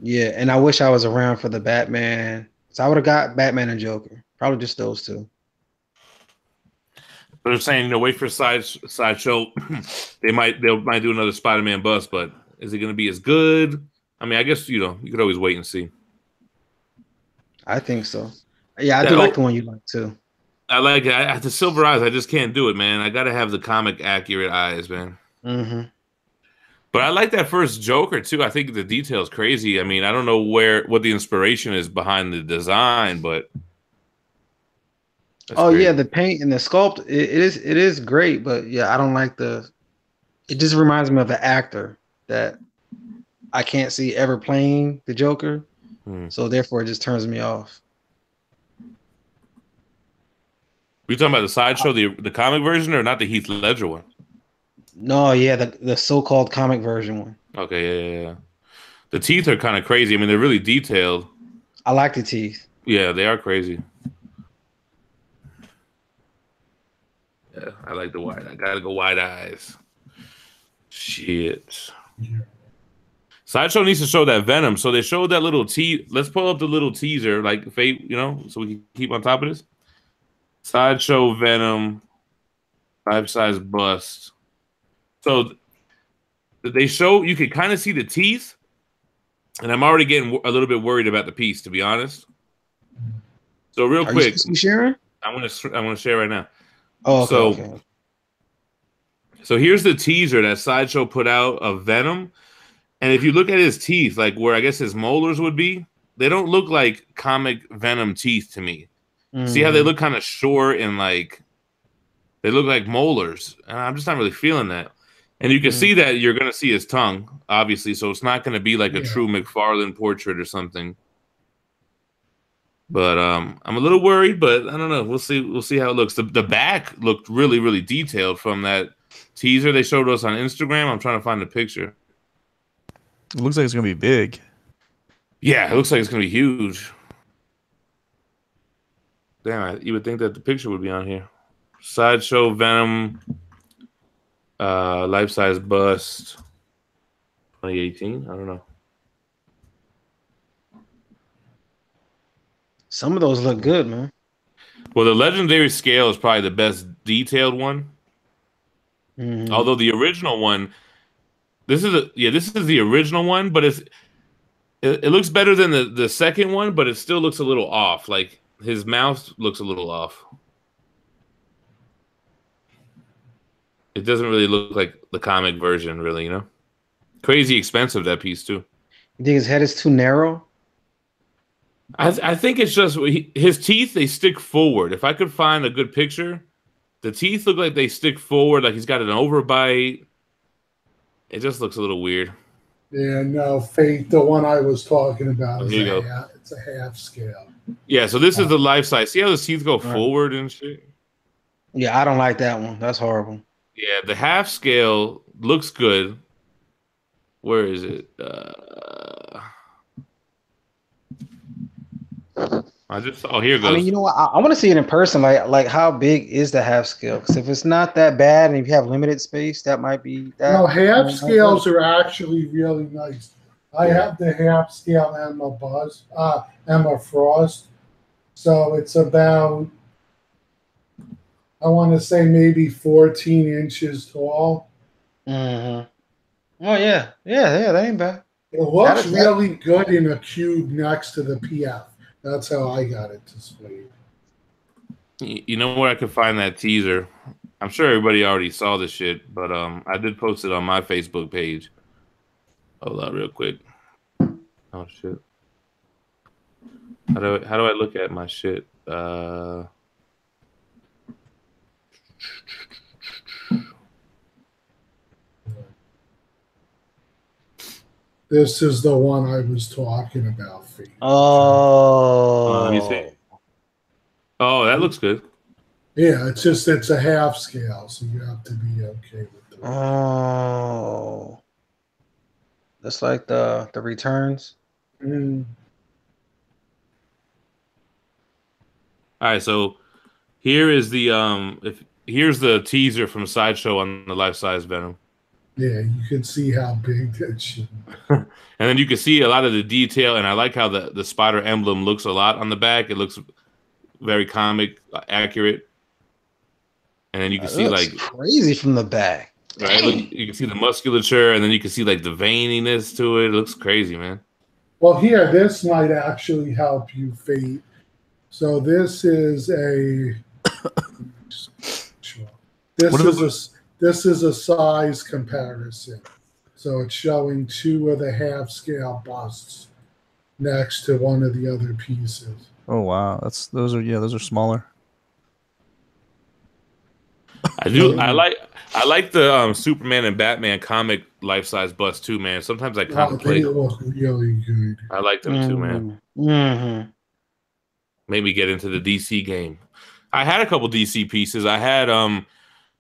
Yeah, and I wish I was around for the Batman. So I would have got Batman and Joker. Probably just those two. But they're saying, wait for Sideshow. they might do another Spider-Man bust, but is it going to be as good? I mean, I guess you could always wait and see. I think so. Yeah, I do like the one you like too. I like it. The Silver Eyes. I just can't do it, man. I got to have the comic accurate eyes, man. Mm-hmm. But I like that first Joker too. I think the detail is crazy. I mean, I don't know what the inspiration is behind the design, but yeah, the paint and the sculpt it is great, but yeah, I don't like it just reminds me of an actor that I can't see ever playing the Joker. So therefore it just turns me off. We talking about the Sideshow, the comic version, or not the Heath Ledger one? No, yeah, the so-called comic version one. Okay, yeah. The teeth are kind of crazy. I mean, they're really detailed. I like the teeth. Yeah, they are crazy. Yeah, I like the wide. I gotta go wide eyes. Shit. Sideshow needs to show that Venom. So they showed that little Let's pull up the little teaser, like Fate, you know, so we can keep on top of this. Sideshow Venom, life-size bust. So they show you can kind of see the teeth, and I'm already getting a little bit worried about the piece, to be honest. So real quick, you sharing? I'm gonna share right now. Oh, okay. So here's the teaser that Sideshow put out of Venom. And if you look at his teeth, like where I guess his molars would be, they don't look like comic Venom teeth to me. See how they look kind of short and like they look like molars. And I'm just not really feeling that. And you can see that you're going to see his tongue, obviously. So it's not going to be like a true McFarlane portrait or something. But I'm a little worried, but I don't know. We'll see. We'll see how it looks. The back looked really, really detailed from that teaser they showed us on Instagram. I'm trying to find the picture. It looks like it's gonna be big. Yeah, it looks like it's gonna be huge. Damn, you would think that the picture would be on here. Sideshow Venom, life-size bust, 2018. I don't know. Some of those look good, man. Well, the legendary scale is probably the best detailed one. Although the original one, this is the original one, but it looks better than the second one, but it still looks a little off. Like his mouth looks a little off. It doesn't really look like the comic version, really, you know? Crazy expensive, that piece, too. You think his head is too narrow? I think it's just his teeth, they stick forward. If I could find a good picture, the teeth look like they stick forward, like he's got an overbite. It just looks a little weird. Yeah, no, Fate, the one I was talking about, it's a half scale. Yeah, so this is the life size. See how the teeth go forward and shit? Yeah, I don't like that one. That's horrible. Yeah, the half scale looks good. Where is it? Here it goes. I mean, you know what? I want to see it in person. Like how big is the half scale? Because if it's not that bad, and if you have limited space, that might be that. No, half scales are actually really nice. I have the half scale Emma Frost. So it's about, I want to say maybe 14 inches tall. Oh yeah, that ain't bad. It looks really good in a cube next to the PF. That's how I got it displayed. You know where I could find that teaser? I'm sure everybody already saw this shit, but I did post it on my Facebook page. Hold on, real quick. Oh shit! How do I look at my shit? This is the one I was talking about. Oh, let me see. Oh, that looks good. Yeah, it's a half scale, so you have to be okay with the. Oh, that's like the returns. All right, so here is the here's the teaser from Sideshow on the life-size Venom. Yeah, you can see how big that shit is. And then you can see a lot of the detail, and I like how the spider emblem looks a lot on the back. It looks very comic accurate. And then you can see like crazy from the back. Right? Look, you can see the musculature, and then you can see like the veininess to it. It looks crazy, man. Well, here, this might actually help you, Fate. So this is a this is a size comparison. So it's showing two of the half scale busts next to one of the other pieces. Oh wow, those are smaller. I like the Superman and Batman comic life size bust too, man. Sometimes I contemplate. They look really good. I like them too, man. Mm-hmm. Made me get into the DC game. I had a couple DC pieces. I had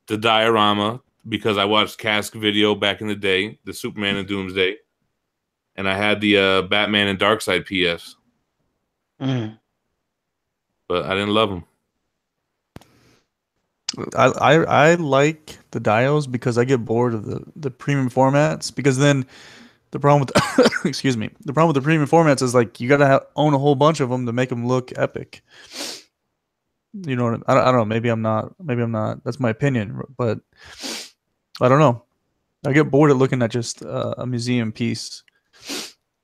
the diorama because I watched Cask video back in the day, the Superman and Doomsday, and I had the Batman and Darkseid PFs. But I didn't love them. I like the dials because I get bored of the premium formats, because then the problem with excuse me, the problem with the premium formats is like you gotta own a whole bunch of them to make them look epic. You know what I don't know. Maybe I'm not. That's my opinion, but I don't know. I get bored of looking at just a museum piece,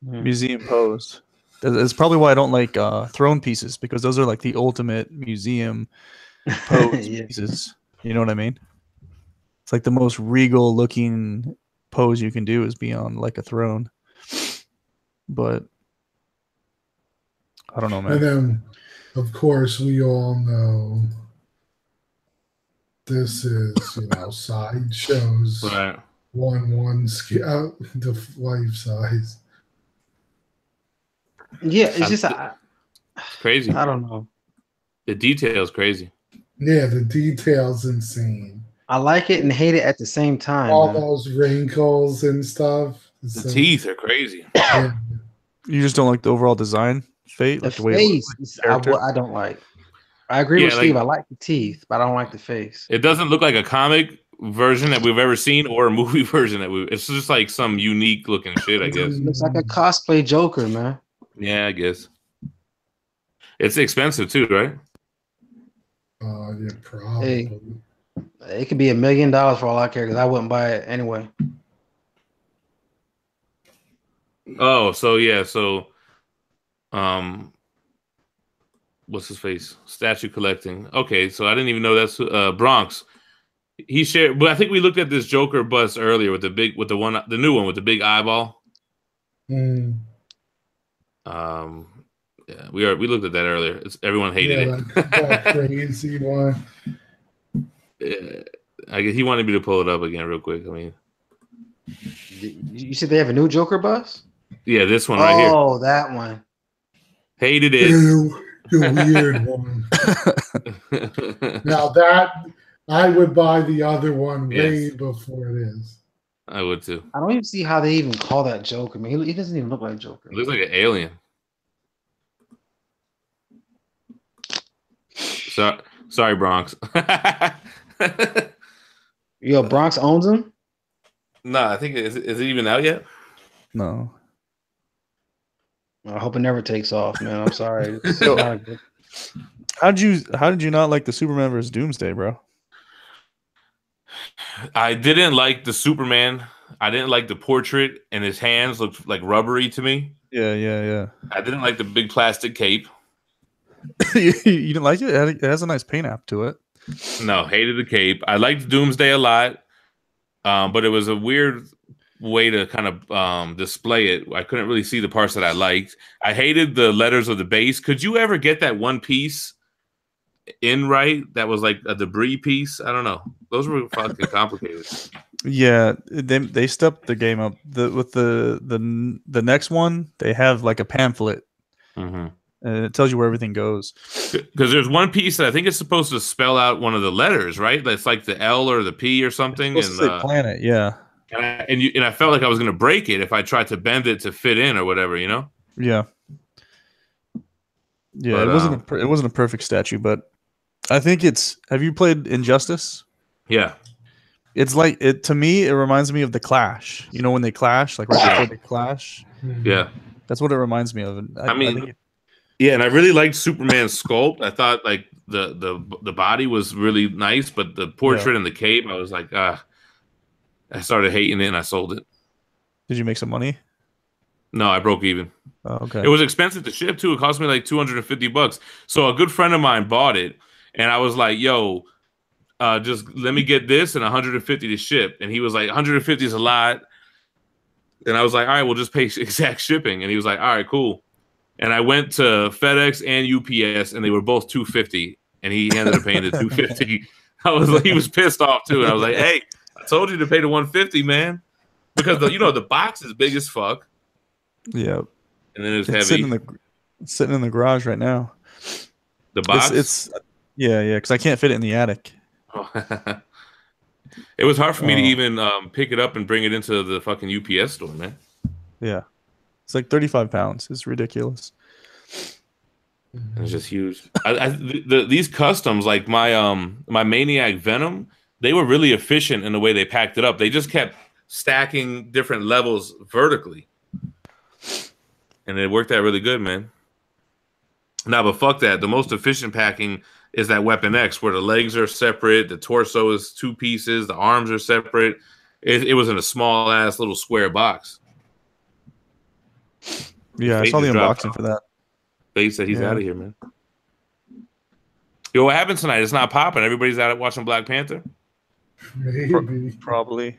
museum pose. That's probably why I don't like throne pieces, because those are like the ultimate museum pose pieces. You know what I mean? It's like the most regal looking pose you can do is be on like a throne. But I don't know, man. And then, of course, we all know this is, sideshows. Right. 1/1 scale, the life size. Yeah, it's just it's crazy. I don't know. The detail's crazy. Yeah, the detail's insane. I like it and hate it at the same time. All those wrinkles and stuff. The teeth are crazy. Yeah. You just don't like the overall design, fate, like the way it face. I don't like. I agree with Steve. I like the teeth, but I don't like the face. It doesn't look like a comic version that we've ever seen or a movie version that it's just like some unique looking shit, I guess. It looks like a cosplay Joker, man. Yeah, I guess. It's expensive too, right? Yeah, probably. Hey, it could be $1 million for all I care, because I wouldn't buy it anyway. Oh, so yeah, so what's his face? Statue collecting. Okay, so I didn't even know that's Bronx. He shared, but I think we looked at this Joker bust earlier with the new one with the big eyeball. Mm. Yeah, we looked at that earlier. Everyone hated it. That crazy one. Yeah, I guess he wanted me to pull it up again real quick. I mean, you said they have a new Joker bus? Yeah, this one right here. Oh, that one. Hated it. The weird one. Now that I would buy the other one way before it is. I would too. I don't even see how they even call that Joker. I mean, he doesn't even look like Joker. It looks like an alien. Sorry, Bronx. Yo, Bronx owns him? No, I think is it even out yet? No. I hope it never takes off, man. I'm sorry. How did you not like the Superman versus Doomsday, bro? I didn't like the Superman. I didn't like the portrait, and his hands looked like rubbery to me. Yeah. I didn't like the big plastic cape. You didn't like it? It has a nice paint app to it. No, hated the cape. I liked Doomsday a lot, but it was a weird way to kind of display it. I couldn't really see the parts that I liked. I hated the letters of the base. Could you ever get that one piece in right that was like a debris piece? I don't know. Those were fucking complicated. Yeah, they stepped the game up. With the next one, they have like a pamphlet. Mm-hmm. And it tells you where everything goes. Because there's one piece that I think it's supposed to spell out one of the letters, right? That's like the L or the P or something. It's supposed to say planet, yeah. And I felt like I was going to break it if I tried to bend it to fit in or whatever, you know? Yeah. Yeah, but, it wasn't a perfect statue, but I think it's. Have you played Injustice? Yeah. It's like it to me. It reminds me of the Clash. You know when they clash, like right before they clash. Yeah. That's what it reminds me of. I mean. Yeah, and I really liked Superman's sculpt. I thought like the body was really nice, but the portrait and the cape, I was like, I started hating it and I sold it. Did you make some money? No, I broke even. Oh, okay. It was expensive to ship too. It cost me like $250. So a good friend of mine bought it, and I was like, "Yo, just let me get this and 150 to ship." And he was like, "150 is a lot." And I was like, "All right, we'll just pay exact shipping." And he was like, "All right, cool." And I went to FedEx and UPS, and they were both $250, and he ended up paying the $250. He was pissed off too, and I was like, "Hey, I told you to pay the $150, man," because the box is big as fuck. Yeah, and then it's heavy. Sitting in the garage right now. The box. It's because I can't fit it in the attic. It was hard for me to even pick it up and bring it into the fucking UPS store, man. Yeah. It's like 35 pounds. It's ridiculous. And it's just huge. These customs, like my Maniac Venom, they were really efficient in the way they packed it up. They just kept stacking different levels vertically, and it worked out really good, man. Nah, but fuck that. The most efficient packing is that Weapon X, where the legs are separate, the torso is 2 pieces, the arms are separate. It was in a small ass little square box. Yeah, I saw the unboxing for that. Fate said he's out of here, man. Yo, what happened tonight? It's not popping. Everybody's out watching Black Panther. Maybe. Probably.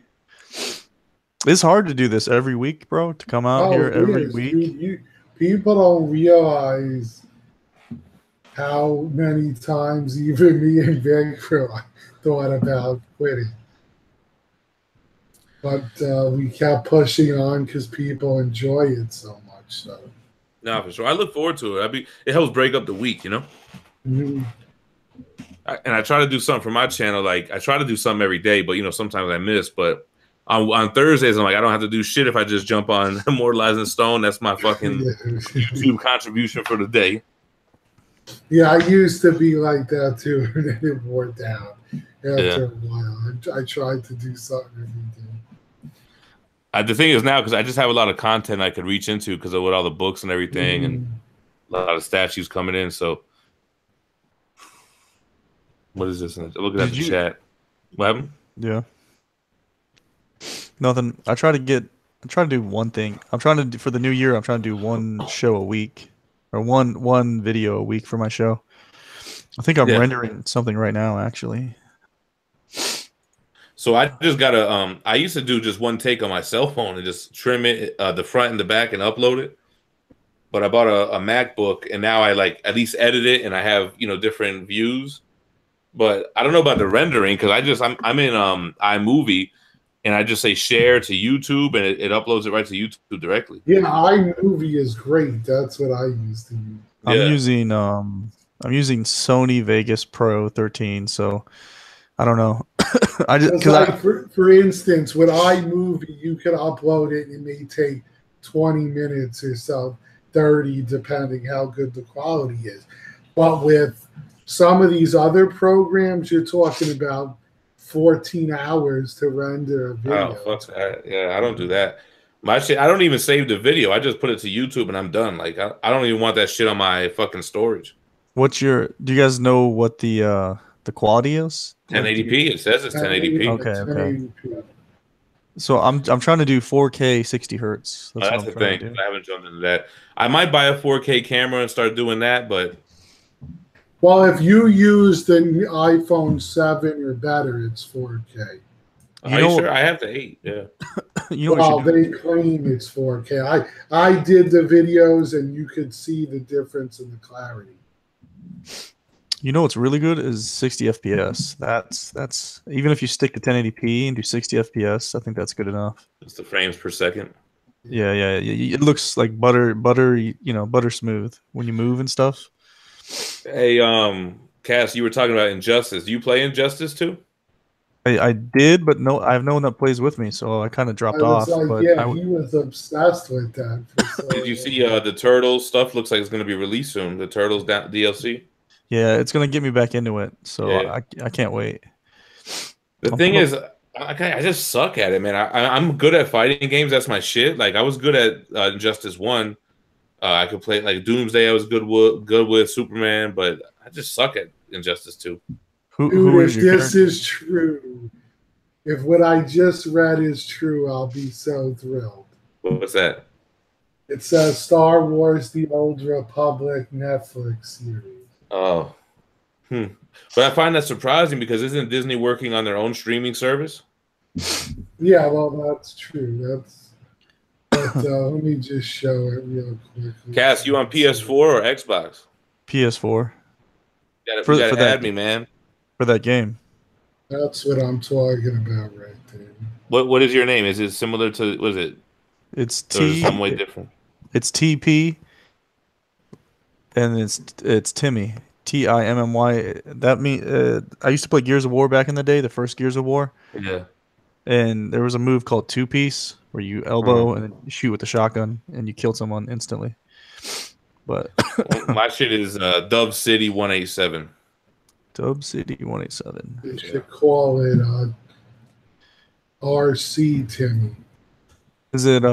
It's hard to do this every week, bro. To come out here every week. Dude, people don't realize how many times even me and Vancouver thought about quitting. But we kept pushing on because people enjoy it so much. So. No, for sure. I look forward to it. It helps break up the week, you know? Mm-hmm. And I try to do something for my channel. Like, I try to do something every day, but, you know, sometimes I miss. But on Thursdays, I'm like, I don't have to do shit if I just jump on Immortalized in Stone. That's my fucking YouTube contribution for the day. Yeah, I used to be like that too, and then it wore down after a while. I tried to do something every day. The thing is now, because I just have a lot of content I could reach into because of with all the books and everything, and a lot of statues coming in. So, what is this? Looking at the chat. What happened? Yeah. Nothing. I try to do one thing. I'm trying to for the new year. I'm trying to do one show a week, or one video a week for my show. I think I'm rendering something right now, actually. So I just gotta. I used to do just one take on my cell phone and just trim it, the front and the back, and upload it. But I bought a MacBook, and now I like at least edit it, and I have different views. But I don't know about the rendering because I'm in iMovie, and I just say share to YouTube, and it uploads it right to YouTube directly. Yeah, iMovie is great. That's what I used to use. I'm using Sony Vegas Pro 13, so I don't know. For instance, with iMovie, you could upload it, and it may take 20 minutes or so, 30, depending how good the quality is. But with some of these other programs, you're talking about 14 hours to render a video. Oh, fuck that. Yeah, I don't do that. My shit, I don't even save the video. I just put it to YouTube and I'm done. Like, I don't even want that shit on my fucking storage. Do you guys know what the quality is? 1080p. It says it's 1080p. Okay. So I'm trying to do 4K 60 hertz. That's the thing. I haven't jumped into that. I might buy a 4K camera and start doing that, but well, if you use the iPhone 7 or better, it's 4K. Are you sure? I have the 8. Yeah. They claim it's 4K. I did the videos, and you could see the difference in the clarity. You know what's really good is 60 FPS. That's even if you stick to 1080p and do 60 FPS, I think that's good enough. It's the frames per second. Yeah. It looks like butter smooth when you move and stuff. Hey, Cass, you were talking about Injustice. Do you play Injustice too? I did, but no, I have no one that plays with me, so I kind of dropped off. But he was obsessed with that. Did you see the Turtles stuff? Looks like it's going to be released soon. The Turtles DLC. Yeah, it's going to get me back into it, so I can't wait. The thing is, I just suck at it, man. I'm good at fighting games. That's my shit. Like, I was good at Injustice 1. I could play like Doomsday. I was good with Superman, but I just suck at Injustice 2. If this is true, if what I just read is true, I'll be so thrilled. What's that? It says Star Wars: The Old Republic Netflix series. Oh, but I find that surprising because isn't Disney working on their own streaming service? Yeah, well, that's true. But let me just show it real quick. Cass, you on PS4 or Xbox? PS4. You gotta add me, man. For that game. That's what I'm talking about right there. What is your name? Is it similar to, what is it? It's some way different. It's TP, and it's Timmy. Timmy. That mean I used to play Gears of War back in the day, the first Gears of War. Yeah. And there was a move called two-piece where you elbow and then you shoot with the shotgun and you kill someone instantly. But my shit is Dub City 187. Dub City 187. They should call it RC Timmy. Is it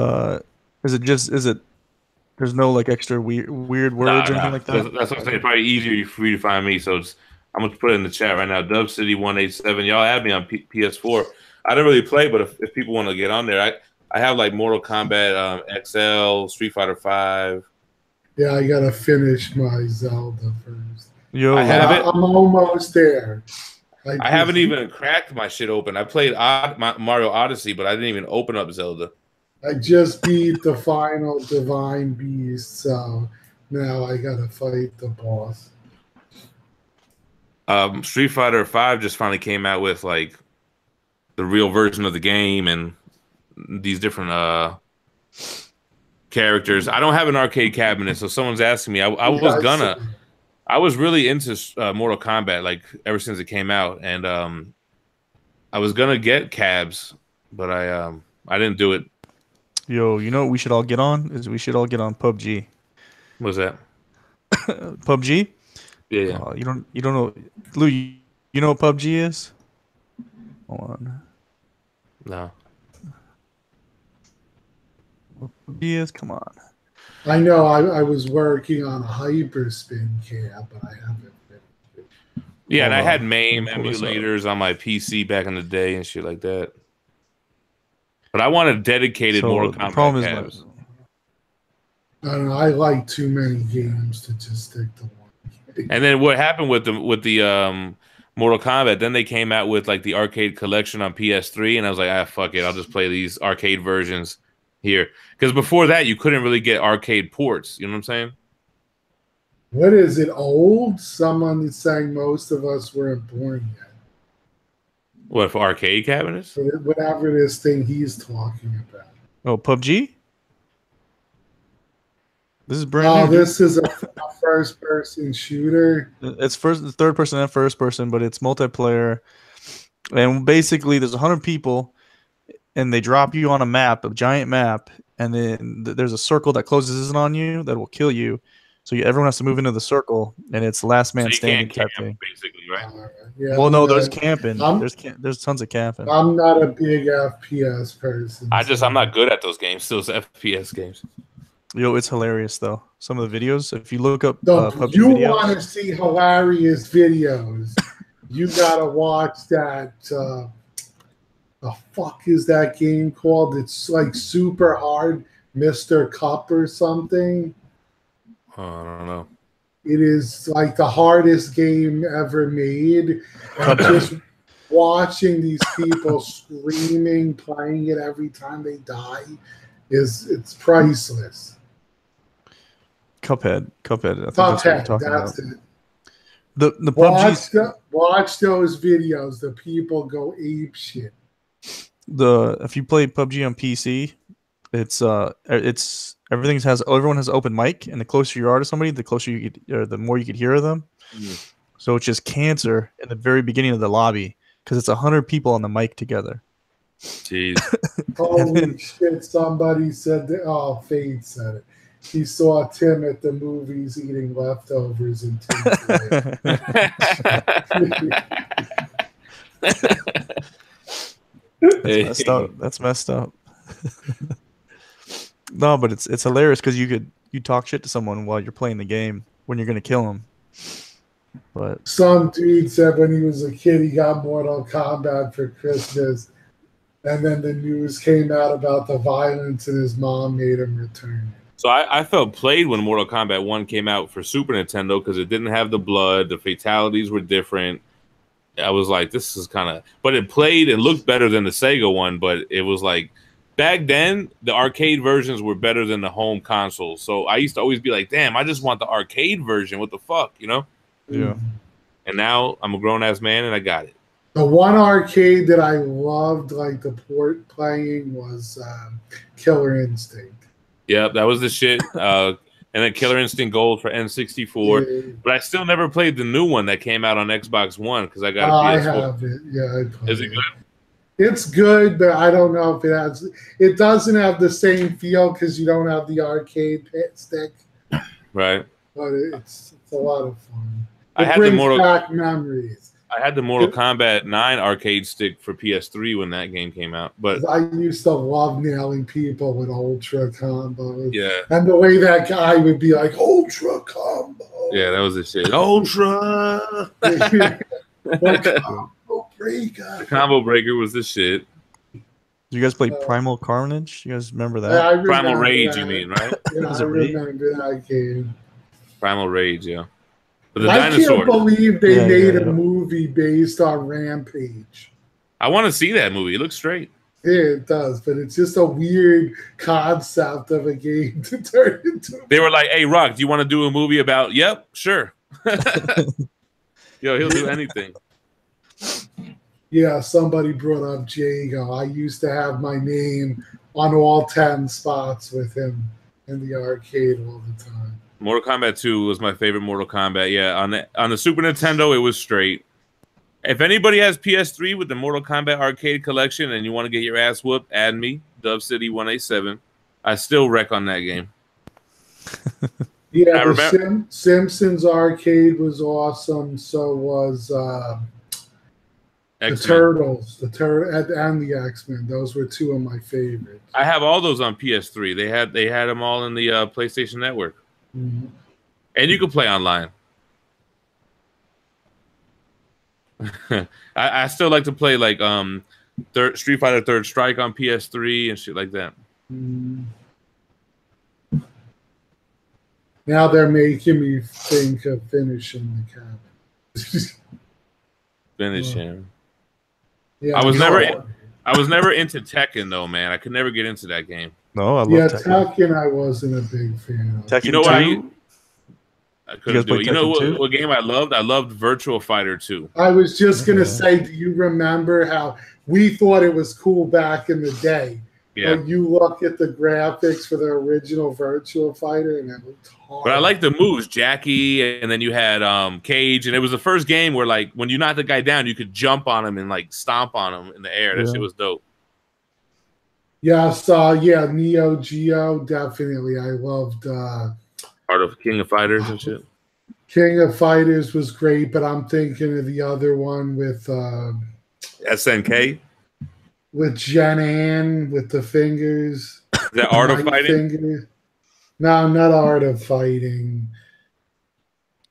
there's no like extra weird words or anything like that? That's what I'm saying. Probably easier for you to find me. So I'm gonna put it in the chat right now. Dub City 187. Y'all add me on PS4. I don't really play, but if people want to get on there, I have like Mortal Kombat XL, Street Fighter 5. Yeah, I gotta finish my Zelda first. Yo, I'm almost there. I haven't even cracked my shit open. I played Mario Odyssey, but I didn't even open up Zelda. I just beat the final Divine Beast, so now I gotta fight the boss. Street Fighter 5 just finally came out with like the real version of the game and these different characters. I don't have an arcade cabinet, so someone's asking me. I was really into Mortal Kombat like ever since it came out, and I was gonna get cabs, but I didn't do it. Yo, you know what we should all get on? We should all get on PUBG. What's that? PUBG? Yeah. You don't know, Lou? You know what PUBG is? Hold on. No. What PUBG is? Come on. I know. I was working on a hyperspin cab, but I haven't. Yeah, and I had MAME emulators on my PC back in the day and shit like that. But I want a dedicated Mortal Kombat cabs. I don't know. I like too many games to just stick to one. And then what happened with the Mortal Kombat? Then they came out with like the arcade collection on PS3, and I was like, fuck it, I'll just play these arcade versions here. Because before that, you couldn't really get arcade ports. You know what I'm saying? What is it? Old? Someone is saying most of us weren't born yet. What, for arcade cabinets? Whatever this thing he's talking about. Oh, PUBG? This is brand new. This is a first-person shooter. It's third person and first person, but it's multiplayer. And basically, there's 100 people, and they drop you on a map, a giant map, and then there's a circle that closes in on you that will kill you. So everyone has to move into the circle, and it's last man standing type thing. Basically, right? Yeah, well, no, there's camping. There's tons of camping. I'm not a big FPS person. I'm not good at those games. Those FPS games. Yo, it's hilarious though. Some of the videos, if you look up PUBG you videos, want to see hilarious videos, you gotta watch that. The fuck is that game called? It's like super hard, Mr. Cup or something. I don't know. It is like the hardest game ever made. And just watching these people screaming, playing it every time they die, it's priceless. Cuphead. I think Cuphead, that's what you're talking about. it. The PUBG. Watch those videos. The people go ape shit. If you play PUBG on PC, it's everyone has open mic, and the closer you are to somebody, the closer you get, or the more you could hear them. Mm. So it's just cancer in the very beginning of the lobby because it's 100 people on the mic together. Jeez. Holy shit! Somebody said that. Oh, Fade said it. He saw Tim at the movies eating leftovers in That's messed up. No, but it's hilarious because you talk shit to someone while you're playing the game when you're gonna kill them. But some dude said when he was a kid he got Mortal Kombat for Christmas, and then the news came out about the violence and his mom made him return it. So I felt played when Mortal Kombat 1 came out for Super Nintendo because it didn't have the blood, the fatalities were different. I was like, this is kind of, but it played and looked better than the Sega one, but it was like, back then, the arcade versions were better than the home consoles. So I used to always be like, damn, I just want the arcade version. What the fuck, you know? Yeah. And now I'm a grown-ass man and I got it. The one arcade that I loved, like the port playing, was Killer Instinct. Yep, that was the shit. And then Killer Instinct Gold for N64. Yeah. But I still never played the new one that came out on Xbox One because I got a PS4. I have it. Yeah, I played Is it good? It's good, but I don't know if it has. It doesn't have the same feel because you don't have the arcade stick. Right. But it's a lot of fun. I It had the brings Mortal. back memories. I had the Mortal Kombat 9 arcade stick for PS3 when that game came out. But 'Cause I used to love nailing people with ultra combos. yeah, And the way that guy would be like, ultra combo. yeah, that was the shit. Ultra. Like, combo breaker. The combo breaker was the shit. Did you guys play Primal Carnage? You guys remember that? I remember Primal Rage, that. you mean, right? Yeah, I remember that game. Primal Rage, yeah. But the I dinosaur. can't believe they made a movie based on Rampage. I want to see that movie. It looks straight. Yeah, it does, but it's just a weird concept of a game to turn into. They were like, "Hey, Rock, do you want to do a movie about?" Yep, sure. Yo, he'll do anything. Yeah, somebody brought up Jago. I used to have my name on all 10 spots with him in the arcade all the time. Mortal Kombat 2 was my favorite Mortal Kombat. Yeah, on the Super Nintendo, it was straight. If anybody has PS3 with the Mortal Kombat arcade collection and you want to get your ass whooped, add me, Dove City 187. I still wreck on that game. Yeah, the Simpsons arcade was awesome. So was the Turtles, and the X-Men. Those were two of my favorites. I have all those on PS3. They had them all in the PlayStation Network. Mm-hmm. And you can play online. I still like to play like Street Fighter Third Strike on PS3 and shit like that. Mm. Now they're making me think of finishing the cabin. Finish him. Yeah, I was never into Tekken though, man. I could never get into that game. No, I love Tekken. I wasn't a big fan of. Tekken you know 2? I couldn't do it. You know what game I loved? I loved Virtual Fighter 2. I was just gonna say, do you remember how we thought it was cool back in the day? Yeah. But you look at the graphics for the original Virtual Fighter, and it looked hard. But I like the moves, Jackie, and then you had Cage, and it was the first game where like when you knocked the guy down, you could jump on him and like stomp on him in the air. That shit was dope. Yes, Neo Geo, definitely. I loved Part of King of Fighters and shit. King of Fighters was great, but I'm thinking of the other one with SNK. With Jen Ann with the fingers. Is that Art of Fighting? Finger. No, not Art of Fighting.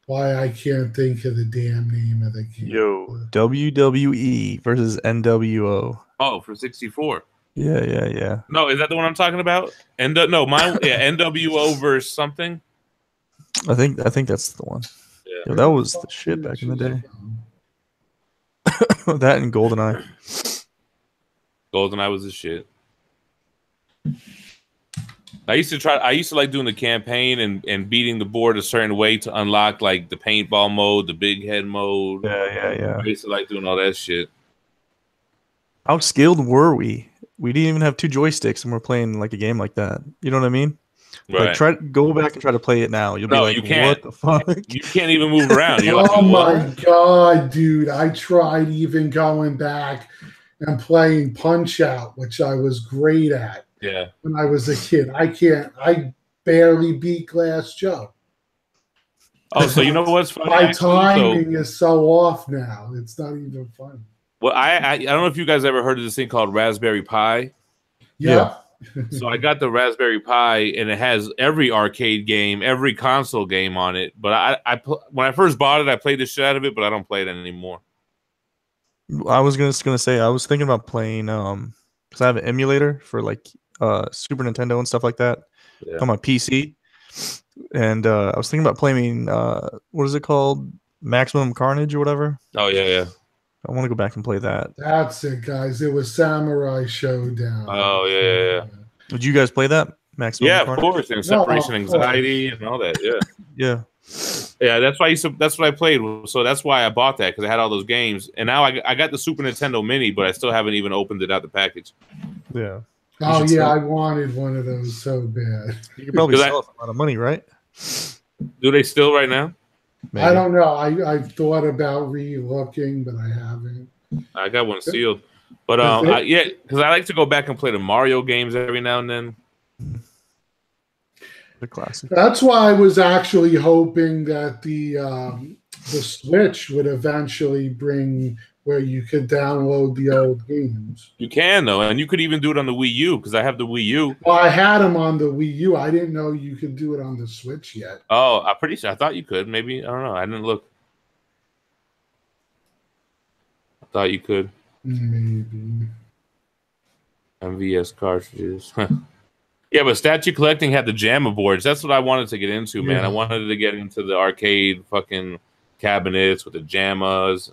Why I can't think of the damn name of the game. Yo, WWE versus NWO. Oh, for 64. Yeah. No, is that the one I'm talking about? NWO versus something. I think that's the one. Yeah. Yo, that was the shit back in the day. That and GoldenEye. GoldenEye was the shit. I used to like doing the campaign and beating the board a certain way to unlock like the paintball mode, the big head mode. Yeah. I used to like doing all that shit. How skilled were we? We didn't even have 2 joysticks and we're playing like a game like that. You know what I mean? Right. Like go back and try to play it now. You'll be like, you can't. What the fuck? You can't even move around. You're oh my god, dude! I tried even going back and playing Punch Out, which I was great at. Yeah. When I was a kid, I barely beat Glass Joe. Oh, so you know what's funny? My timing is so off now. It's not even funny. Well, I don't know if you guys ever heard of this thing called Raspberry Pi. Yeah. So I got the Raspberry Pi, and it has every arcade game, every console game on it. But when I first bought it, I played the shit out of it, but I don't play it anymore. I was gonna say I was thinking about playing because I have an emulator for like Super Nintendo and stuff like that on my PC, and I was thinking about playing what is it called, Maximum Carnage or whatever. Oh yeah. I want to go back and play that. That's it, guys. It was Samurai Showdown. Oh yeah. Did you guys play that? Maximum Yeah, Carnage? of course. And separation anxiety and all that. Yeah. Yeah, that's why that's what I played. So that's why I bought that, because I had all those games. And now I got the Super Nintendo Mini, but I still haven't even opened it out the package. Yeah. Oh yeah, I wanted one of those so bad. You could probably sell it for a lot of money, right? Do they still right now? Maybe. I don't know. I've thought about re-looking, but I haven't. I got one sealed. But because I like to go back and play the Mario games every now and then. The classic. That's why I was actually hoping that the Switch would eventually bring where you could download the old games. You can though, and you could even do it on the Wii U because I have the Wii U. Well, I had them on the Wii U. I didn't know you could do it on the Switch yet. Oh, I'm pretty sure. I thought you could. Maybe I don't know. I didn't look. I thought you could. Maybe. MVS cartridges. Yeah, but statue collecting had the JAMA boards. That's what I wanted to get into, man. I wanted to get into the arcade fucking cabinets with the JAMAs.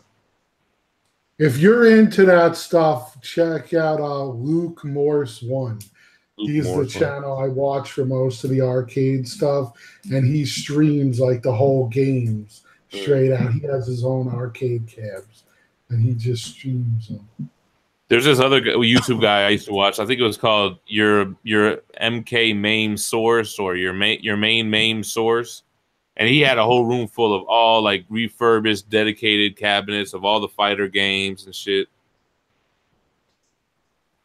If you're into that stuff, check out Luke Morse 1. He's the channel I watch for most of the arcade stuff, and he streams like the whole games straight out. He has his own arcade cabs, and he just streams them. There's this other YouTube guy I used to watch. I think it was called your MK MAME Source or your main MAME Source, and he had a whole room full of all like refurbished, dedicated cabinets of all the fighter games and shit.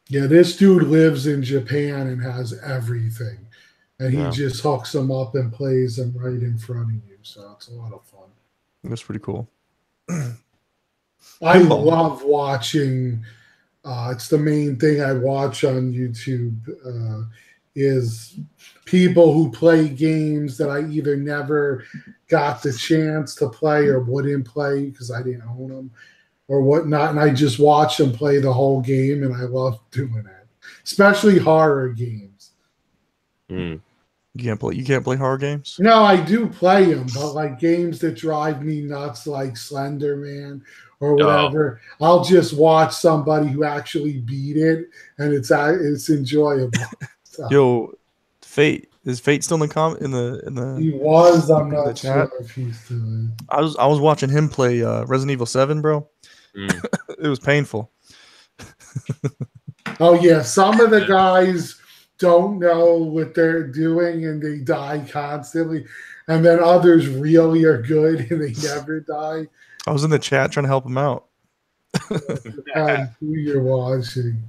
Yeah, this dude lives in Japan and has everything, and he just hooks them up and plays them right in front of you. So it's a lot of fun. That's pretty cool. I love watching. It's the main thing I watch on YouTube is people who play games that I either never got the chance to play or wouldn't play because I didn't own them or whatnot. And I just watch them play the whole game, and I love doing that, especially horror games. You can't play horror games? No, I do play them, but like games that drive me nuts, like Slender Man or whatever, I'll just watch somebody who actually beat it, and it's enjoyable. So. Yo, Fate is Fate still in the? He was. I'm not sure if he's still in. I was watching him play Resident Evil 7, bro. It was painful. Oh yeah, some of the guys don't know what they're doing and they die constantly, and then others really are good and they never die. I was in the chat trying to help him out. Who you're watching.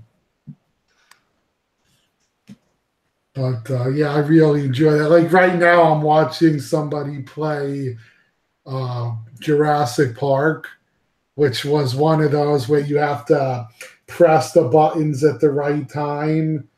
But yeah, I really enjoy that. Like right now, I'm watching somebody play Jurassic Park, which was one of those where you have to press the buttons at the right time.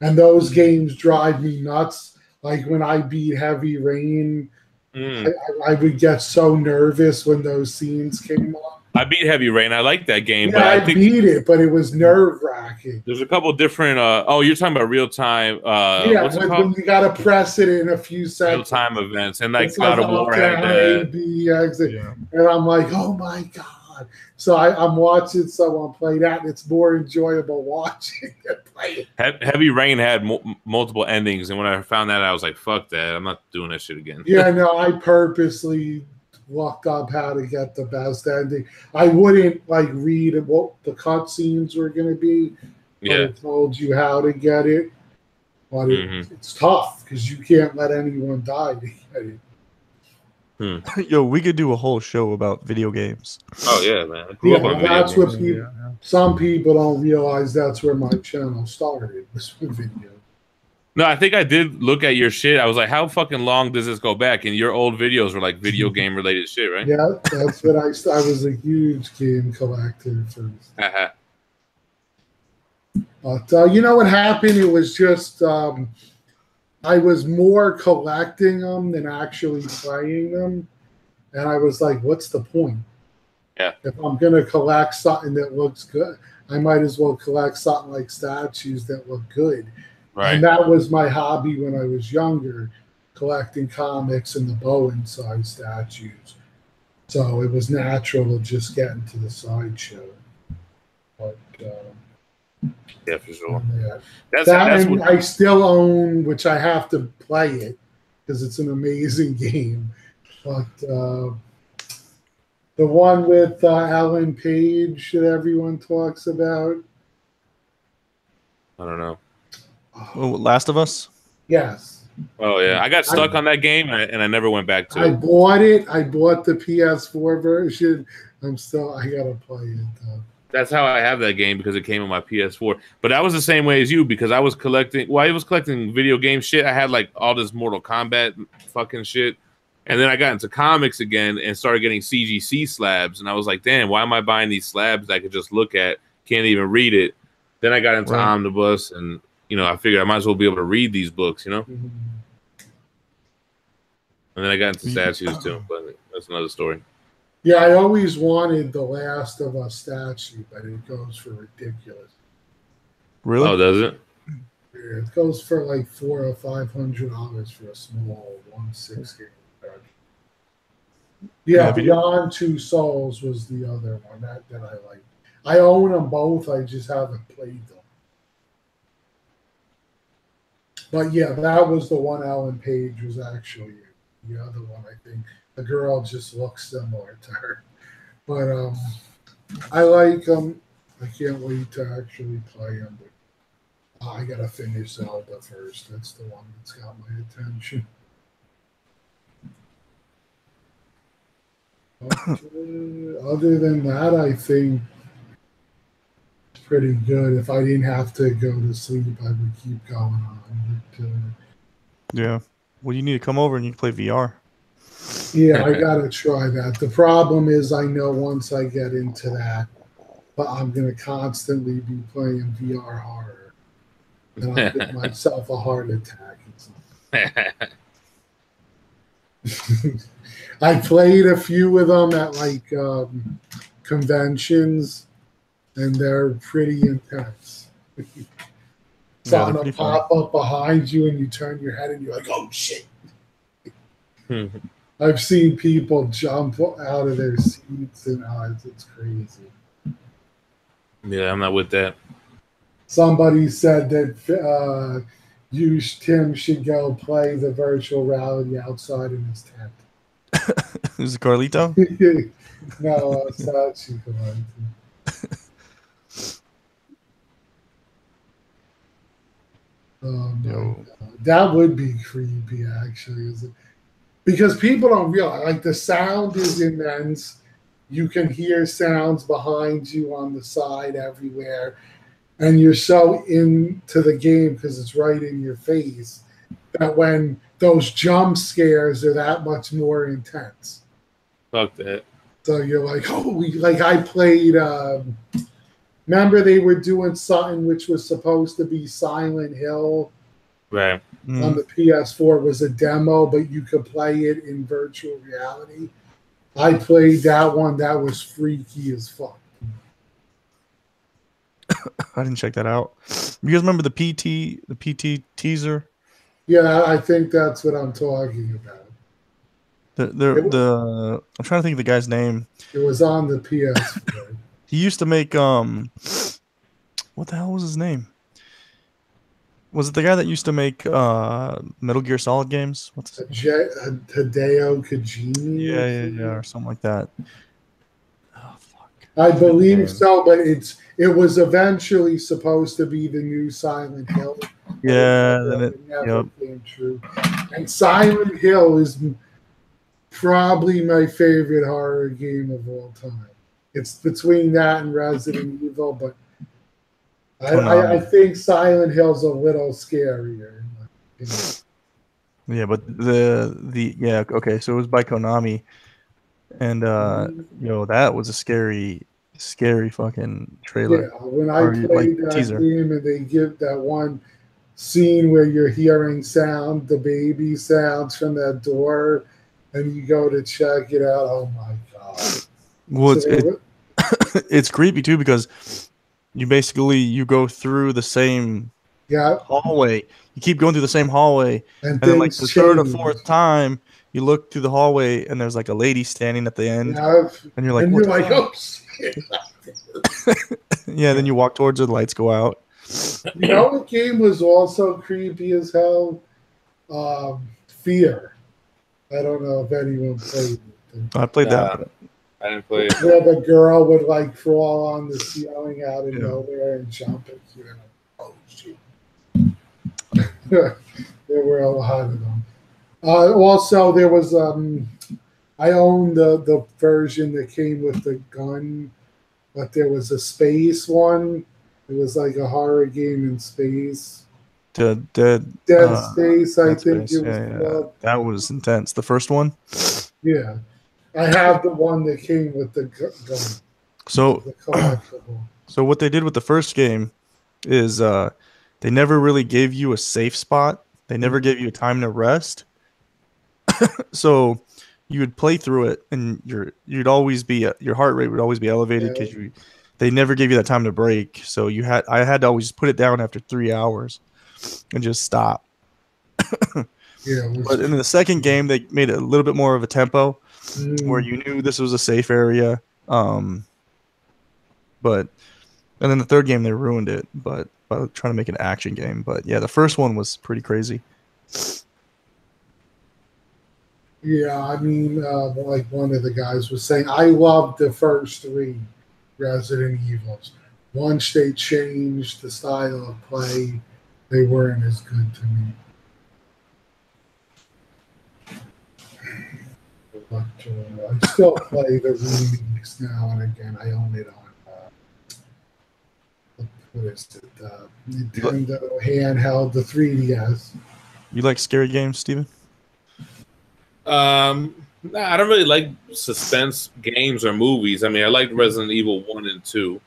And those games drive me nuts. Like when I beat Heavy Rain, I would get so nervous when those scenes came up. I beat Heavy Rain. I like that game. Yeah, but I beat it, but it was nerve-wracking. There's a couple different. You're talking about real time. Yeah, what's it when you got to press it in a few seconds. Real time events, and like God of War had that. And I'm like, oh my god! So I'm watching someone play that, and it's more enjoyable watching it play. Heavy Rain had multiple endings, and when I found that, I was like, "Fuck that! I'm not doing that shit again." Yeah, no, I purposely looked up how to get the best ending. I wouldn't like read what the cutscenes were going to be. But it told you how to get it. But it's tough because you can't let anyone die to get it. Yo, we could do a whole show about video games. Oh yeah, man. That's what people. Some people don't realize that's where my channel started. Was with video. No, I think I did look at your shit. I was like, how fucking long does this go back? And your old videos were like video game related shit, right? Yeah, that's what I was a huge game collector first. But you know what happened? It was just I was more collecting them than actually playing them. And I was like, what's the point? Yeah. If I'm going to collect something that looks good, I might as well collect something like statues that look good. Right. And that was my hobby when I was younger, collecting comics and the Bowen size statues. So it was natural to just get into the sideshow. But yeah, for sure. Yeah. That's what I still own, which I have to play it because it's an amazing game. But the one with Ellen Page that everyone talks about. I don't know. Oh, Last of Us? Yes. Oh yeah, I got stuck on that game and I never went back to it. I bought it. I bought the PS4 version. I gotta play it though. That's how I have that game because it came on my PS4. But I was the same way as you because I was collecting. Well, I was collecting video game shit. I had like all this Mortal Kombat fucking shit, and then I got into comics again and started getting CGC slabs. And I was like, damn, why am I buying these slabs that I could just look at? Can't even read it. Then I got into Omnibus, and I figured I might as well be able to read these books, And then I got into statues too, but that's another story. Yeah, I always wanted the Last of Us statue, but it goes for ridiculous. Really? Oh, does it? Yeah, it goes for like $400 or $500 for a small 1/6 game. Yeah, Beyond Two Souls was the other one that I like. I own them both. I just haven't played them. But yeah, that was the one Ellen Page was actually the other one. I think the girl just looks similar to her. But I like them. I can't wait to actually play them. But I gotta finish Zelda first. That's the one that's got my attention. Other than that, I think it's pretty good. If I didn't have to go to sleep, I would keep going on. But, yeah. Well, you need to come over and you can play VR. Yeah, I gotta try that. The problem is, I know once I get into that, but I'm gonna constantly be playing VR horror, and I'll give myself a heart attack. I played a few of them at like conventions, and they're pretty intense. It's on a pop up behind you, and you turn your head, and you're like, "Oh shit!" I've seen people jump out of their seats, and it's crazy. Yeah, I'm not with that. Somebody said that Tim should go play the virtual reality outside in his tent. Is it Carlito? No, it's not HeroStatueCollector. That would be creepy, actually. Is it? Because people don't realize, like, the sound is immense. You can hear sounds behind you on the side everywhere. And you're so into the game because it's right in your face that when those jump scares are that much more intense. Fuck that. So you're like, holy, like I played, remember they were doing something which was supposed to be Silent Hill. Right. On the PS4 was a demo, but you could play it in virtual reality. I played that one. That was freaky as fuck. I didn't check that out. You guys remember the PT teaser? Yeah, I think that's what I'm talking about. I'm trying to think of the guy's name. It was on the PS4. He used to make what the hell was his name? Was it the guy that used to make Metal Gear Solid games? What's his name? Hideo Kojima? Yeah, or something like that. Oh fuck. I believe so, but it was eventually supposed to be the new Silent Hill. Yeah, then it never came true. And Silent Hill is probably my favorite horror game of all time. It's between that and Resident Evil, but I think Silent Hill's a little scarier. Yeah, but okay, so it was by Konami, and that was a scary fucking trailer. Yeah, when I played that game and they give that one scene where you're hearing the baby sounds from that door, and you go to check it out. Oh my god! Well, it's creepy too because you go through the same hallway. You keep going through the same hallway, and then like the third or fourth time, you look through the hallway, and there's like a lady standing at the end, and you're like, oh shit! Yeah, then you walk towards her, the lights go out. You know what game was also creepy as hell? Fear. I don't know if anyone played it. I played that. I didn't play it. Where the girl would like crawl on the ceiling out of nowhere and jump at you. Oh shit! There were a lot of them. Also, there was I owned the version that came with the gun but there was a space one. It was like a horror game in space. Dead Space, I think Space. it was called. That was intense. The first one. Yeah, I have the one that came with the gun. So, The collectible. So what they did with the first game is they never really gave you a safe spot. They never gave you time to rest. So you would play through it, and you'd always be your heart rate would always be elevated because they never gave you that time to break. So I had to always put it down after 3 hours and just stop. Yeah. But in the second game, they made it a little bit more of a tempo where you knew this was a safe area. But and then the third game they ruined it, but by trying to make an action game. But yeah, the first one was pretty crazy. Yeah, I mean, like one of the guys was saying, I loved the first 3 Resident Evils. Once they changed the style of play, they weren't as good to me. But I still play the remakes now and again. I own it on what is it? Nintendo handheld, the 3DS. You like scary games, Steven? Nah, I don't really like suspense games or movies. I mean, I like Resident Evil 1 and 2.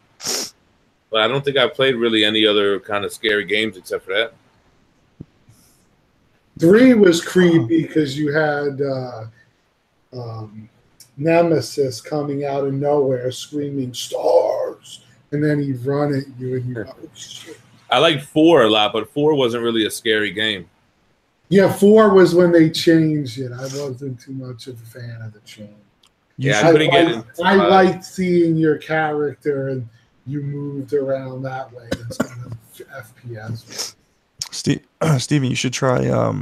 But I don't think I played really any other kind of scary games except for that. 3 was creepy because you had Nemesis coming out of nowhere screaming stars, and then he'd run at you and you oh shit. I liked 4 a lot, but 4 wasn't really a scary game. Yeah, 4 was when they changed it. I wasn't too much of a fan of the change. Yeah, I couldn't get into I liked seeing your character and you moved around that way instead of FPS. Steven, you should try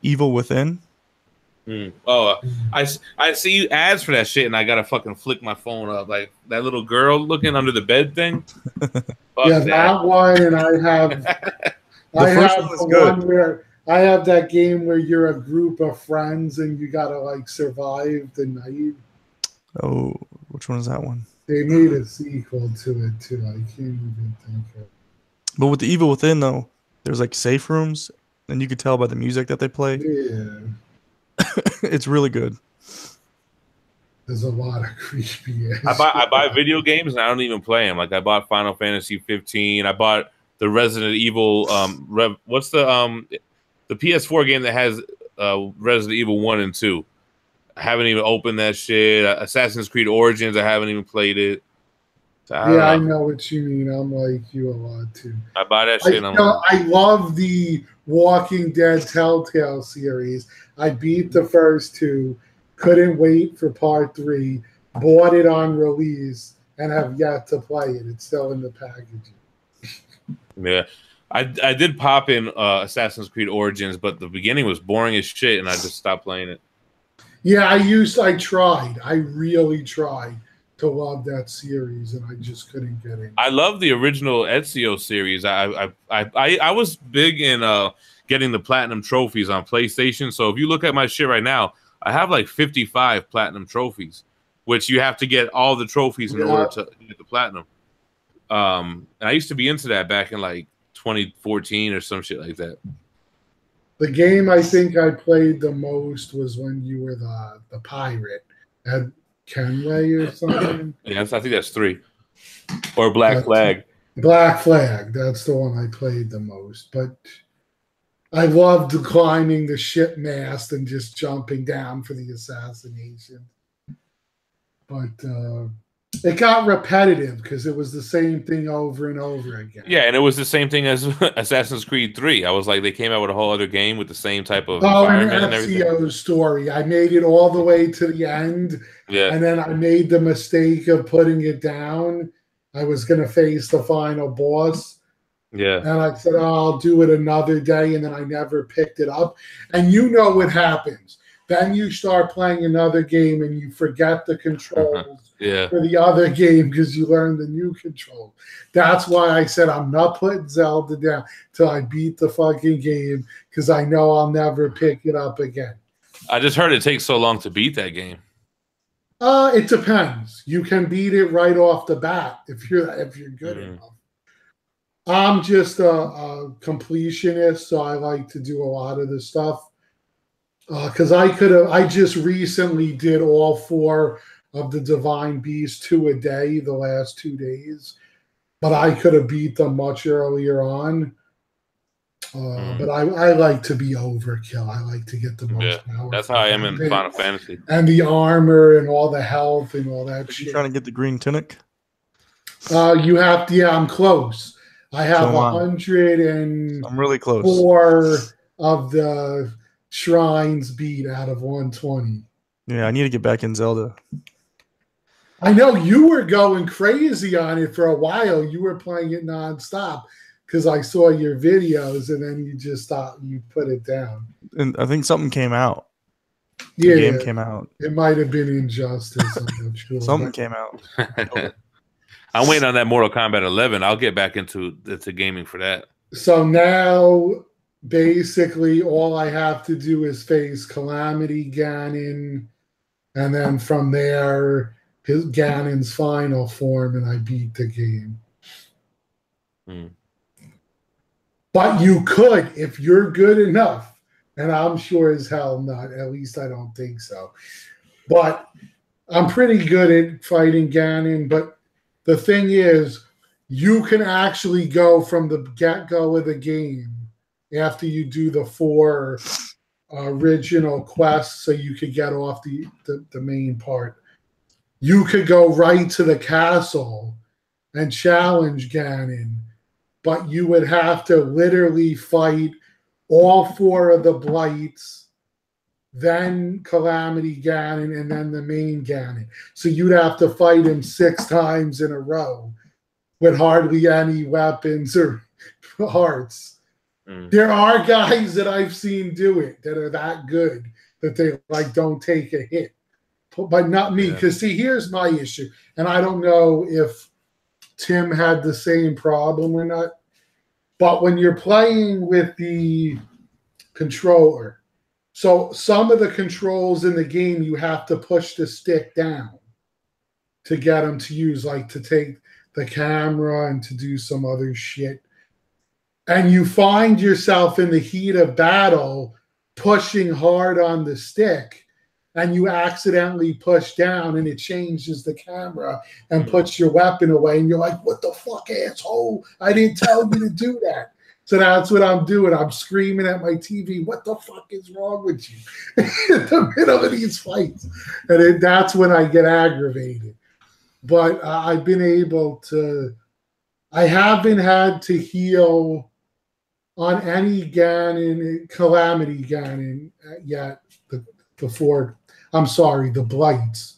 Evil Within. Oh, I see ads for that shit, and I gotta fucking flick my phone up. Like that little girl looking under the bed thing. Yeah, that one, and I have I have that game where you're a group of friends and you gotta like survive the night. Oh, which one is that one? They made a sequel to it too. I can't even think of it. But with the Evil Within though, there's like safe rooms, and you could tell by the music that they play. Yeah. It's really good. There's a lot of creepy ass. I buy video games and I don't even play them. Like I bought Final Fantasy 15. I bought the Resident Evil. What's the PS4 game that has Resident Evil 1 and 2? I haven't even opened that shit. Assassin's Creed Origins. I haven't even played it. So I know what you mean. I'm like you a lot too. I buy that shit. I love the Walking Dead Telltale series. I beat the first 2, couldn't wait for part 3, bought it on release, and have yet to play it. It's still in the packaging. Yeah. I did pop in Assassin's Creed Origins, but the beginning was boring as shit, and I just stopped playing it. Yeah, I really tried to love that series, and I just couldn't get in. I love the original Ezio series. I was big in getting the platinum trophies on PlayStation. So if you look at my shit right now, I have like 55 platinum trophies, which you have to get all the trophies in order to get the platinum. And I used to be into that back in like 2014 or some shit like that. The game I think I played the most was when you were the pirate at Kenway or something. Yeah, I think that's 3. Or Black Flag. Black Flag, that's the one I played the most. But I loved climbing the ship mast and just jumping down for the assassination. But it got repetitive because it was the same thing over and over again. Yeah, and it was the same thing as Assassin's Creed 3. I was like, they came out with a whole other game with the same type of environment and everything. Ezio's story. I made it all the way to the end. Yeah. And then I made the mistake of putting it down. I was going to face the final boss. Yeah. And I said, I'll do it another day. And then I never picked it up. And you know what happens. Then you start playing another game and you forget the controls for the other game because you learn the new control. That's why I said I'm not putting Zelda down till I beat the fucking game because I know I'll never pick it up again. I just heard it takes so long to beat that game. It depends. You can beat it right off the bat if you're good enough. I'm just a completionist, so I like to do a lot of this stuff. Because I just recently did all 4 of the Divine Beasts 2 a day the last 2 days, but I could have beat them much earlier on. But I like to be overkill. I like to get the most power. That's how I am in Final Fantasy. And the armor and all the health and all that shit. You trying to get the green tunic? You have to. Yeah, I'm close. I have 100 and I'm really close. 4 of the shrines beat out of 120. Yeah, I need to get back in Zelda. I know you were going crazy on it for a while. You were playing it nonstop because I saw your videos, and then you just thought you put it down. And I think something came out. Yeah, the game came out. It might have been Injustice. I'm not sure. Something came out. I'm waiting on that Mortal Kombat 11. I'll get back into gaming for that. So now, basically, all I have to do is face Calamity Ganon, and then from there, his Ganon's final form, and I beat the game. But you could, if you're good enough, and I'm sure as hell not. At least I don't think so. But I'm pretty good at fighting Ganon. But the thing is, you can actually go from the get-go of the game after you do the 4 original quests so you could get off the main part. You could go right to the castle and challenge Ganon, but you would have to literally fight all 4 of the Blights, then Calamity Ganon, and then the main Ganon. So you'd have to fight him 6 times in a row with hardly any weapons or hearts. There are guys that I've seen do it that are that good that they don't take a hit. But not me, because see, here's my issue, and I don't know if Tim had the same problem or not, but when you're playing with the controller, so some of the controls in the game, you have to push the stick down to get them to use, like to take the camera and to do some other shit. And you find yourself in the heat of battle pushing hard on the stick, and you accidentally push down and it changes the camera and puts your weapon away, and you're like, what the fuck, asshole? I didn't tell you to do that. So that's what I'm doing. I'm screaming at my TV, what the fuck is wrong with you? In the middle of these fights. And that's when I get aggravated. But I've been able to, I haven't had to heal on any Ganon, Calamity Ganon yet, the Blights.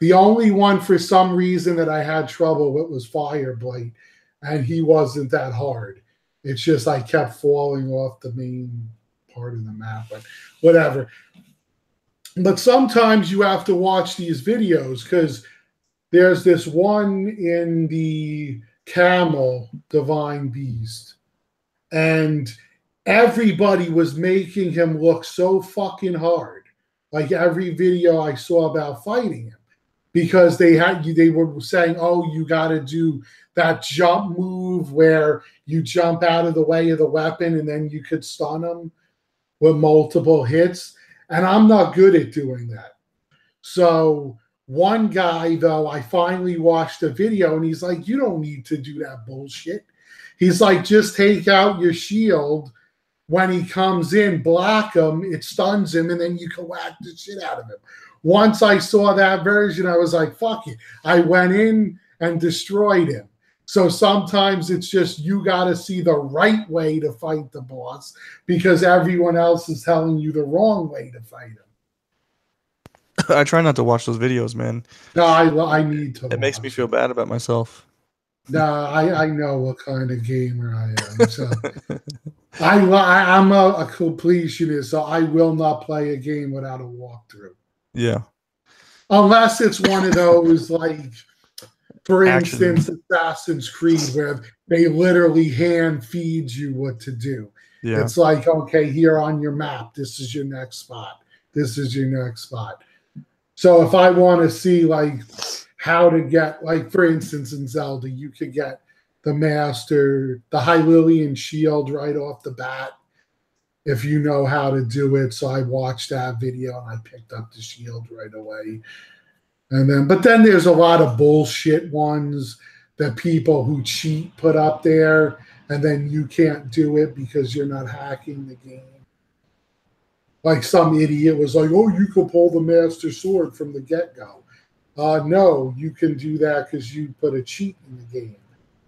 The only one for some reason that I had trouble with was Fire Blight, and he wasn't that hard. It's just I kept falling off the main part of the map, but whatever. But sometimes you have to watch these videos because there's this one in the Camel Divine Beast, and everybody was making him look so fucking hard. Like every video I saw about fighting him, because they were saying, oh, you got to do that jump move where you jump out of the way of the weapon and then you could stun him with multiple hits. And I'm not good at doing that. So one guy, though, I finally watched a video and he's like, you don't need to do that bullshit. He's like, just take out your shield. When he comes in, block him, it stuns him, and then you can whack the shit out of him. Once I saw that version, I was like, fuck it. I went in and destroyed him. So sometimes it's just you got to see the right way to fight the boss because everyone else is telling you the wrong way to fight him. I try not to watch those videos, man. No, I need to. It makes me feel bad about myself. No, I know what kind of gamer I am. So I'm a completionist, so I will not play a game without a walkthrough. Yeah. Unless it's one of those, like, for instance, Assassin's Creed, where they literally hand feed you what to do. Yeah. It's like, okay, here on your map, this is your next spot. This is your next spot. So if I want to see like how to get, like for instance in Zelda, you could get the Master, the Hylian shield right off the bat if you know how to do it. So I watched that video and I picked up the shield right away. And then, but then there's a lot of bullshit ones that people who cheat put up there, and then you can't do it because you're not hacking the game. Like some idiot was like, "Oh, you can pull the Master Sword from the get-go." No, you can do that because you put a cheat in the game.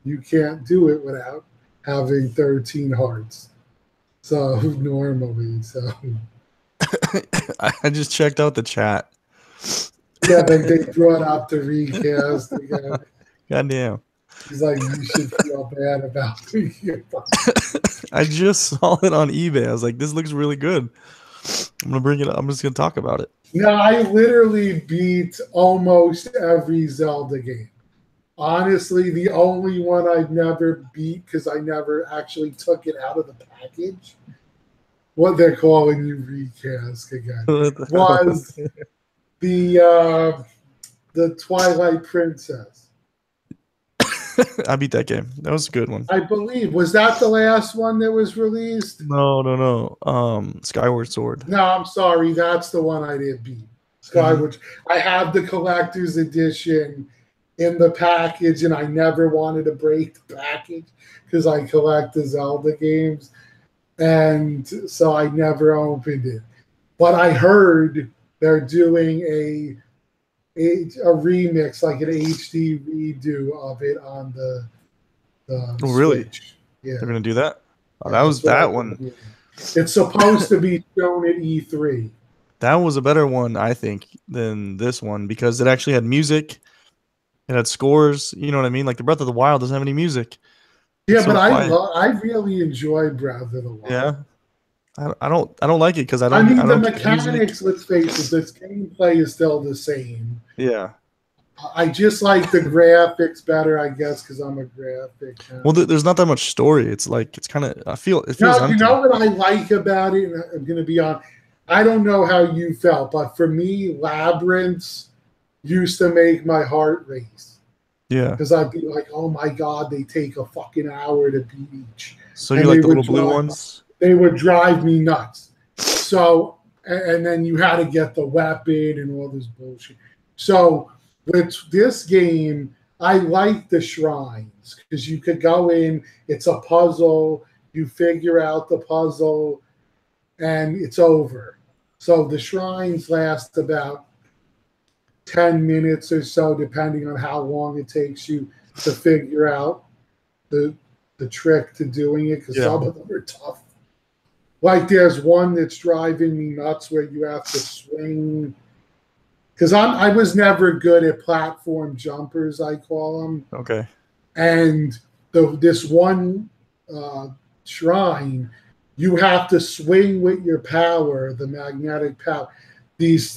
You can't do it without having 13 hearts. So normally, so I just checked out the chat. yeah, they brought up the recast again. Goddamn. He's like, you should feel bad about the I just saw it on eBay. I was like, this looks really good. I'm gonna bring it up. I'm just gonna talk about it. No, I literally beat almost every Zelda game. Honestly, the only one I've never beat because I never actually took it out of the package, what they're calling you recast again, was the Twilight Princess. I beat that game. That was a good one. I believe. Was that the last one that was released? No. Skyward Sword. No, I'm sorry. That's the one I didn't beat. Skyward. I have the collector's edition in the package, and I never wanted to break the package because I collect the Zelda games, and so I never opened it. But I heard they're doing a remix, like an HD redo of it on the oh, really? Switch. Yeah, They're gonna do that. Oh, that was that one. It's supposed to be shown at E3. That was a better one, I think, than this one because it actually had music. It had scores. You know what I mean? Like the Breath of the Wild doesn't have any music. Yeah, but I really enjoy Breath of the Wild. Yeah. I don't like it because I don't. I mean, I the don't mechanics. Let's face it, this gameplay is still the same. Yeah. I just like the graphics better, I guess, because I'm a graphic. Well, there's not that much story. It's like it's kind of. It feels. No, you know what I like about it. And I'm going to be on. I don't know how you felt, but for me, labyrinths used to make my heart race. Yeah. Because I'd be like, oh my god, they take a fucking hour to beat each. So you like the little blue ones? They would drive me nuts. So, and then you had to get the weapon and all this bullshit. So, with this game, I like the shrines because you could go in, it's a puzzle, you figure out the puzzle, and it's over. So, the shrines last about 10 minutes or so, depending on how long it takes you to figure out the trick to doing it, because some of them are tough. Like there's one that's driving me nuts where you have to swing. Because I was never good at platform jumpers, I call them. Okay. And this one shrine, you have to swing with your power, the magnetic power, these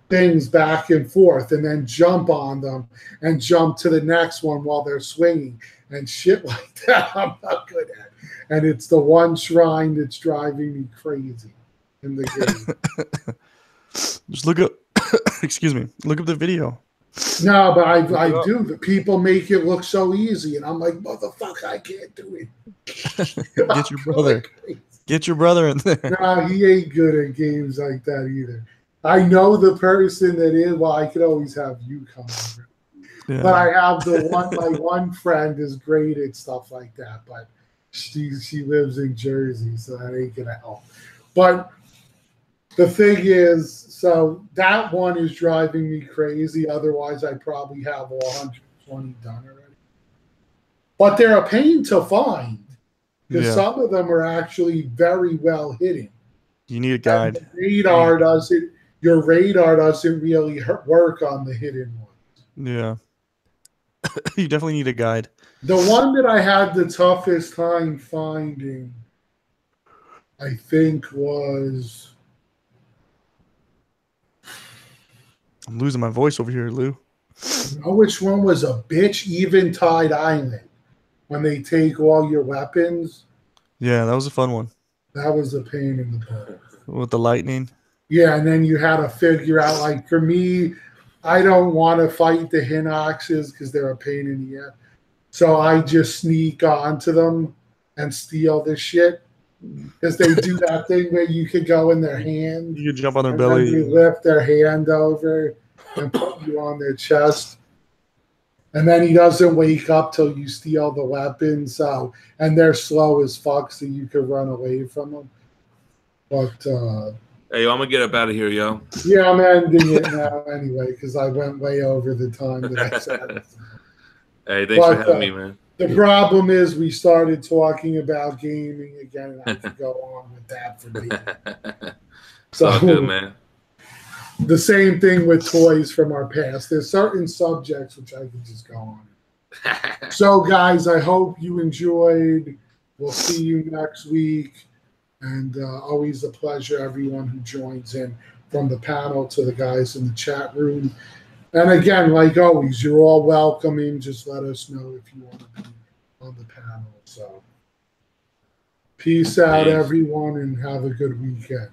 things back and forth, and then jump on them and jump to the next one while they're swinging and shit like that. I'm not good at. And it's the one shrine that's driving me crazy in the game. Just look up. Excuse me. Look up the video. No, but I do. The people make it look so easy, and I'm like, motherfucker, I can't do it. Get your brother. Get your brother in there. No, he ain't good at games like that either. I know the person that is. Well, I could always have you come over. Yeah. But I have the one. My one friend is great at stuff like that, but she lives in Jersey, so that ain't gonna help. But the thing is, so that one is driving me crazy. Otherwise, I probably have 120 done already. But they're a pain to find because some of them are actually very well hidden. You need a guide. Your radar doesn't really work on the hidden ones. Yeah. You definitely need a guide. The one that I had the toughest time finding, I think, was... I'm losing my voice over here, Lou. You know which one was a bitch? Eventide Island. When they take all your weapons. Yeah, that was a fun one. That was a pain in the butt. With the lightning. Yeah, and then you had to figure out, like, for me, I don't want to fight the Hinoxes because they're a pain in the ass. So I just sneak onto them and steal this shit. Because they do that thing where you could go in their hand. You could jump on their and belly. then they lift their hand over and put you on their chest. And then he doesn't wake up till you steal the weapon. So, and they're slow as fuck, so you could run away from them. But hey, yo, I'm gonna get up out of here, yo. yeah, I'm ending it now anyway because I went way over the time that I said. Hey, thanks for having me, man. The problem is we started talking about gaming again, and I could go on with that for days. It's all good, man. The same thing with toys from our past. There's certain subjects which I could just go on. So, guys, I hope you enjoyed. We'll see you next week. And always a pleasure, everyone who joins in, from the panel to the guys in the chat room. And again, like always, you're all welcoming. Just let us know if you want to be on the panel. So, peace out, everyone, and have a good weekend.